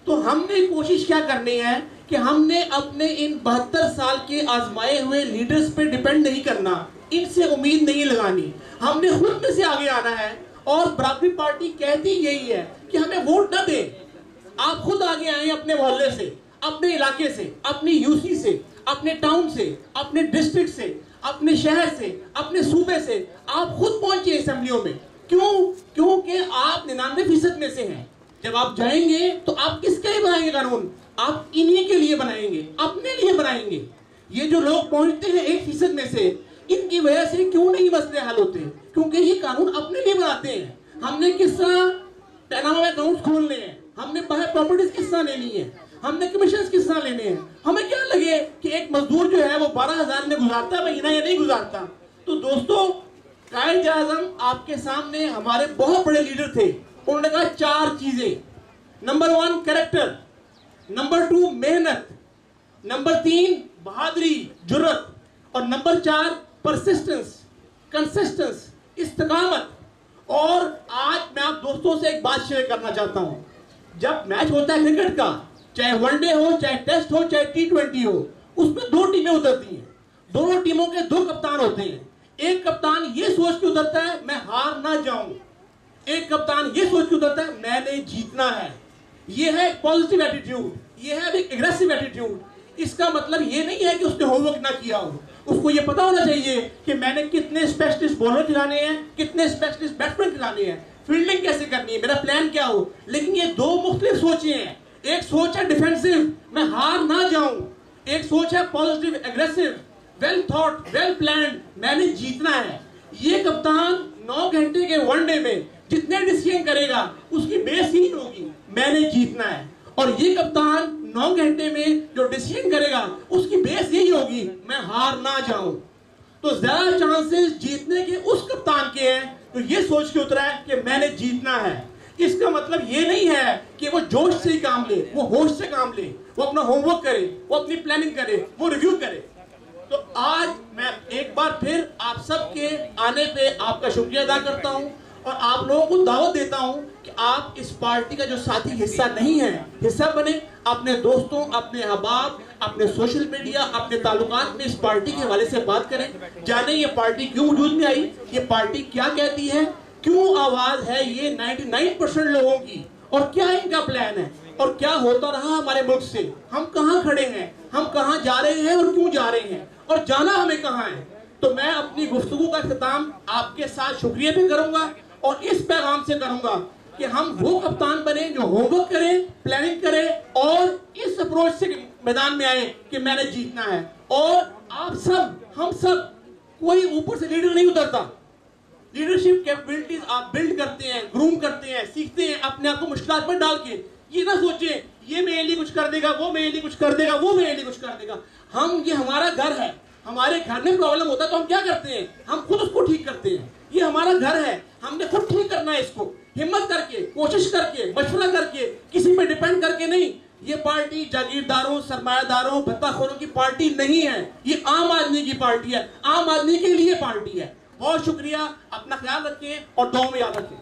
तो हमने कोशिश क्या करनी है कि हमने अपने इन 72 साल के आजमाए हुए लीडर्स पे डिपेंड नहीं करना, इनसे उम्मीद नहीं लगानी, हमने खुद में से आगे आना है। और बराबरी पार्टी कहती यही है कि हमें वोट न दें, आप खुद आगे आए अपने मोहल्ले से, अपने इलाके से, अपनी यूसी से, अपने टाउन से, अपने डिस्ट्रिक्ट से, अपने शहर से, अपने सूबे से, आप खुद पहुंचे असेंबलियों में। क्यों? क्योंकि आप 99% में से हैं। जब आप जाएंगे तो आप किसके लिए बनाएंगे कानून? आप इन्हीं के लिए बनाएंगे, अपने लिए बनाएंगे। ये जो लोग पहुंचते हैं 1% में से, इनकी वजह से क्यों नहीं मसले हल होते? क्योंकि ये कानून अपने लिए बनाते हैं। हमने किस तरह पैनामा में अकाउंट खोलने हैं, हमने बाहर प्रॉपर्टीज किस तरह लेनी है, हमने कमीशन किस तरह लेने हैं। हमें क्या लगे कि एक मजदूर जो है वो 12,000 में गुजारता है महीना या नहीं गुजारता। तो दोस्तों, कायद आजम आपके सामने हमारे बहुत बड़े लीडर थे, उन्होंने कहा 4 चीजें। नंबर 1 कैरेक्टर, नंबर 2 मेहनत, नंबर 3 बहादुरी, जुर्रत, और नंबर 4 परसिस्टेंस, कंसिस्टेंस, इस्तिकामत। और आज मैं आप दोस्तों से एक बात शेयर करना चाहता हूं। जब मैच होता है क्रिकेट का, चाहे वनडे हो, चाहे टेस्ट हो, चाहे T20 हो, उसमें 2 टीमें उतरती हैं। दोनों टीमों के 2 कप्तान होते हैं। एक कप्तान ये सोच के उतरता है मैं हार ना जाऊं, एक कप्तान ये सोच के उतरता है मैंने जीतना है। ये है एक पॉजिटिव एटीट्यूड, ये है एक एग्रेसिव एटीट्यूड। इसका मतलब ये नहीं है कि उसने होमवर्क ना किया हो, उसको ये पता होना चाहिए कि मैंने कितने स्पेशलिस्ट बॉलर खिलाने हैं, कितने स्पेशलिस्ट बैट्समैन खिलाने हैं, फील्डिंग कैसे करनी है, मेरा प्लान क्या हो। लेकिन ये 2 मुख्तलिफ सोचें हैं। एक सोच है डिफेंसिव, मैं हार ना जाऊं, एक सोच है positive aggressive, well thought, well planned, मैंने जीतना है। ये कप्तान 9 घंटे के वनडे में जितने डिसीजन करेगा उसकी बेस ही होगी मैंने जीतना है, और ये कप्तान 9 घंटे में जो डिसीजन करेगा उसकी बेस यही होगी मैं हार ना जाऊं। तो ज्यादा चांसेस जीतने के उस कप्तान के हैं तो ये सोच के उतरा है कि मैंने जीतना है। इसका मतलब ये नहीं है कि वो जोश से ही काम ले, वो होश से काम ले, वो अपना होमवर्क करे, वो अपनी प्लानिंग करे, वो रिव्यू करे। तो आज मैं एक बार फिर आप सबके आने पे आपका शुक्रिया अदा करता हूं और आप लोगों को दावत देता हूं कि आप इस पार्टी का जो साथी हिस्सा नहीं है, हिस्सा बने। अपने दोस्तों, अपने अहबाब, अपने सोशल मीडिया, अपने ताल्लुकात में इस पार्टी के हवाले से बात करें। जाने ये पार्टी क्यों वजूद में आई, ये पार्टी क्या कहती है, क्यों आवाज है ये 99% लोगों की, और क्या इनका प्लान है। और क्या होता रहा हमारे मुल्क से, हम कहाँ खड़े हैं, हम कहाँ जा रहे हैं और क्यों जा रहे हैं और जाना हमें कहाँ है। तो मैं अपनी गुफ्तगू का इख्तिताम आपके साथ शुक्रिया भी करूंगा और इस पैगाम से करूंगा कि हम वो कप्तान बने जो होमवर्क करें, प्लानिंग करें और इस अप्रोच से मैदान में आए कि मैंने जीतना है। और आप सब, हम सब, कोई ऊपर से लीडर नहीं उतरता। लीडरशिप कैपेबिलिटीज आप बिल्ड करते हैं, ग्रूम करते हैं, सीखते हैं अपने आप को मुश्किलात में डाल के। ये ना सोचे ये मेरे लिए कुछ कर देगा, वो मेरे लिए कुछ कर देगा, वो मेरे लिए कुछ कर देगा। हम, ये हमारा घर है, हमारे घर में प्रॉब्लम होता है तो हम क्या करते हैं, हम खुद उसको ठीक करते हैं। ये हमारा घर है, हमने खुद ठीक करना है इसको, हिम्मत करके, कोशिश करके, मशवरा करके, किसी पे डिपेंड करके नहीं। ये पार्टी जागीरदारों, सरमायादारों, भत्ताखोरों की पार्टी नहीं है, ये आम आदमी की पार्टी है, आम आदमी के लिए पार्टी है। बहुत शुक्रिया, अपना ख्याल रखें और दुआ में याद रखें।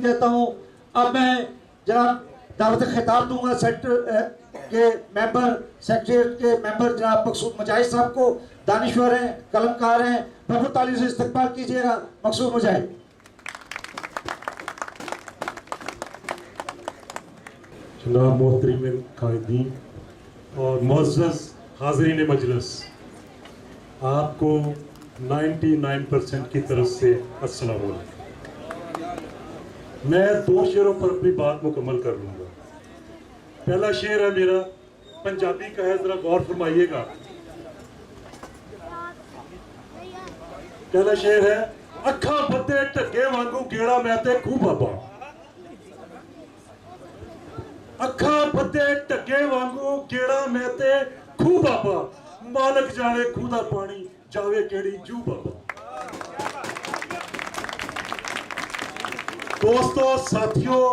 कहता हूँ अब मैं जनाब दावत खिताब दूंगा सेक्टर के मेंबर, सेक्रेटरीट के मेंबर जनाब मकसूद मुजाहिद साहब को। दानिश्वर हैं, कलमकार हैं, भरपूर ताली से इस्तकबाल कीजिएगा मकसूद मुजाहिद। जनाब मोहतरम कायदीन और मुअज़्ज़ज़ हाज़रीन मजलिस, आपको 99% की तरफ से अस्सलाम वालेकुम। मैं 2 शेरों पर अपनी बात मुकम्मल कर लूँगा। पहला शेर है मेरा, पंजाबी का है, ज़रा गौर फरमाइएगा। पहला शेर है, अखा बदे ढगे वांगू गेड़ा मैं ते खूह बाबा। अखा बदे ढगे वांगू गेड़ा मैं ते खूह बाबा, मालक जाने खूह दा पानी जावे केड़ी जू बाबा। दोस्तों, साथियों,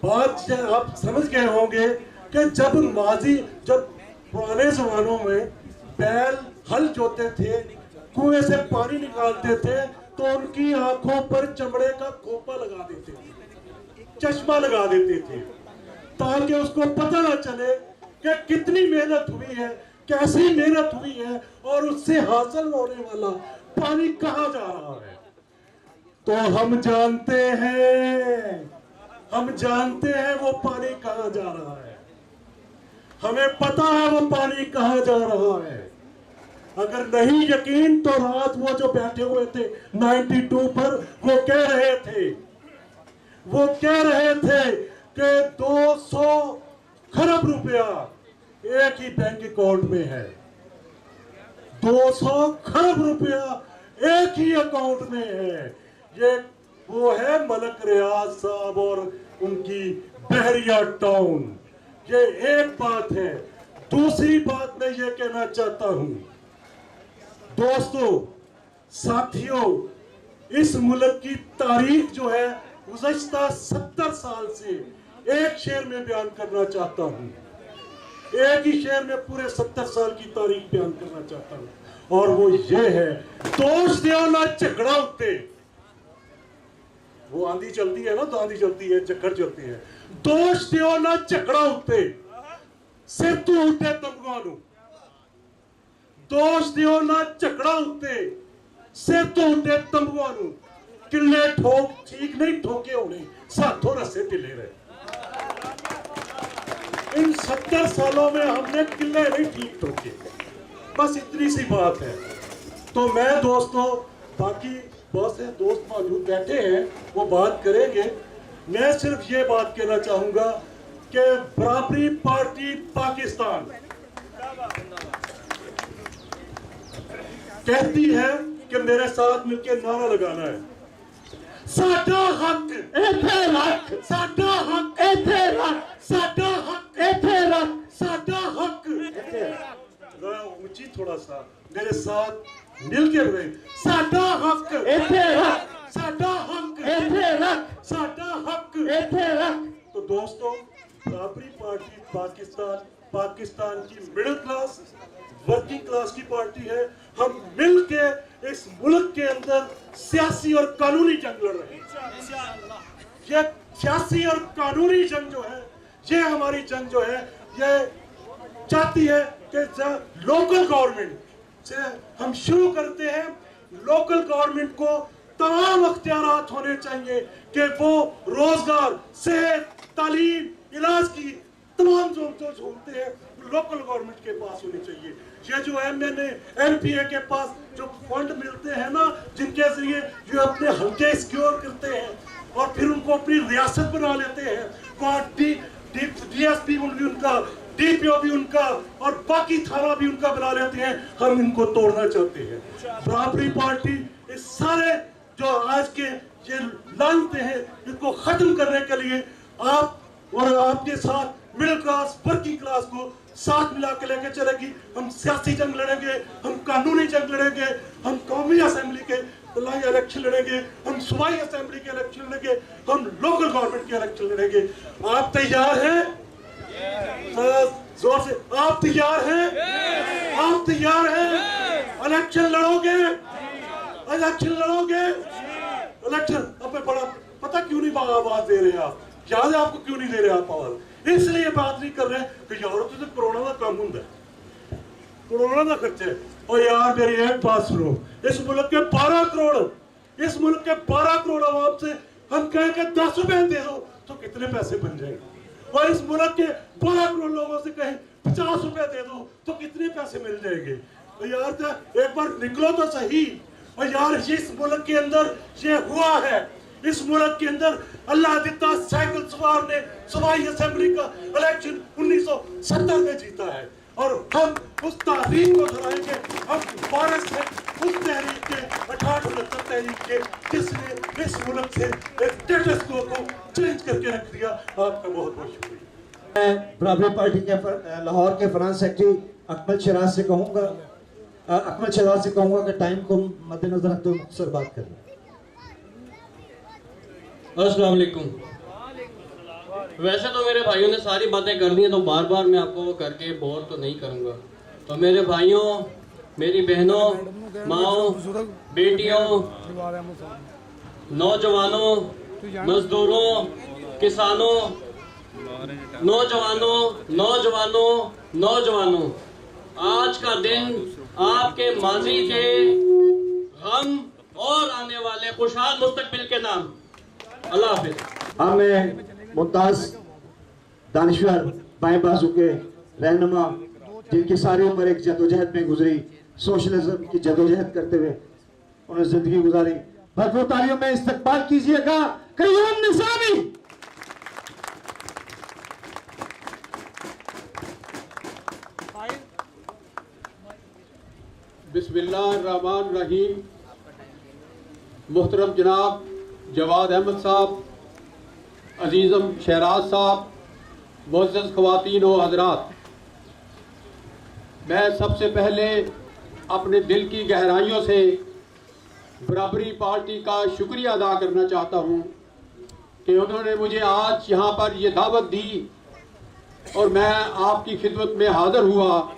बात आप समझ गए होंगे कि जब पुराने जमानों में बैल हल जोते थे, कुएं से पानी निकालते थे, तो उनकी आंखों पर चमड़े का खोपा लगा देते थे, चश्मा लगा देते थे, ताकि उसको पता ना चले कि कितनी मेहनत हुई है, कैसी मेहनत हुई है और उससे हासिल होने वाला पानी कहाँ जा रहा है। तो हम जानते हैं वो पानी कहाँ जा रहा है, हमें पता है वो पानी कहाँ जा रहा है। अगर नहीं यकीन तो रात वो जो बैठे हुए थे 92 पर वो कह रहे थे कि 200 खरब रुपया एक ही बैंक अकाउंट में है, 200 खरब रुपया एक ही अकाउंट में है। ये वो है मलक रियाज साहब और उनकी बहरिया टाउन। ये एक बात है। दूसरी बात मैं ये कहना चाहता हूं, दोस्तों, साथियों, इस मुल्क की तारीख जो है गुज़श्ता 70 साल से एक शेर में बयान करना चाहता हूं, एक ही शेर में पूरे 70 साल की तारीख बयान करना चाहता हूं, और वो ये है, दोष दियो ना झगड़ा उत्ते। वो आंधी चलती है ना, तो आंधी चलती है, चक्कर चलती है। दोष दियो ना झगड़ा उत्ते, सिर तू उठे तमगा नू। दोष दियो ना झगड़ा उत्ते, सिर तू उठे तमगा नू। किले ठोक ठीक नहीं ठोके होने, साथों रस्से ढिले रहे। इन 70 सालों में हमने किले नहीं ठीक ठोके, बस इतनी सी बात है। तो मैं दोस्तों, बाकी बहुत से दोस्त मौजूद बैठे हैं, वो बात करेंगे। मैं सिर्फ ये बात कहना चाहूंगा कि बराबरी पार्टी पाकिस्तान कहती है कि मेरे साथ मिलकर नारा लगाना है, साडा हक इथे रख, साडा हक इथे रख, साडा हक इथे रख, साडा हक इथे रख। ऊंची थोड़ा सा मेरे साथ मिल के रहे, साडा हक इथे रख, साडा हक इथे रख, साडा हक इथे रख। तो दोस्तों, बराबरी पार्टी पाकिस्तान की मिडिल क्लास, वर्किंग क्लास की पार्टी है। हम मिल के इस मुल्क के अंदर सियासी और कानूनी जंग लड़ रहे हैं। ये सियासी और कानूनी जंग जो है, ये हमारी जंग जो है, ये चाहती है कि लोकल गवर्नमेंट से हम शुरू करते हैं। लोकल गवर्नमेंट को तमाम अख्तियारात होने चाहिए कि वो रोजगार, सेहत, तालीम, इलाज की तमाम जो होते हैं लोकल गवर्नमेंट के पास होनी चाहिए। ये जो MNA MPA के पास जो फंड मिलते हैं ना, जिनके जरिए ये अपने हल्के सिक्योर करते हैं और फिर उनको अपनी रियासत बना लेते हैं, वहाँ DSP भी उनका, DPO भी उनका और बाकी थाना भी उनका बना लेते हैं। हम इनको तोड़ना चाहते हैं। बराबरी पार्टी इस सारे जो आज के ये लानते हैं इनको खत्म करने के लिए आप और आपके साथ मिडिल क्लास वर्किंग क्लास को साथ मिला के लेके चलेगी। हम सियासी जंग लड़ेंगे, हम कानूनी जंग लड़ेंगे, हम कौमी असेंबली के इलेक्शन लड़ेंगे, हम सूबाई असेंबली के इलेक्शन लड़ेंगे, हम लोकल गवर्नमेंट के इलेक्शन लड़ेंगे। आप तैयार हैं? जोर से आप तैयार हैं? आप तैयार हैं? इलेक्शन लड़ोगे? इलेक्शन लड़ोगे? इलेक्शन अब बड़ा पता क्यों नहीं आवाज दे रहे आप? याद है आपको क्यों नहीं दे रहे आप आवाज? इसलिए बात नहीं कर रहे कि यार तो कोरोना का काम होता है, कोरोना का खर्चा है। और यार मेरी एक बात सुनो, इस मुल्क के 12 करोड़, इस मुल्क के 12 करोड़ आवाम से हम कहें कि 10 रुपए दे दो तो कितने पैसे बन जाएंगे? और इस मुल्क के 12 करोड़ लोगों से कहें 50 रुपए दे दो तो कितने पैसे मिल जाएंगे? तो यार एक बार निकलो तो सही। और यार इस मुल्क के अंदर ये हुआ है, इस मुल्क के अंदर अल्लाह दिता साइकिल सवार ने सूबाई असेंबली का इलेक्शन 1970 में जीता है और हम उस तहरीक को दोहराएंगे। हम भारत से उस तहरीक के 68 तहरीक के जिसने इस मुल्क से स्टेटस को चेंज करके रख दिया। आपका बहुत बहुत शुक्रिया। मैं बराबरी पार्टी के लाहौर के फाइनेंस सेक्रेटरी अकमल शहराज से कहूँगा कि टाइम को मद्देनजर रखते हुए मुख्तसर बात करें। अस्सलाम वालेकुम। वैसे तो मेरे भाइयों ने सारी बातें कर दी हैं, तो बार बार मैं आपको करके बोर तो नहीं करूँगा। तो मेरे भाइयों, मेरी बहनों, माओ, बेटियों, नौजवानों, मजदूरों, किसानों, नौजवानों, आज का दिन आपके माजी के गम और आने वाले खुशहाल मुस्तकबिल के नाम। अल्लाह हाफिज। हमें मुमताज दानिश्वर बाएं बाजू के रहनुमा जिनकी सारी उम्र एक जदोजहद में गुजरी, सोशलिज्म की जदोजहद करते हुए उन्होंने जिंदगी गुजारी। भरपूर तालियों में इस्तकबाल कीजिएगा कय्यूम निसामी। बिस्मिल्लाहिर्रहमानिर्रहीम। मुहतरम जनाब जवाद अहमद साहब, अजीज़म शहराज साहब, मुअज़्ज़ज़ ख़वातीन व हज़रात, मैं सबसे पहले अपने दिल की गहराइयों से बराबरी पार्टी का शुक्रिया अदा करना चाहता हूँ कि उन्होंने मुझे आज यहाँ पर ये दावत दी और मैं आपकी खिदमत में हाज़िर हुआ।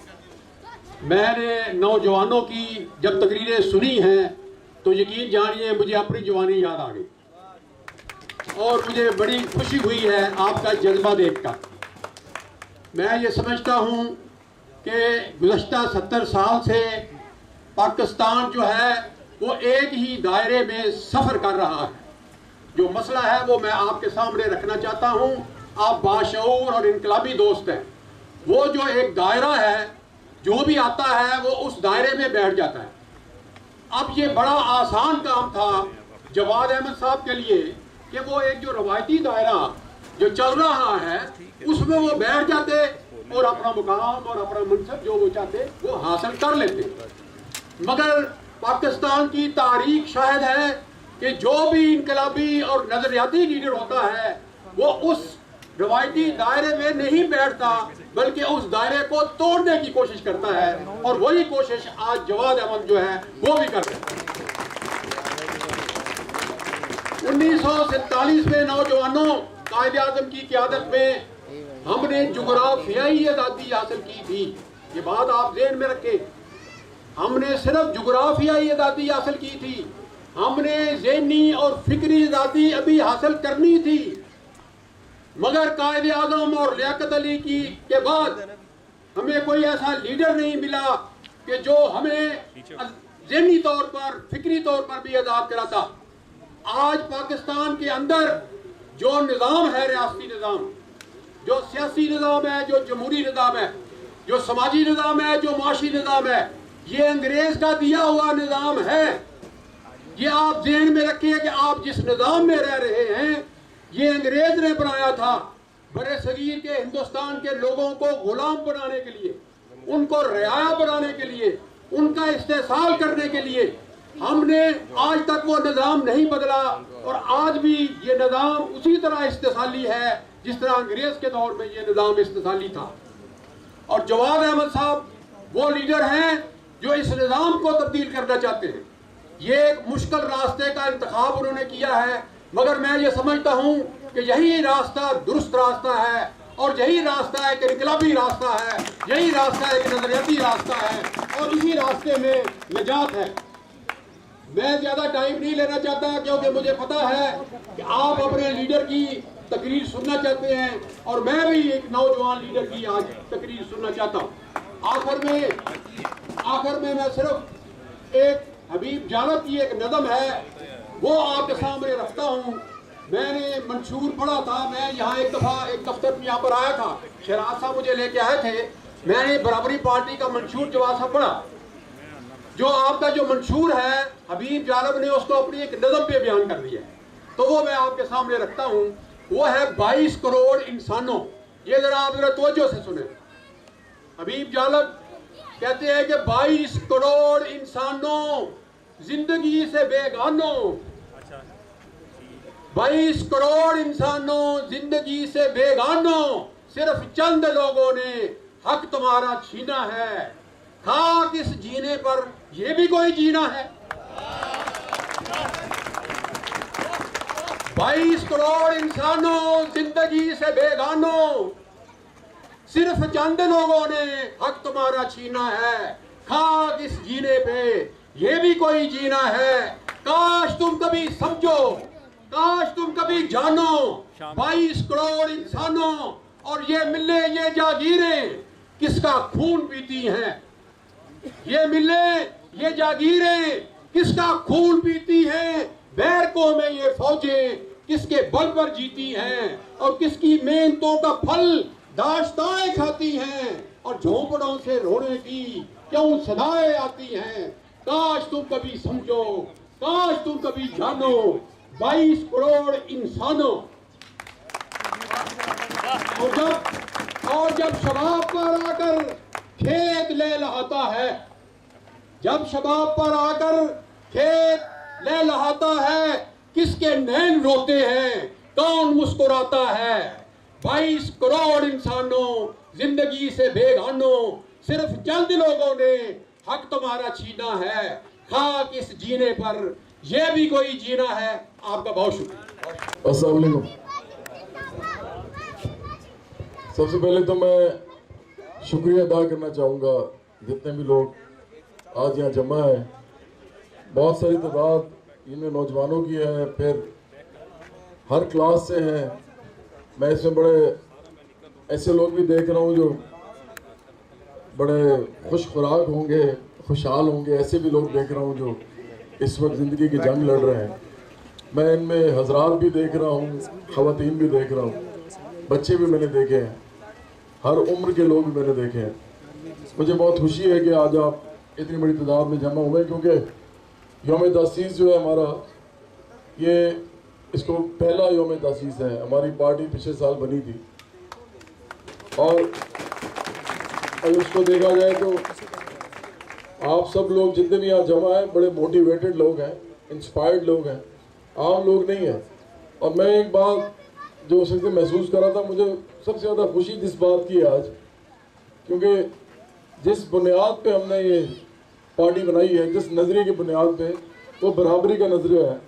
मैंने नौजवानों की जब तकरीरें सुनी हैं तो यकीन जानिए मुझे अपनी जवानी याद आ गई और मुझे बड़ी खुशी हुई है आपका जज्बा देखकर। मैं ये समझता हूँ कि गुज़श्ता 70 साल से पाकिस्तान जो है वो एक ही दायरे में सफ़र कर रहा है। जो मसला है वो मैं आपके सामने रखना चाहता हूँ। आप बाशऊर और इनकलाबी दोस्त हैं। वो जो एक दायरा है, जो भी आता है वो उस दायरे में बैठ जाता है। अब ये बड़ा आसान काम था जवाद अहमद साहब के लिए कि वो एक जो रवायती दायरा जो चल रहा है उसमें वो बैठ जाते और अपना मुकाम और अपना मनसब जो वो चाहते वो हासिल कर लेते। मगर पाकिस्तान की तारीख शायद है कि जो भी इनकलाबी और नजरियाती लीडर होता है वो उस रवायती दायरे में नहीं बैठता बल्कि उस दायरे को तोड़ने की कोशिश करता है और वही कोशिश आज जवाद अहमद जो है वो भी करते हैं। 1947 में नौजवानों कायदे आज़म की क़यादत में हमने जुग़राफ़ियाई आज़ादी हासिल की थी। ये बात आप ज़हन में रखें। हमने सिर्फ जुग़राफ़ियाई आज़ादी हासिल की थी, हमने ज़हनी और फ़िक्री आज़ादी अभी हासिल करनी थी। मगर कायदे आज़म और लियाकत अली की के बाद हमें कोई ऐसा लीडर नहीं मिला कि जो हमें ज़हनी तौर पर, फ़िक्री तौर पर भी आज़ाद कराता। आज पाकिस्तान के अंदर जो निज़ाम है, रियासती निज़ाम, जो सियासी निज़ाम है, जो जमहूरी निज़ाम है, जो समाजी निज़ाम है, जो माशी निज़ाम है, ये अंग्रेज का दिया हुआ निज़ाम है। ये आप ज़हन में रखिए कि आप जिस निज़ाम में रह रहे हैं ये अंग्रेज ने बनाया था बड़े सगीर के हिंदुस्तान के लोगों को गुलाम बनाने के लिए, उनको रियाया बनाने के लिए, उनका इस्तेसाल करने के लिए। हमने आज तक वो निज़ाम नहीं बदला और आज भी ये निज़ाम उसी तरह इस्तेसाली है जिस तरह अंग्रेज के दौर में ये निज़ाम इस्तेसाली था। और जवाद अहमद साहब वो लीडर हैं जो इस निज़ाम को तब्दील करना चाहते हैं। ये एक मुश्किल रास्ते का इंतखाब उन्होंने किया है, मगर मैं ये समझता हूँ कि यही रास्ता दुरुस्त रास्ता है और यही रास्ता एक इनकलाबी रास्ता है, यही रास्ता एक नजरियाती रास्ता है और इसी रास्ते में निजात है। मैं ज्यादा टाइम नहीं लेना चाहता क्योंकि मुझे पता है कि आप अपने लीडर की तकरीर सुनना चाहते हैं और मैं भी एक नौजवान लीडर की आज तकरीर सुनना चाहता हूँ। आखिर में मैं सिर्फ एक हबीब जालब की एक नज़म है वो आपके सामने रखता हूँ। मैंने मंशूर पढ़ा था, मैं यहाँ एक दफ़ा एक दफ्तर में यहाँ पर आया था, शहराज साहब मुझे लेके आए थे, मैंने बराबरी पार्टी का मंशूर जवाब साहब पढ़ा। जो आपका जो मंशूर है हबीब जालब ने उसको अपनी एक नज़म पे बयान कर दिया है, तो वो मैं आपके सामने रखता हूँ। वो है 22 करोड़ इंसानों। ये जरा आप जरा तवज्जो से सुने। हबीब जालब कहते हैं कि 22 करोड़ इंसानों जिंदगी से बेगानों, 22 करोड़ इंसानों जिंदगी से बेगानों, सिर्फ चंद लोगों ने हक तुम्हारा छीना है, खाक इस जीने पर ये भी कोई जीना है। 22 करोड़ इंसानों जिंदगी से बेगानों, सिर्फ चंद लोगों ने हक तुम्हारा छीना है, खाक इस जीने पे ये भी कोई जीना है। काश तुम कभी समझो, काश तुम कभी जानो, 22 करोड़ इंसानों और ये मिले ये जागीरें किसका खून पीती हैं। ये मिले ये जागीरें किसका खून पीती हैं, बैरकों में ये फौजें किसके बल पर जीती हैं और किसकी मेहनतों का फल दाश्ताएं खाती हैं और झोंपड़ों से रोने की क्यों सदाएं आती हैं। काश तुम कभी समझो, काश तुम कभी जानो, 22 करोड़ इंसानों। और जब शबाब पर आकर खेत ले लहाता है, जब शबाब पर आकर खेत ले लहाता है, किसके नैन रोते हैं, कौन मुस्कुराता है। 22 करोड़ इंसानों जिंदगी से बेगानों, सिर्फ चंद लोगों ने हक तुम्हारा छीना है, खाक इस जीने पर यह भी कोई जीना है। आपका बहुत शुक्रिया। अस्सलाम वालेकुम। सबसे पहले तो मैं शुक्रिया अदा करना चाहूँगा जितने भी लोग आज यहाँ जमा है। बहुत सारी तादाद इनमें नौजवानों की है, फिर हर क्लास से हैं। मैं इसमें बड़े ऐसे लोग भी देख रहा हूँ जो बड़े खुश खुराक होंगे, खुशहाल होंगे, ऐसे भी लोग देख रहा हूँ जो इस वक्त ज़िंदगी की जंग लड़ रहे हैं। मैं इनमें हजरात भी देख रहा हूँ, ख़वातीन भी देख रहा हूँ, बच्चे भी मैंने देखे हैं, हर उम्र के लोग भी मैंने देखे हैं। मुझे बहुत खुशी है कि आज आप इतनी बड़ी तादाद में जमा हुए, क्योंकि यौम तासीस जो है हमारा, ये इसको पहला यौम तासीस है। हमारी पार्टी पिछले साल बनी थी और अगर उसको देखा जाए तो आप सब लोग जितने भी यहाँ जमा हैं बड़े मोटिवेटेड लोग हैं, इंस्पायर्ड लोग हैं, आम लोग नहीं हैं। और मैं एक बात जो उस वक्त महसूस कर रहा था, मुझे सबसे ज़्यादा खुशी इस बात की आज, क्योंकि जिस बुनियाद पे हमने ये पार्टी बनाई है, जिस नज़रिए की बुनियाद पे, वो बराबरी का नज़रिया है।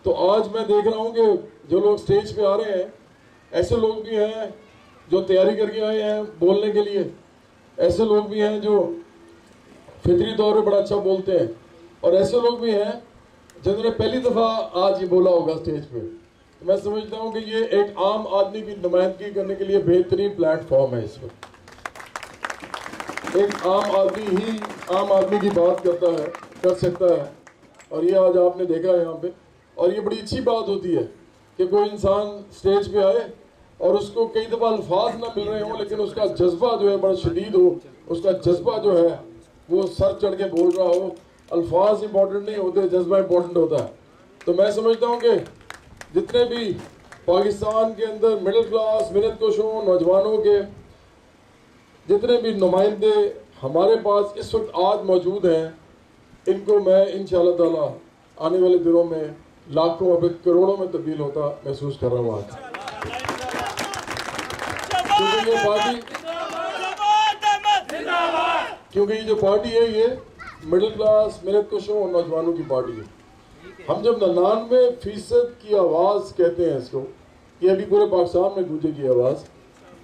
तो आज मैं देख रहा हूँ कि जो लोग स्टेज पे आ रहे हैं, ऐसे लोग भी हैं जो तैयारी करके आए हैं बोलने के लिए, ऐसे लोग भी हैं जो फितरी तौर पर बड़ा अच्छा बोलते हैं, और ऐसे लोग भी हैं जिन्होंने पहली दफ़ा आज ये बोला होगा स्टेज पे। तो मैं समझता हूँ कि ये एक आम आदमी की नुमाइंदगी करने के लिए बेहतरीन प्लेटफॉर्म है। इस वक्त एक आम आदमी ही आम आदमी की बात करता है, कर सकता है, और ये आज आपने देखा है यहाँ पे। और ये बड़ी अच्छी बात होती है कि कोई इंसान स्टेज पे आए और उसको कई दफ़ा अल्फाज ना मिल रहे हों, लेकिन उसका जज्बा जो है बड़ा शदीद हो, उसका जज्बा जो है वो सर चढ़ के बोल रहा हो। अल्फाज इंपॉर्टेंट नहीं होते, जज्बा इंपॉर्टेंट होता है। तो मैं समझता हूँ कि जितने भी पाकिस्तान के अंदर मिडिल क्लास, मिन्नतकशों, नौजवानों के जितने भी नुमाइंदे हमारे पास इस वक्त आज मौजूद हैं, इनको मैं इंशाअल्लाह ताला आने वाले दिनों में लाखों अब करोड़ों में तब्दील होता महसूस कर रहा हूँ आज। क्योंकि ये जो पार्टी है ये मिडिल क्लास, मिन्नतकशों और नौजवानों की पार्टी है। हम जब 99% की आवाज़ कहते हैं इसको, ये अभी पूरे पाकिस्तान में गूंजेगी आवाज़।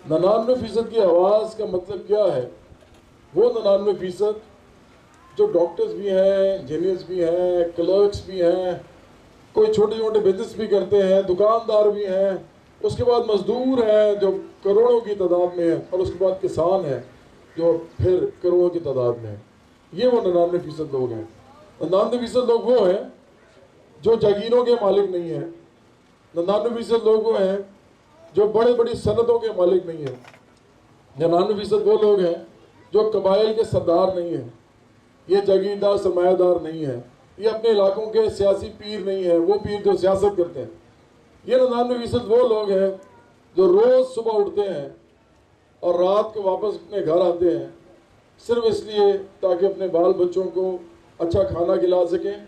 99% की आवाज़ का मतलब क्या है? वो 99% जो डॉक्टर्स भी हैं, इंजीनियर्स भी हैं, क्लर्क्स भी हैं, कोई छोटे छोटे बिजनेस भी करते हैं, दुकानदार भी हैं, उसके बाद मजदूर हैं जो करोड़ों की तादाद में है, और उसके बाद किसान हैं जो फिर करोड़ों की तादाद में है। ये वो 99% लोग हैं। 99% लोग वो हैं जो जागीरों के मालिक नहीं हैं। 99% लोग वो हैं जो बड़े बड़ी सनतों के मालिक नहीं हैं। 99% वो लोग हैं जो कबाइल के सरदार नहीं हैं। ये जागीरदार सरमायादार नहीं है। ये अपने इलाकों के सियासी पीर नहीं है, वो पीर जो सियासत करते हैं। ये 99% वो लोग हैं जो रोज़ सुबह उठते हैं और रात को वापस अपने घर आते हैं सिर्फ इसलिए ताकि अपने बाल बच्चों को अच्छा खाना खिला सकें,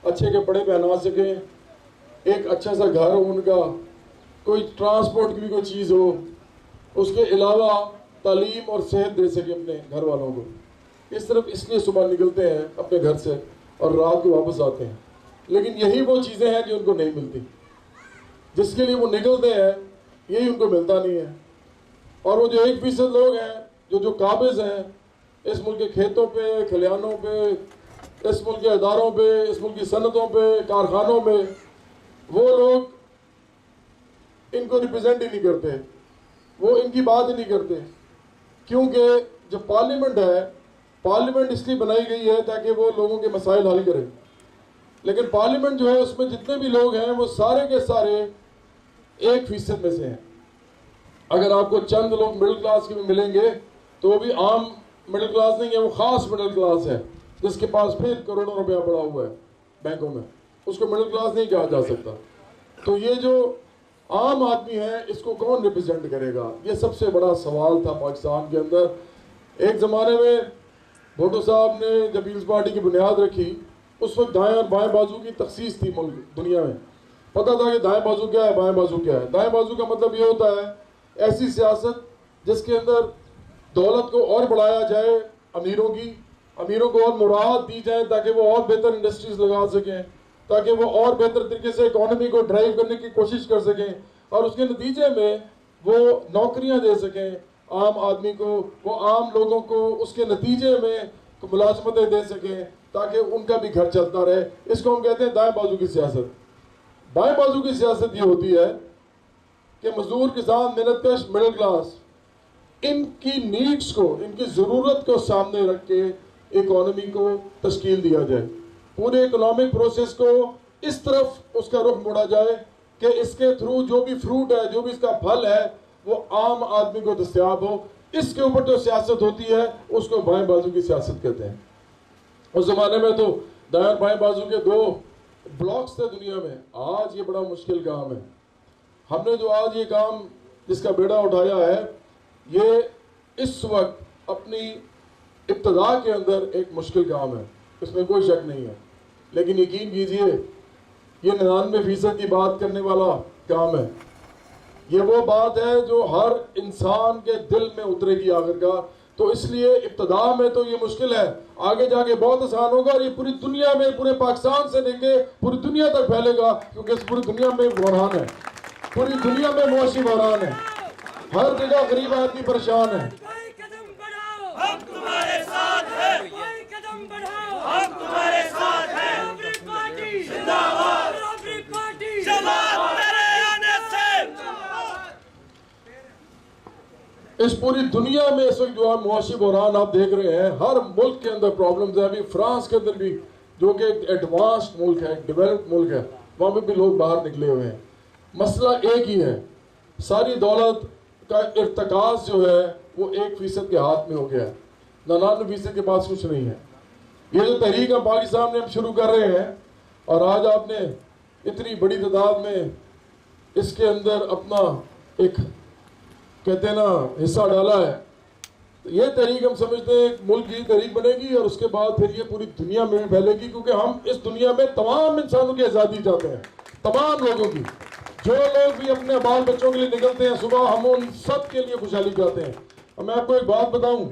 अच्छे कपड़े पहना सकें, एक अच्छा सा घर हो उनका, कोई ट्रांसपोर्ट की भी कोई चीज़ हो, उसके अलावा तालीम और सेहत दे सके अपने घर वालों को। ये सिर्फ इसलिए सुबह निकलते हैं अपने घर से और रात को वापस आते हैं। लेकिन यही वो चीज़ें हैं जो उनको नहीं मिलती। जिसके लिए वो निकलते हैं यही उनको मिलता नहीं है। और वो जो 1% लोग हैं जो काबिज हैं इस मुल्क के खेतों पे, खलिहानों पे, इस मुल्क के अदारों पे, इस मुल्क की सनतों पे, कारखानों में, वो लोग इनको रिप्रेजेंट ही नहीं करते, वो इनकी बात ही नहीं करते। क्योंकि जो पार्लियामेंट है, पार्लियामेंट इसलिए बनाई गई है ताकि वो लोगों के मसाइल हल करे। लेकिन पार्लियामेंट जो है उसमें जितने भी लोग हैं वो सारे के सारे 1% में से हैं। अगर आपको चंद लोग मिडिल क्लास के भी मिलेंगे तो वो भी आम मिडिल क्लास नहीं है, वो ख़ास मिडिल क्लास है जिसके पास फिर करोड़ों रुपया पड़ा हुआ है बैंकों में, उसको मिडिल क्लास नहीं कहा जा सकता। तो ये जो आम आदमी है इसको कौन रिप्रेजेंट करेगा? ये सबसे बड़ा सवाल था पाकिस्तान के अंदर। एक ज़माने में भुट्टो साहब ने जब पीपल्स पार्टी की बुनियाद रखी उस वक्त दाएं और बाएं बाजू की तखसीस थी मुल्क दुनिया में। पता था कि दाएं बाजू क्या है, बाएं बाजू क्या है। दाएं बाजू का मतलब ये होता है ऐसी सियासत जिसके अंदर दौलत को और बढ़ाया जाए, अमीरों को और मुराद दी जाए ताकि वो और बेहतर इंडस्ट्रीज लगा सकें, ताकि वो और बेहतर तरीके से इकोनॉमी को ड्राइव करने की कोशिश कर सकें और उसके नतीजे में वो नौकरियां दे सकें आम आदमी को, वो आम लोगों को उसके नतीजे में मुलाजमतें दे सकें ताकि उनका भी घर चलता रहे। इसको हम कहते हैं दाएं बाजू की सियासत। बाएं बाजू की सियासत ये होती है कि मजदूर, किसान, मेहनतकश, मिडिल क्लास, इनकी नीड्स को, इनकी ज़रूरत को सामने रख के इकोनॉमी को तश्कील दिया जाए। पूरे इकोनॉमिक प्रोसेस को इस तरफ उसका रुख मोड़ा जाए कि इसके थ्रू जो भी फ्रूट है, जो भी इसका फल है वो आम आदमी को दस्तयाब हो। इसके ऊपर जो सियासत होती है उसको बाएं बाजू की सियासत कहते हैं। उस ज़माने में तो दाएं और बाएं बाजू के 2 ब्लॉक्स थे दुनिया में। आज ये बड़ा मुश्किल काम है। हमने जो आज ये काम जिसका बेड़ा उठाया है ये इस वक्त अपनी इब्तदा के अंदर एक मुश्किल काम है, इसमें कोई शक नहीं है। लेकिन यकीन कीजिए ये 99% की बात करने वाला काम है। ये वो बात है जो हर इंसान के दिल में उतरेगी आखिरकार। तो इसलिए इब्तदा में तो ये मुश्किल है, आगे जाके बहुत आसान होगा और ये पूरी दुनिया में, पूरे पाकिस्तान से लेके पूरी दुनिया तक फैलेगा। क्योंकि इस पूरी दुनिया में बहरान है, पूरी दुनिया में मुआशी बहरान है, हर जगह गरीब आदमी परेशान है। हम तुम्हारे साथ हैं, कोई कदम बढ़ाओ, हम तुम्हारे साथ हैं। बराबरी पार्टी जिंदाबाद, बराबरी पार्टी जिंदाबाद। तेरे आने से इस पूरी दुनिया में इस वक्त जो आप मुआशी बहरान आप देख रहे हैं, हर मुल्क के अंदर प्रॉब्लम्स हैं। अभी फ्रांस के अंदर भी जो कि एक एडवांस्ड मुल्क है, डेवलप्ड मुल्क है, वहाँ पे भी लोग बाहर निकले हुए हैं। मसला एक ही है सारी दौलत का इर्तकाज जो है वो 1% के हाथ में हो गया है, 99% के पास कुछ नहीं है। ये जो तहरीक हम पाकिस्तान में हम शुरू कर रहे हैं और आज आपने इतनी बड़ी तादाद में इसके अंदर अपना एक कहते हैं ना हिस्सा डाला है, तो ये तहरीक हम समझते हैं एक मुल्क की तहरीक बनेगी और उसके बाद फिर ये पूरी दुनिया में भी फैलेगी, क्योंकि हम इस दुनिया में तमाम इंसानों की आज़ादी चाहते हैं, तमाम लोगों की। जो लोग भी अपने बाल बच्चों के लिए निकलते हैं सुबह, हम उन सब के लिए खुशहाली चाहते हैं। और मैं आपको एक बात बताऊं,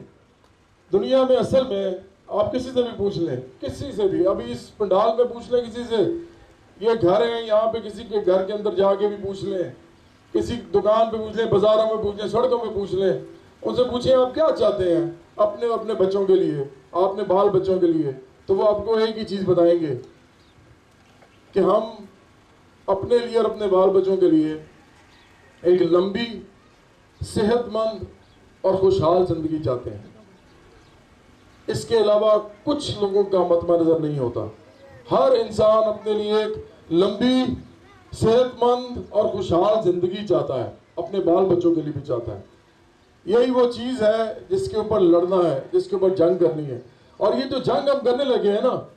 दुनिया में असल में आप किसी से भी पूछ लें, किसी से भी, अभी इस पंडाल में पूछ लें किसी से, ये घर है यहाँ पे, किसी के घर के अंदर जाके भी पूछ लें, किसी दुकान पे पूछ लें, बाजारों में पूछ लें, सड़कों में पूछ लें, उनसे पूछें आप क्या चाहते हैं अपने अपने बच्चों के लिए, अपने बाल बच्चों के लिए, तो वो आपको एक ही चीज़ बताएंगे कि हम अपने लिए और अपने बाल बच्चों के लिए एक लंबी, सेहतमंद और खुशहाल ज़िंदगी चाहते हैं। इसके अलावा कुछ लोगों का मतमा नज़र नहीं होता। हर इंसान अपने लिए एक लंबी, सेहतमंद और खुशहाल ज़िंदगी चाहता है, अपने बाल बच्चों के लिए भी चाहता है। यही वो चीज़ है जिसके ऊपर लड़ना है, जिसके ऊपर जंग करनी है। और ये जो जंग हम करने लगे हैं ना,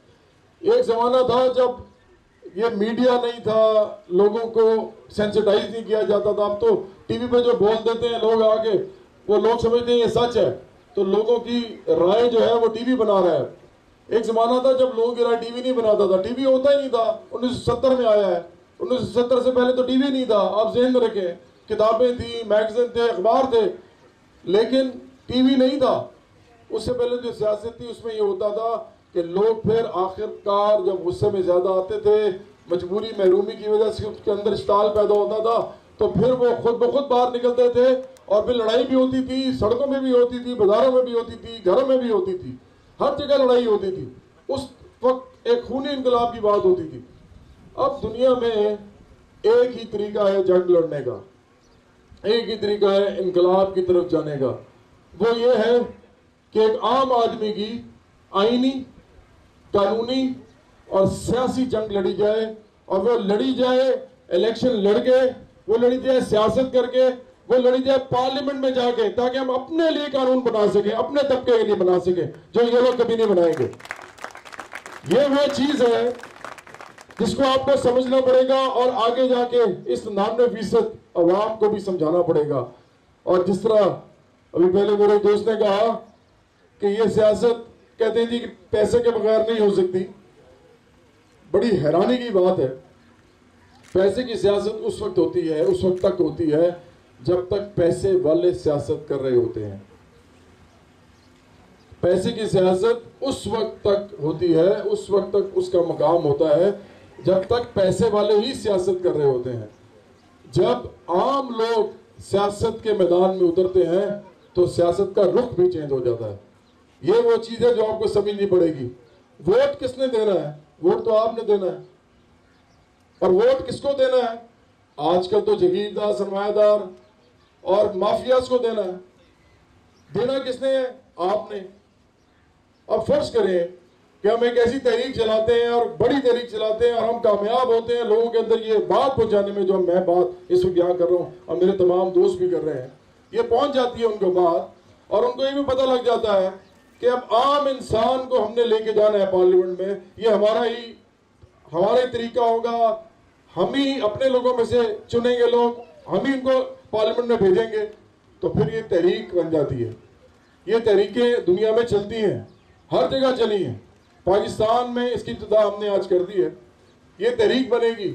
एक ज़माना था जब ये मीडिया नहीं था, लोगों को सेंसिटाइज नहीं किया जाता था। अब तो टीवी पे जो बोल देते हैं लोग आके, वो लोग समझते हैं ये सच है, तो लोगों की राय जो है वो टीवी बना रहा है। एक ज़माना था जब लोगों की राय टीवी नहीं बनाता था, टीवी होता ही नहीं था, 1970 में आया है। 1970 से पहले तो टीवी नहीं था, आप ज़हन में रखें, किताबें थी, मैगज़ीन थे, अखबार थे, लेकिन टीवी नहीं था। उससे पहले जो सियासत थी उसमें ये होता था कि लोग फिर आखिरकार जब गुस्से में ज़्यादा आते थे, मजबूरी महरूमी की वजह से उसके अंदर इश्ताल पैदा होता था, तो फिर वो खुद ब खुद बाहर निकलते थे और फिर लड़ाई भी होती थी, सड़कों में भी होती थी, बाजारों में भी होती थी, घरों में भी होती थी, हर जगह लड़ाई होती थी। उस वक्त एक खूनी इनकलाब की बात होती थी। अब दुनिया में एक ही तरीका है जंग लड़ने का, एक ही तरीका है इनकलाब की तरफ जाने का। वो ये है कि एक आम आदमी की आईनी, कानूनी और सियासी जंग लड़ी जाए, और वो लड़ी जाए इलेक्शन लड़के, वो लड़ी जाए सियासत करके, वो लड़ी जाए पार्लियामेंट में जाके, ताकि हम अपने लिए कानून बना सके, अपने तबके के लिए बना सके, जो ये लोग कभी नहीं बनाएंगे। ये वो चीज है जिसको आपको समझना पड़ेगा और आगे जाके इस 99% अवाम को भी समझाना पड़ेगा। और जिस तरह अभी पहले मेरे दोस्त ने कहा कि ये सियासत कहते हैं जी कि पैसे के बगैर नहीं हो सकती, बड़ी हैरानी की बात है। पैसे की सियासत उस वक्त होती है, उस वक्त तक होती है जब तक पैसे वाले सियासत कर रहे होते हैं। पैसे की सियासत उस वक्त तक होती है, उस वक्त तक उसका मकाम होता है जब तक पैसे वाले ही सियासत कर रहे होते हैं। जब आम लोग सियासत के मैदान में उतरते हैं तो सियासत का रुख भी चेंज हो जाता है। ये वो चीज़ है जो आपको समझनी पड़ेगी। वोट किसने देना है? वोट तो आपने देना है। और वोट किसको देना है? आजकल तो जगीरदार, सरमायादार और माफियाज को देना है। देना किसने है? आपने। अब फर्ज करें कि हम एक ऐसी तहरीक चलाते हैं और बड़ी तहरीक चलाते हैं और हम कामयाब होते हैं लोगों के अंदर ये बात पहुंचाने में, जो मैं बात इस वक्त यहाँ कर रहा हूँ और मेरे तमाम दोस्त भी कर रहे हैं, ये पहुंच जाती है उनको बात, और उनको ये भी पता लग जाता है कि अब आम इंसान को हमने लेके जाना है पार्लियामेंट में, ये हमारा ही तरीका होगा, हम ही अपने लोगों में से चुनेंगे लोग, हम ही इनको पार्लियामेंट में भेजेंगे, तो फिर ये तहरीक बन जाती है। ये तहरीकें दुनिया में चलती हैं, हर जगह चली हैं। पाकिस्तान में इसकी इब्तिदा हमने आज कर दी है। ये तहरीक बनेगी।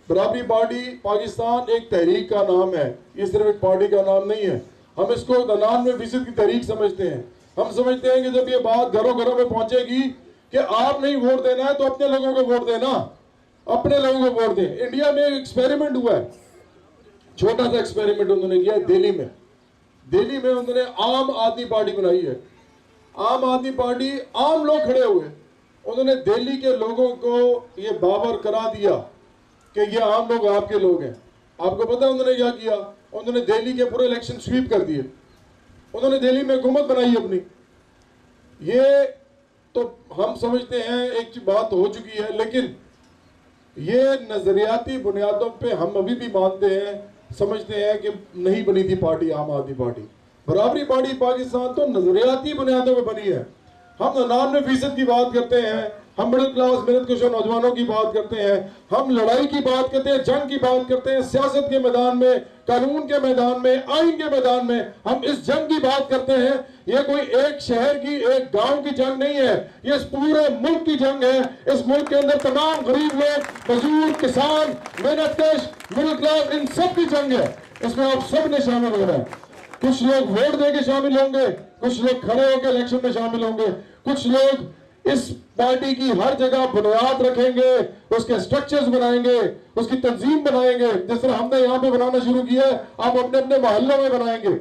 बराबरी पार्टी पाकिस्तान एक तहरीक का नाम है, ये सिर्फ एक पार्टी का नाम नहीं है। हम इसको 99% की तहरीक समझते हैं। हम समझते हैं कि जब ये बात घरों घरों में पहुंचेगी कि आप नहीं वोट देना है तो अपने लोगों को वोट देना, अपने लोगों को वोट दें। इंडिया में एक एक्सपेरिमेंट हुआ है, छोटा सा एक्सपेरिमेंट उन्होंने किया है दिल्ली में। दिल्ली में उन्होंने आम आदमी पार्टी बनाई है। आम आदमी पार्टी, आम लोग खड़े हुए, उन्होंने दिल्ली के लोगों को ये बावर करा दिया कि ये आम लोग आपके लोग हैं। आपको पता है उन्होंने क्या किया? उन्होंने दिल्ली के पूरे इलेक्शन स्वीप कर दिए। उन्होंने दिल्ली में हुकूमत बनाई अपनी। ये तो हम समझते हैं एक बात हो चुकी है, लेकिन ये नजरियाती बुनियादों पे हम अभी भी मानते हैं समझते हैं कि नहीं बनी थी पार्टी आम आदमी पार्टी। बराबरी पार्टी पाकिस्तान तो नजरियाती बुनियादों पर बनी है। हम 99% की बात करते हैं, हम मिडिल क्लास मेहनत कश नौजवानों की बात करते हैं, हम लड़ाई की बात करते हैं, जंग की बात करते हैं, सियासत के मैदान में, कानून के मैदान में, आइन के मैदान में हम इस जंग की बात करते हैं। ये कोई एक शहर की, एक गांव की जंग नहीं है, ये इस पूरे मुल्क की जंग है। इस मुल्क के अंदर तमाम गरीब लोग, मजदूर, किसान, मेहनत कश, मिडिल क्लास, इन सब की जंग है। इसमें आप सब ने शामिल होना है। कुछ लोग वोट दे के शामिल होंगे, कुछ लोग खड़े होकर इलेक्शन में शामिल होंगे, कुछ लोग इस पार्टी की हर जगह बुनियाद रखेंगे, उसके स्ट्रक्चर्स बनाएंगे, उसकी तंजीम बनाएंगे। जिस तरह हमने यहाँ पे बनाना शुरू किया है, आप अपने अपने मोहल्लों में बनाएंगे,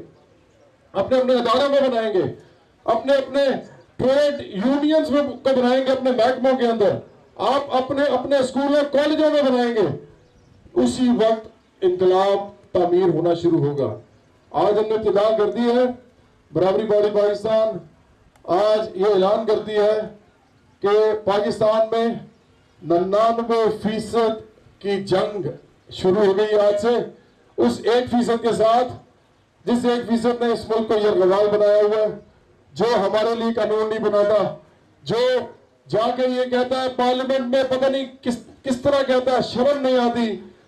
अपने अपने अदारों में बनाएंगे, अपने अपने ट्रेड यूनियंस में को बनाएंगे, अपने महकमों के अंदर आप अपने अपने स्कूलों कॉलेजों में बनाएंगे। उसी वक्त इनकलाब तामीर होना शुरू होगा। आज हमने इब्तिदा कर दी है, बराबरी पार्टी पाकिस्तान आज ये ऐलान करती है कि पाकिस्तान में 99% की जंग शुरू हो गई आज से। उस 1% के साथ, जिस 1% ने इस मुल्क को यरगजाल बनाया हुआ है, जो हमारे लिए कानून नहीं बनाता, जो जाकर ये कहता है पार्लियामेंट में, पता नहीं किस तरह कहता है, शर्म नहीं आती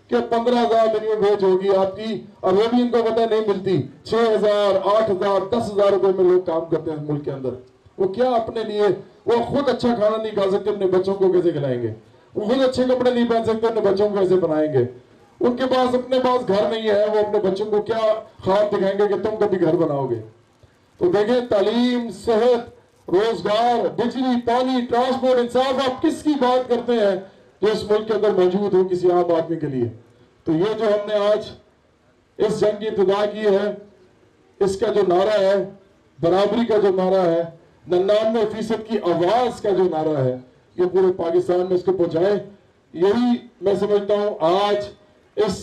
कि 15,000 मिनिमम वेज होगी आपकी, और वो भी इनको पता नहीं मिलती। 6,000, 8,000, 10,000 रुपए में लोग काम करते हैं मुल्क के अंदर। वो क्या अपने लिए, वो खुद अच्छा खाना नहीं खा सकते, अपने बच्चों को कैसे खिलाएंगे? वो खुद अच्छे कपड़े नहीं पहन सकते, अपने बच्चों को कैसे बनाएंगे? उनके पास अपने पास घर नहीं है, वो अपने बच्चों को क्या ख्वाब दिखाएंगे कि तुम कभी घर बनाओगे? तो देखें, तालीम, सेहत, रोजगार, बिजली, पानी, ट्रांसपोर्ट, इंसाफ, आप किसकी बात करते हैं जो इस मुल्क के अंदर मौजूद हो किसी आम आदमी के लिए? तो ये जो हमने आज इस जंग की इब्तिदा की है, इसका जो नारा है, बराबरी का जो नारा है, 99% की आवाज का जो नारा है, ये पूरे पाकिस्तान में इसको पहुंचाए। यही मैं समझता हूं आज इस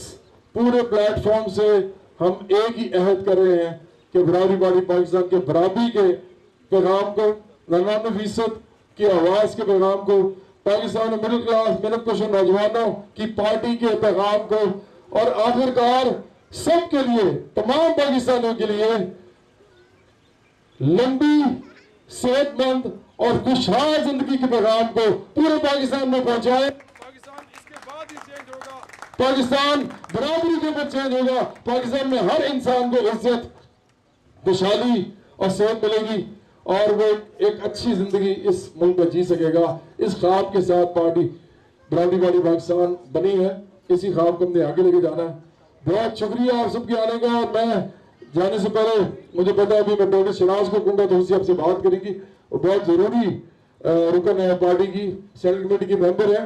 पूरे प्लेटफॉर्म से हम एक ही अहद कर रहे हैं कि बराबरी पार्टी पाकिस्तान के बराबरी के पैगाम को, 99% की आवाज के पैगाम को, पाकिस्तान में मिडिल क्लास मेहनत कश नौजवानों की पार्टी के पैगाम को, और आखिरकार सबके लिए, तमाम पाकिस्तानियों के लिए लंबी, सेहतमंद और खुशहाल जिंदगी के पैगाम को पूरे पाकिस्तान में पहुंचाए। पाकिस्तान बराबरी के ऊपर चेंज होगा। पाकिस्तान में हर इंसान को इज्जत, खुशहाली और सेहत मिलेगी, और वो एक अच्छी जिंदगी इस मुल्क में जी सकेगा। इस ख्वाब के साथ पार्टी बराबरी पार्टी पाकिस्तान बनी है। इसी ख्वाब को हमने आगे लेके जाना है। बहुत शुक्रिया आप सबके आने का। और मैं जाने से पहले, मुझे पता है अभी मैं डॉक्टर शनाज को कहूँगा तो उससे आपसे बात करेंगी, और बहुत जरूरी रुकन है पार्टी की, सेंट्रल कमेटी की मेंबर है।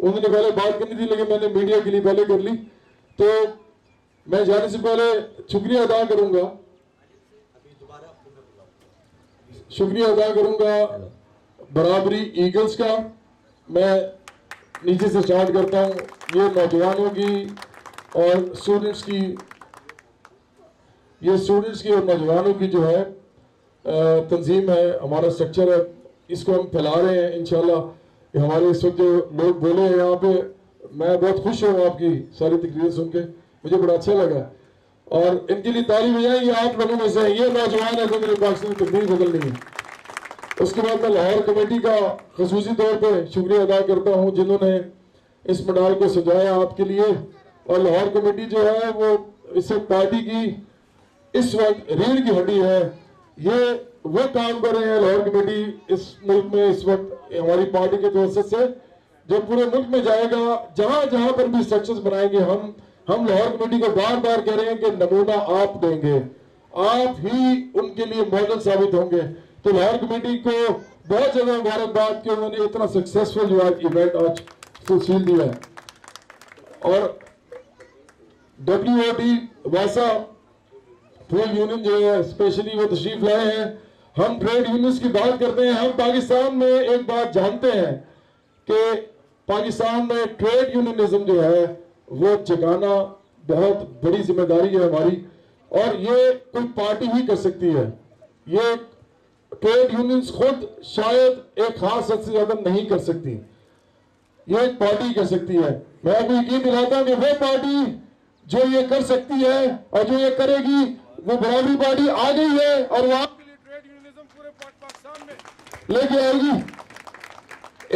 उन्होंने पहले बात करनी थी, लेकिन मैंने मीडिया के लिए पहले कर ली। तो मैं जाने से पहले शुक्रिया अदा करूंगा बराबरी ईगल्स का। मैं नीचे से स्टार्ट करता हूं। ये नौजवानों की और स्टूडेंट्स की, और नौजवानों की जो है तंजीम है, हमारा स्ट्रक्चर है, इसको हम फैला रहे हैं इंशाल्लाह। हमारे इस वक्त जो लोग बोले हैं यहाँ पे, मैं बहुत खुश हूँ आपकी सारी तकरीरें सुन के, मुझे बड़ा अच्छा लगा। और इनके लिए तारीफ हो जाए, ये आप लोगों में से ये नौजवान है जो मेरे पाकिस्तान की तकदीर बदलनी है। उसके बाद मैं लाहौर कमेटी का खसूसी तौर पे शुक्रिया अदा करता हूँ जिन्होंने इस पंडाल को सजाया आपके लिए। और लाहौर कमेटी जो है वो इस पार्टी की इस वक्त रीढ़ की हड्डी है। ये वो काम कर रहे हैं लाहौर कमेटी इस मुल्क में इस वक्त हमारी पार्टी के तवज्जुह से, जो पूरे मुल्क में जाएगा। जहां जहां पर भी स्ट्रक्चर्स बनाएंगे, हम लाहौर कमेटी को बार बार कह रहे हैं कि नमूना आप देंगे, आप ही उनके लिए मॉडल साबित होंगे। तो लाहौर कमेटी को बहुत ज्यादा मुबारकबाद कि उन्होंने इतना सक्सेसफुल जो है इवेंट आज तस्वीर दिया है। और WOT वासा ट्रेड यूनियन जो है स्पेशली वो तशरीफ लाए हैं। हम ट्रेड यूनियंस की बात करते हैं। हम पाकिस्तान में एक बात जानते हैं कि पाकिस्तान में ट्रेड यूनियनिज्म जो है वो जगाना बहुत बड़ी जिम्मेदारी है हमारी, और ये कोई पार्टी ही कर सकती है। ये ट्रेड यूनियंस खुद शायद एक खास हद से ज्यादा नहीं कर सकती, ये एक पार्टी कर सकती है। मैं आपको यकीन दिलाता हूं कि वो पार्टी जो ये कर सकती है और जो ये करेगी, वो बराबरी पार्टी आ गई है और वहां लेके आएगी।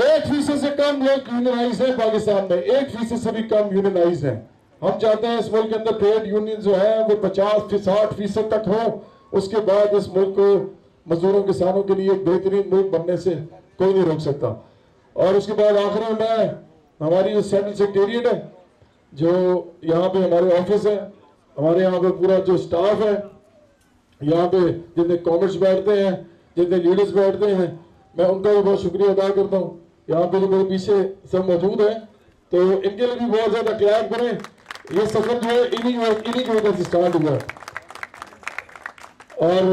1% से कम लोग यूनियनाइज है पाकिस्तान में, 1% से भी कम यूनियनाइज है। हम चाहते हैं इस मुल्क के अंदर ट्रेड यूनियन जो है वो 50-60% तक हो। उसके बाद इस मुल्क को मजदूरों किसानों के लिए एक बेहतरीन मुल्क बनने से कोई नहीं रोक सकता। और उसके बाद आखिरी में हमारी जो सेंट्रल सेक्रेटेरिएट है, जो यहाँ पे हमारे ऑफिस है, हमारे यहाँ पे पूरा जो स्टाफ है, यहाँ पे जितने कॉमर्स बैठते हैं, जितने लीडर्स बैठते हैं, मैं उनका भी बहुत शुक्रिया अदा करता हूँ। यहाँ पे जो मेरे पीछे सब मौजूद हैं, तो इनके लिए भी बहुत ज्यादा क्लैप करें। ये सफर जो है इन्हीं की वजह से स्टार्ट हुआ। और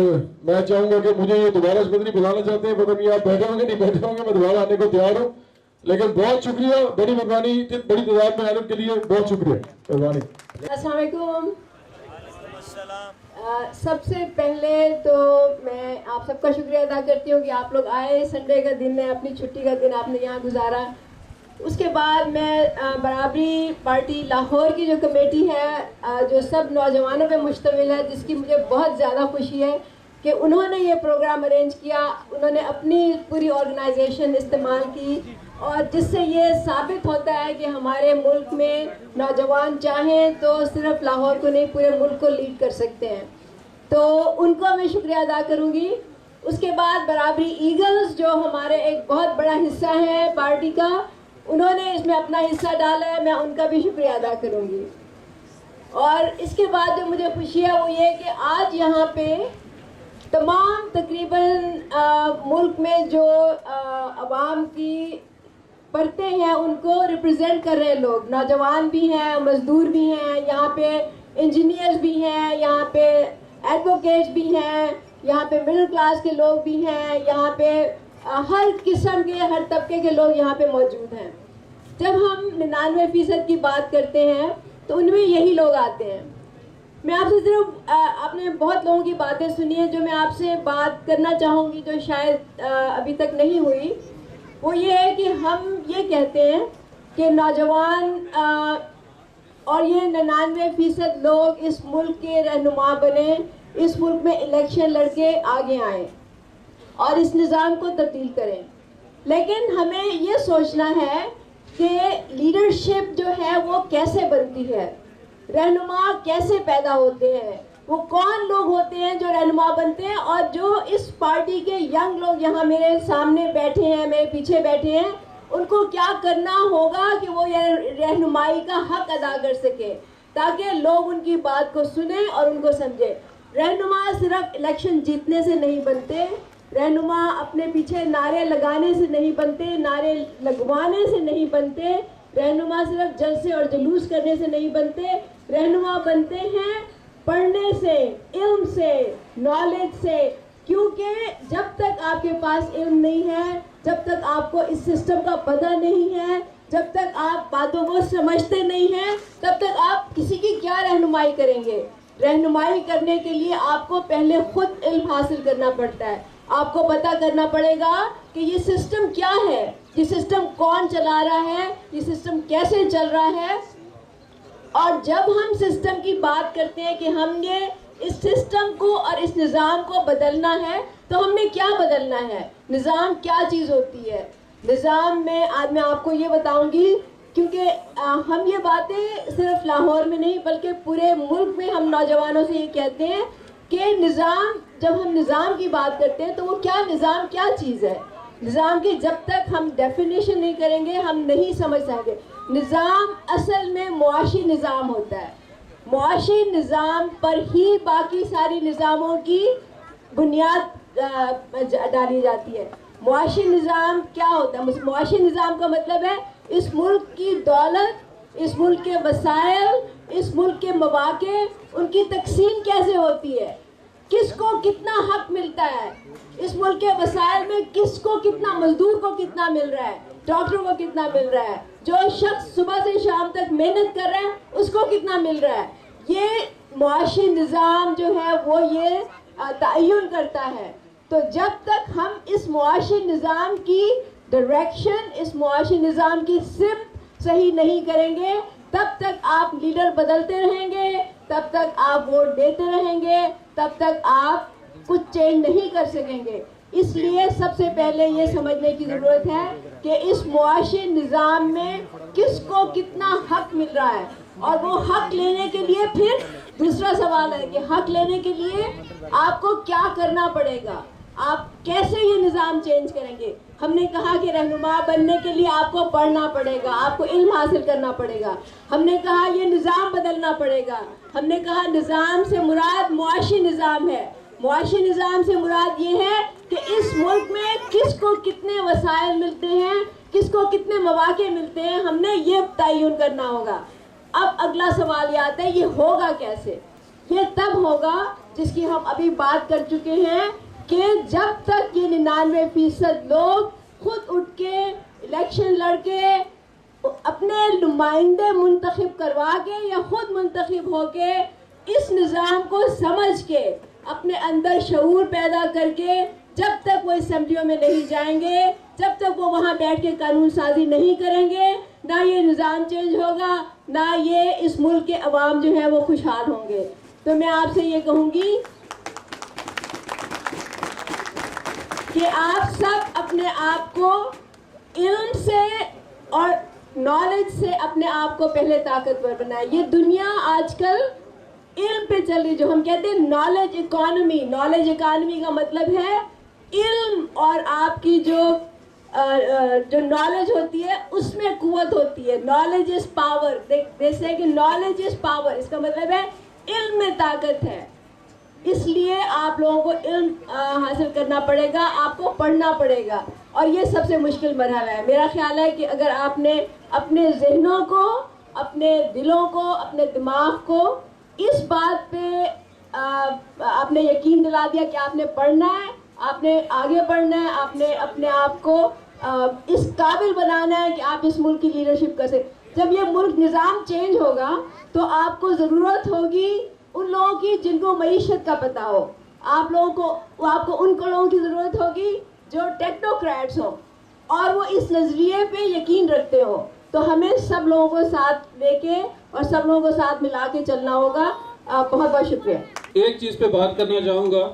मैं चाहूंगा कि मुझे ये दोबारा मंत्री बुलाना चाहते हैं, पता नहीं आप बैठे होंगे नहीं बैठे होंगे, मैं दोबारा आने को तैयार हूँ। लेकिन बहुत शुक्रिया, बड़ी मेहरबानी, बड़ी तादाद में आने के लिए बहुत शुक्रिया, मेहरबानी। अस्सलाम वालेकुम। सबसे पहले तो मैं आप सबका शुक्रिया अदा करती हूँ कि आप लोग आए। संडे का दिन है, अपनी छुट्टी का दिन आपने यहाँ गुजारा। उसके बाद मैं बराबरी पार्टी लाहौर की जो कमेटी है, जो सब नौजवानों पे मुश्तमिल है, जिसकी मुझे बहुत ज़्यादा खुशी है कि उन्होंने ये प्रोग्राम अरेंज किया। उन्होंने अपनी पूरी ऑर्गेनाइजेशन इस्तेमाल की और जिससे ये साबित होता है कि हमारे मुल्क में नौजवान चाहें तो सिर्फ लाहौर को नहीं, पूरे मुल्क को लीड कर सकते हैं। तो उनको मैं शुक्रिया अदा करूँगी। उसके बाद बराबरी ईगल्स जो हमारे एक बहुत बड़ा हिस्सा है पार्टी का, उन्होंने इसमें अपना हिस्सा डाला है, मैं उनका भी शुक्रिया अदा करूँगी। और इसके बाद जो मुझे खुशी है वो ये कि आज यहाँ पे तमाम तकरीबन मुल्क में जो अवाम की पढ़ते हैं उनको रिप्रेजेंट कर रहे लोग, नौजवान भी हैं, मजदूर भी हैं, यहाँ पे इंजीनियर्स भी हैं, यहाँ पे एडवोकेट्स भी हैं, यहाँ पे मिडिल क्लास के लोग भी हैं, यहाँ पे हर किस्म के, हर तबके के लोग यहाँ पे मौजूद हैं। जब हम 99% की बात करते हैं तो उनमें यही लोग आते हैं। मैं आपसे सिर्फ आपने बहुत लोगों की बातें सुनी है, जो मैं आपसे बात करना चाहूँगी जो शायद अभी तक नहीं हुई, वो ये है कि हम ये कहते हैं कि नौजवान और ये 99% लोग इस मुल्क के रहनुमा बने, इस मुल्क में इलेक्शन लड़के आगे आएँ और इस निज़ाम को तब्दील करें। लेकिन हमें ये सोचना है कि लीडरशिप जो है वो कैसे बनती है, रहनुमा कैसे पैदा होते हैं, वो कौन लोग होते हैं जो रहनुमा बनते हैं। और जो इस पार्टी के यंग लोग यहाँ मेरे सामने बैठे हैं, मेरे पीछे बैठे हैं, उनको क्या करना होगा कि वो ये रहनुमाई का हक अदा कर सके, ताकि लोग उनकी बात को सुने और उनको समझे। रहनुमा सिर्फ इलेक्शन जीतने से नहीं बनते, रहनुमा अपने पीछे नारे लगाने से नहीं बनते, नारे लगवाने से नहीं बनते, रहनुमा सिर्फ जलसे और जुलूस करने से नहीं बनते। रहनुमा बनते हैं पढ़ने से, इल्म से, नॉलेज से। क्योंकि जब तक आपके पास इल्म नहीं है, जब तक आपको इस सिस्टम का पता नहीं है, जब तक आप बातों को समझते नहीं हैं, तब तक आप किसी की क्या रहनुमाई करेंगे। रहनुमाई करने के लिए आपको पहले खुद इल्म हासिल करना पड़ता है। आपको पता करना पड़ेगा कि ये सिस्टम क्या है, ये सिस्टम कौन चला रहा है, ये सिस्टम कैसे चल रहा है। और जब हम सिस्टम की बात करते हैं कि हमने इस सिस्टम को और इस निज़ाम को बदलना है, तो हमने क्या बदलना है, निज़ाम क्या चीज़ होती है। निज़ाम में आज मैं आपको ये बताऊंगी, क्योंकि हम ये बातें सिर्फ लाहौर में नहीं बल्कि पूरे मुल्क में हम नौजवानों से ये कहते हैं कि निज़ाम, जब हम निज़ाम की बात करते हैं तो वो क्या, निज़ाम क्या चीज़ है। निज़ाम की जब तक हम डेफिनेशन नहीं करेंगे हम नहीं समझ सकेंगे। निज़ाम असल में मुआशी निज़ाम होता है, मुआशी निज़ाम पर ही बाकी सारी निज़ामों की बुनियाद डाली जाती है। मुआशी निज़ाम क्या होता है, मुआशी निज़ाम का मतलब है इस मुल्क की दौलत, इस मुल्क के वसाइल, इस मुल्क के मौके, उनकी तकसीम कैसे होती है, किसको कितना हक मिलता है, इस मुल्क के वसाइल में किसको कितना, मजदूर को कितना मिल रहा है, डॉक्टरों को कितना मिल रहा है, जो शख्स सुबह से शाम तक मेहनत कर रहा है उसको कितना मिल रहा है। ये मुआशी निज़ाम जो है वो ये तयन करता है। तो जब तक हम इस मुआशी निज़ाम की डायरेक्शन, इस मुआशी निज़ाम की सिमत सही नहीं करेंगे, तब तक आप लीडर बदलते रहेंगे, तब तक आप वोट देते रहेंगे, तब तक आप कुछ चेंज नहीं कर सकेंगे। इसलिए सबसे पहले ये समझने की ज़रूरत है कि इस मुआशी निज़ाम में किसको कितना हक मिल रहा है, और वो हक लेने के लिए फिर दूसरा सवाल है कि हक लेने के लिए आपको क्या करना पड़ेगा, आप कैसे ये निज़ाम चेंज करेंगे। हमने कहा कि रहनुमा बनने के लिए आपको पढ़ना पड़ेगा, आपको इल्म हासिल करना पड़ेगा। हमने कहा ये निज़ाम बदलना पड़ेगा। हमने कहा निज़ाम से मुराद मुआशी निज़ाम है। मुआशी निज़ाम से मुराद ये है कि इस मुल्क में किसको कितने वसाइल मिलते हैं, किसको कितने मौके मिलते हैं, हमने ये तयन करना होगा। अब अगला सवाल ये आता है, ये होगा कैसे? ये तब होगा जिसकी हम अभी बात कर चुके हैं कि जब तक ये 99% लोग खुद उठ के इलेक्शन लड़के अपने नुमाइंदे मुंतखब करवा के या खुद मुंतखब होके इस निज़ाम को समझ के अपने अंदर शऊर पैदा करके जब तक वो असेंबलियों में नहीं जाएंगे, जब तक वो वहाँ बैठ के कानून साजी नहीं करेंगे, ना ये निज़ाम चेंज होगा, ना ये इस मुल्क के अवाम जो है वो खुशहाल होंगे। तो मैं आपसे ये कहूँगी कि आप सब अपने आप को इल्म से और नॉलेज से अपने आप को पहले ताकतवर बनाए। ये दुनिया आजकल इल्म पे चल रही, जो हम कहते हैं नॉलेज इकोनॉमी। नॉलेज इकोनॉमी का मतलब है इल्म और आपकी जो नॉलेज होती है उसमें कुव्वत होती है। नॉलेज इज पावर, जैसे कि नॉलेज इज पावर, इसका मतलब है इल्म में ताकत है। इसलिए आप लोगों को इल्म हासिल करना पड़ेगा, आपको पढ़ना पड़ेगा, और ये सबसे मुश्किल मरहला है। मेरा ख्याल है कि अगर आपने अपने जहनों को, अपने दिलों को, अपने दिमाग को इस बात पे आपने यकीन दिला दिया कि आपने पढ़ना है, आपने आगे बढ़ना है, आपने अपने आप को इस काबिल बनाना है कि आप इस मुल्क की लीडरशिप कर सकें। जब ये मुल्क निज़ाम चेंज होगा तो आपको ज़रूरत होगी उन लोगों की जिनको मईशत का पता हो। आपको उन लोगों की ज़रूरत होगी जो टेक्नोक्रेट्स हो और वो इस नज़रिए पे यकीन रखते हो। तो हमें सब लोगों को साथ लेके और सब लोगों को साथ मिला के चलना होगा। बहुत बहुत शुक्रिया। एक चीज़ पे बात करना चाहूँगा,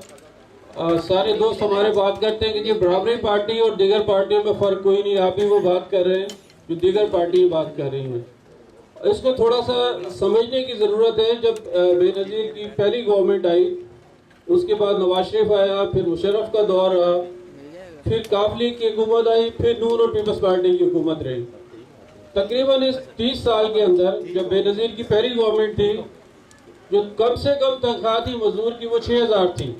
सारे दोस्त हमारे बात करते हैं कि जी बराबरी पार्टी और दीगर पार्टियों में फ़र्क कोई नहीं। आप भी वो बात कर रहे हैं जो दीगर पार्टी बात कर रही हैं। इसको थोड़ा सा समझने की ज़रूरत है। जब बेनज़ीर की पहली गवर्नमेंट आई, उसके बाद नवाज शरीफ आया, फिर मुशर्रफ का दौर रहा, फिर काफली की हुकूमत आई, फिर नून और पीपल्स पार्टी की हुकूमत रही। तकरीबन इस 30 साल के अंदर जब बेनज़ीर की पहली गवर्नमेंट थी, जो कम से कम तनख्वाह थी मजदूर की वो 6000 थी।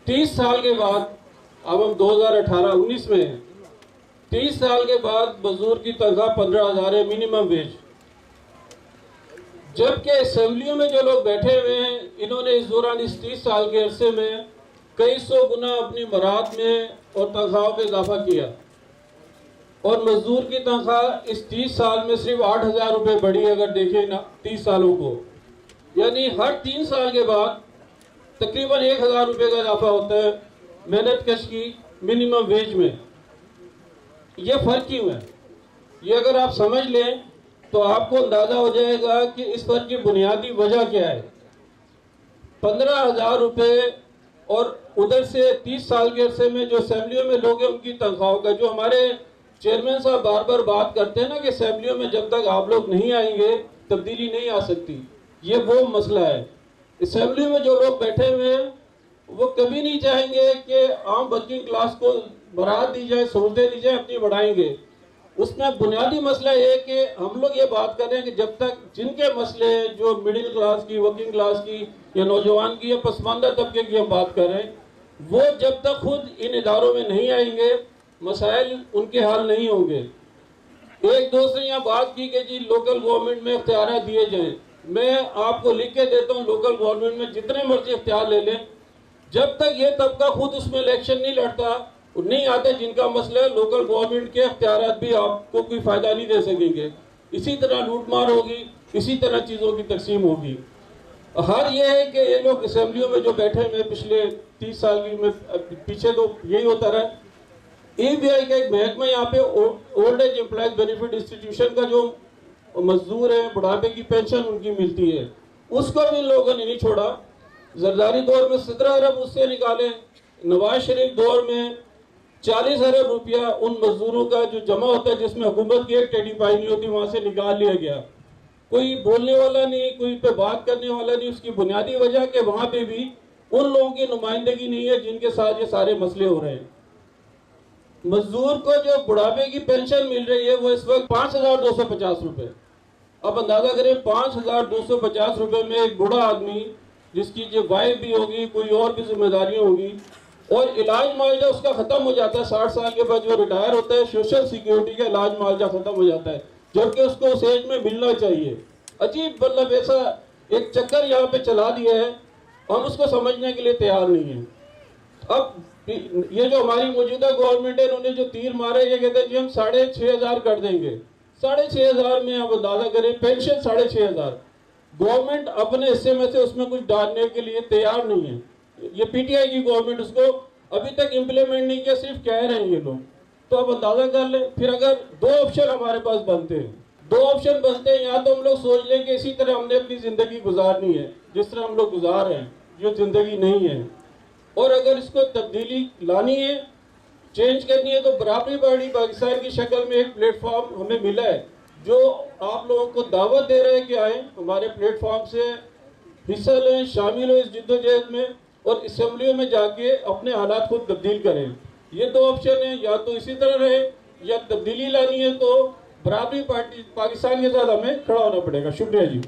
30 साल के बाद, अब हम 2018-19 में हैं, 30 साल के बाद मजदूर की तनख्वाह 15,000 है, मिनिमम वेज। जबकि असेंबलियों में जो लोग बैठे हुए हैं, इन्होंने इस दौरान इस 30 साल के अरसे में कई सौ गुना अपनी मराहत में और तनख्वाहों में इजाफा किया, और मजदूर की तनख्वाह इस 30 साल में सिर्फ 8,000 रुपये बढ़ी। अगर देखें ना 30 सालों को, यानी हर 3 साल के बाद तकरीबन 1,000 रुपये का इजाफा होता है मेहनत कश की मिनिमम वेज में। ये फ़र्क क्यों है? ये अगर आप समझ लें तो आपको अंदाज़ा हो जाएगा कि इस फ़र्क की बुनियादी वजह क्या है। 15,000 रुपये और उधर से 30 साल के अरसे में जो असेंबलियों में लोग हैं उनकी तनख्वाहों का, जो हमारे चेयरमैन साहब बार बार बात करते हैं ना कि असेंबलियों में जब तक आप लोग नहीं आएंगे तब्दीली नहीं आ सकती, ये वो मसला है। असेंबली में जो लोग बैठे हुए हैं वो कभी नहीं चाहेंगे कि आम वर्किंग क्लास को बरात दी जाए, सहूलतें दी जाए, अपनी बढ़ाएंगे। उसमें बुनियादी मसला ये है कि हम लोग ये बात कर रहे हैं कि जब तक जिनके मसले जो मिडिल क्लास की, वर्किंग क्लास की या नौजवान की या पसमानदा तबके की हम बात कर रहे हैं, वो जब तक खुद इन इदारों में नहीं आएंगे मसाइल उनके हल नहीं होंगे। एक दोस्त ने यहाँ बात की कि जी लोकल गवर्नमेंट में इख्तियार दिए जाएं। मैं आपको लिख के देता हूँ, लोकल गवर्नमेंट में जितने मर्जी इख्तियार ले लें, जब तक ये तबका खुद उसमें इलेक्शन नहीं लड़ता, नहीं आते जिनका मसला है, लोकल गवर्नमेंट के इख्तियारात भी आपको कोई फ़ायदा नहीं दे सकेंगे। इसी तरह लूटमार होगी, इसी तरह चीज़ों की तकसीम होगी। हर ये है कि ये लोग असेंबलियों में जो बैठे हुए पिछले 30 साल की में पीछे तो यही होता रहा। EBI का एक महकमा यहाँ पे old age employees benefit institution का जो मजदूर हैं, बुढ़ापे की पेंशन उनकी मिलती है, उसको भी इन लोगों ने नहीं छोड़ा। जरदारी दौर में 17 अरब उससे निकाले, नवाज शरीफ दौर में 40 अरब रुपया उन मजदूरों का जो जमा होता है, जिसमें हुकूमत की एक टेढ़ी पाई नहीं होती, वहाँ से निकाल लिया गया। कोई बोलने वाला नहीं, कोई पे बात करने वाला नहीं। उसकी बुनियादी वजह के वहाँ पे भी उन लोगों की नुमाइंदगी नहीं है जिनके साथ ये सारे मसले हो रहे हैं। मजदूर को जो बुढ़ापे की पेंशन मिल रही है वो इस वक्त 5,250 रुपये। अब अंदाजा करें 5,250 रुपये में एक बूढ़ा आदमी जिसकी जो वाइफ भी होगी, कोई और भी जिम्मेदारियां होगी, और इलाज मुआवजा उसका खत्म हो जाता है 60 साल के बाद जो रिटायर होता है, सोशल सिक्योरिटी का इलाज मुआवजा खत्म हो जाता है, जबकि उसको उस एज में मिलना चाहिए। अजीब मतलब ऐसा एक चक्कर यहाँ पे चला दिया है, हम उसको समझने के लिए तैयार नहीं है। अब ये जो हमारी मौजूदा गवर्नमेंट है, इन्होंने जो तीर मारे, ये कहते हैं कि हम 6,500 कर देंगे। 6,500 में आप अंदाजा करें, पेंशन 6,500। गवर्नमेंट अपने हिस्से में से उसमें कुछ डालने के लिए तैयार नहीं है। ये पीटीआई की गवर्नमेंट उसको अभी तक इम्प्लीमेंट नहीं किया, सिर्फ कह रहे हैं ये लोग। तो अब अंदाजा कर लें। फिर अगर दो ऑप्शन हमारे पास बनते हैं, या तो हम लोग सोच लें कि इसी तरह हमने अपनी ज़िंदगी गुजारनी है जिस तरह हम लोग गुजार रहे हैं, जो ज़िंदगी नहीं है, और अगर इसको तब्दीली लानी है, चेंज करनी है, तो बराबरी पार्टी पाकिस्तान की शक्ल में एक प्लेटफॉर्म हमें मिला है जो आप लोगों को दावत दे रहे हैं कि आए हमारे प्लेटफॉर्म से हिस्सा लें, शामिल हो इस जद्दोजहद में, और असम्बलियों में जाके अपने हालात को तब्दील करें। ये दो ऑप्शन है, या तो इसी तरह रहे या तब्दीली लानी है, तो बराबरी पार्टी पाकिस्तान के साथ हमें खड़ा होना पड़ेगा। शुक्रिया जी।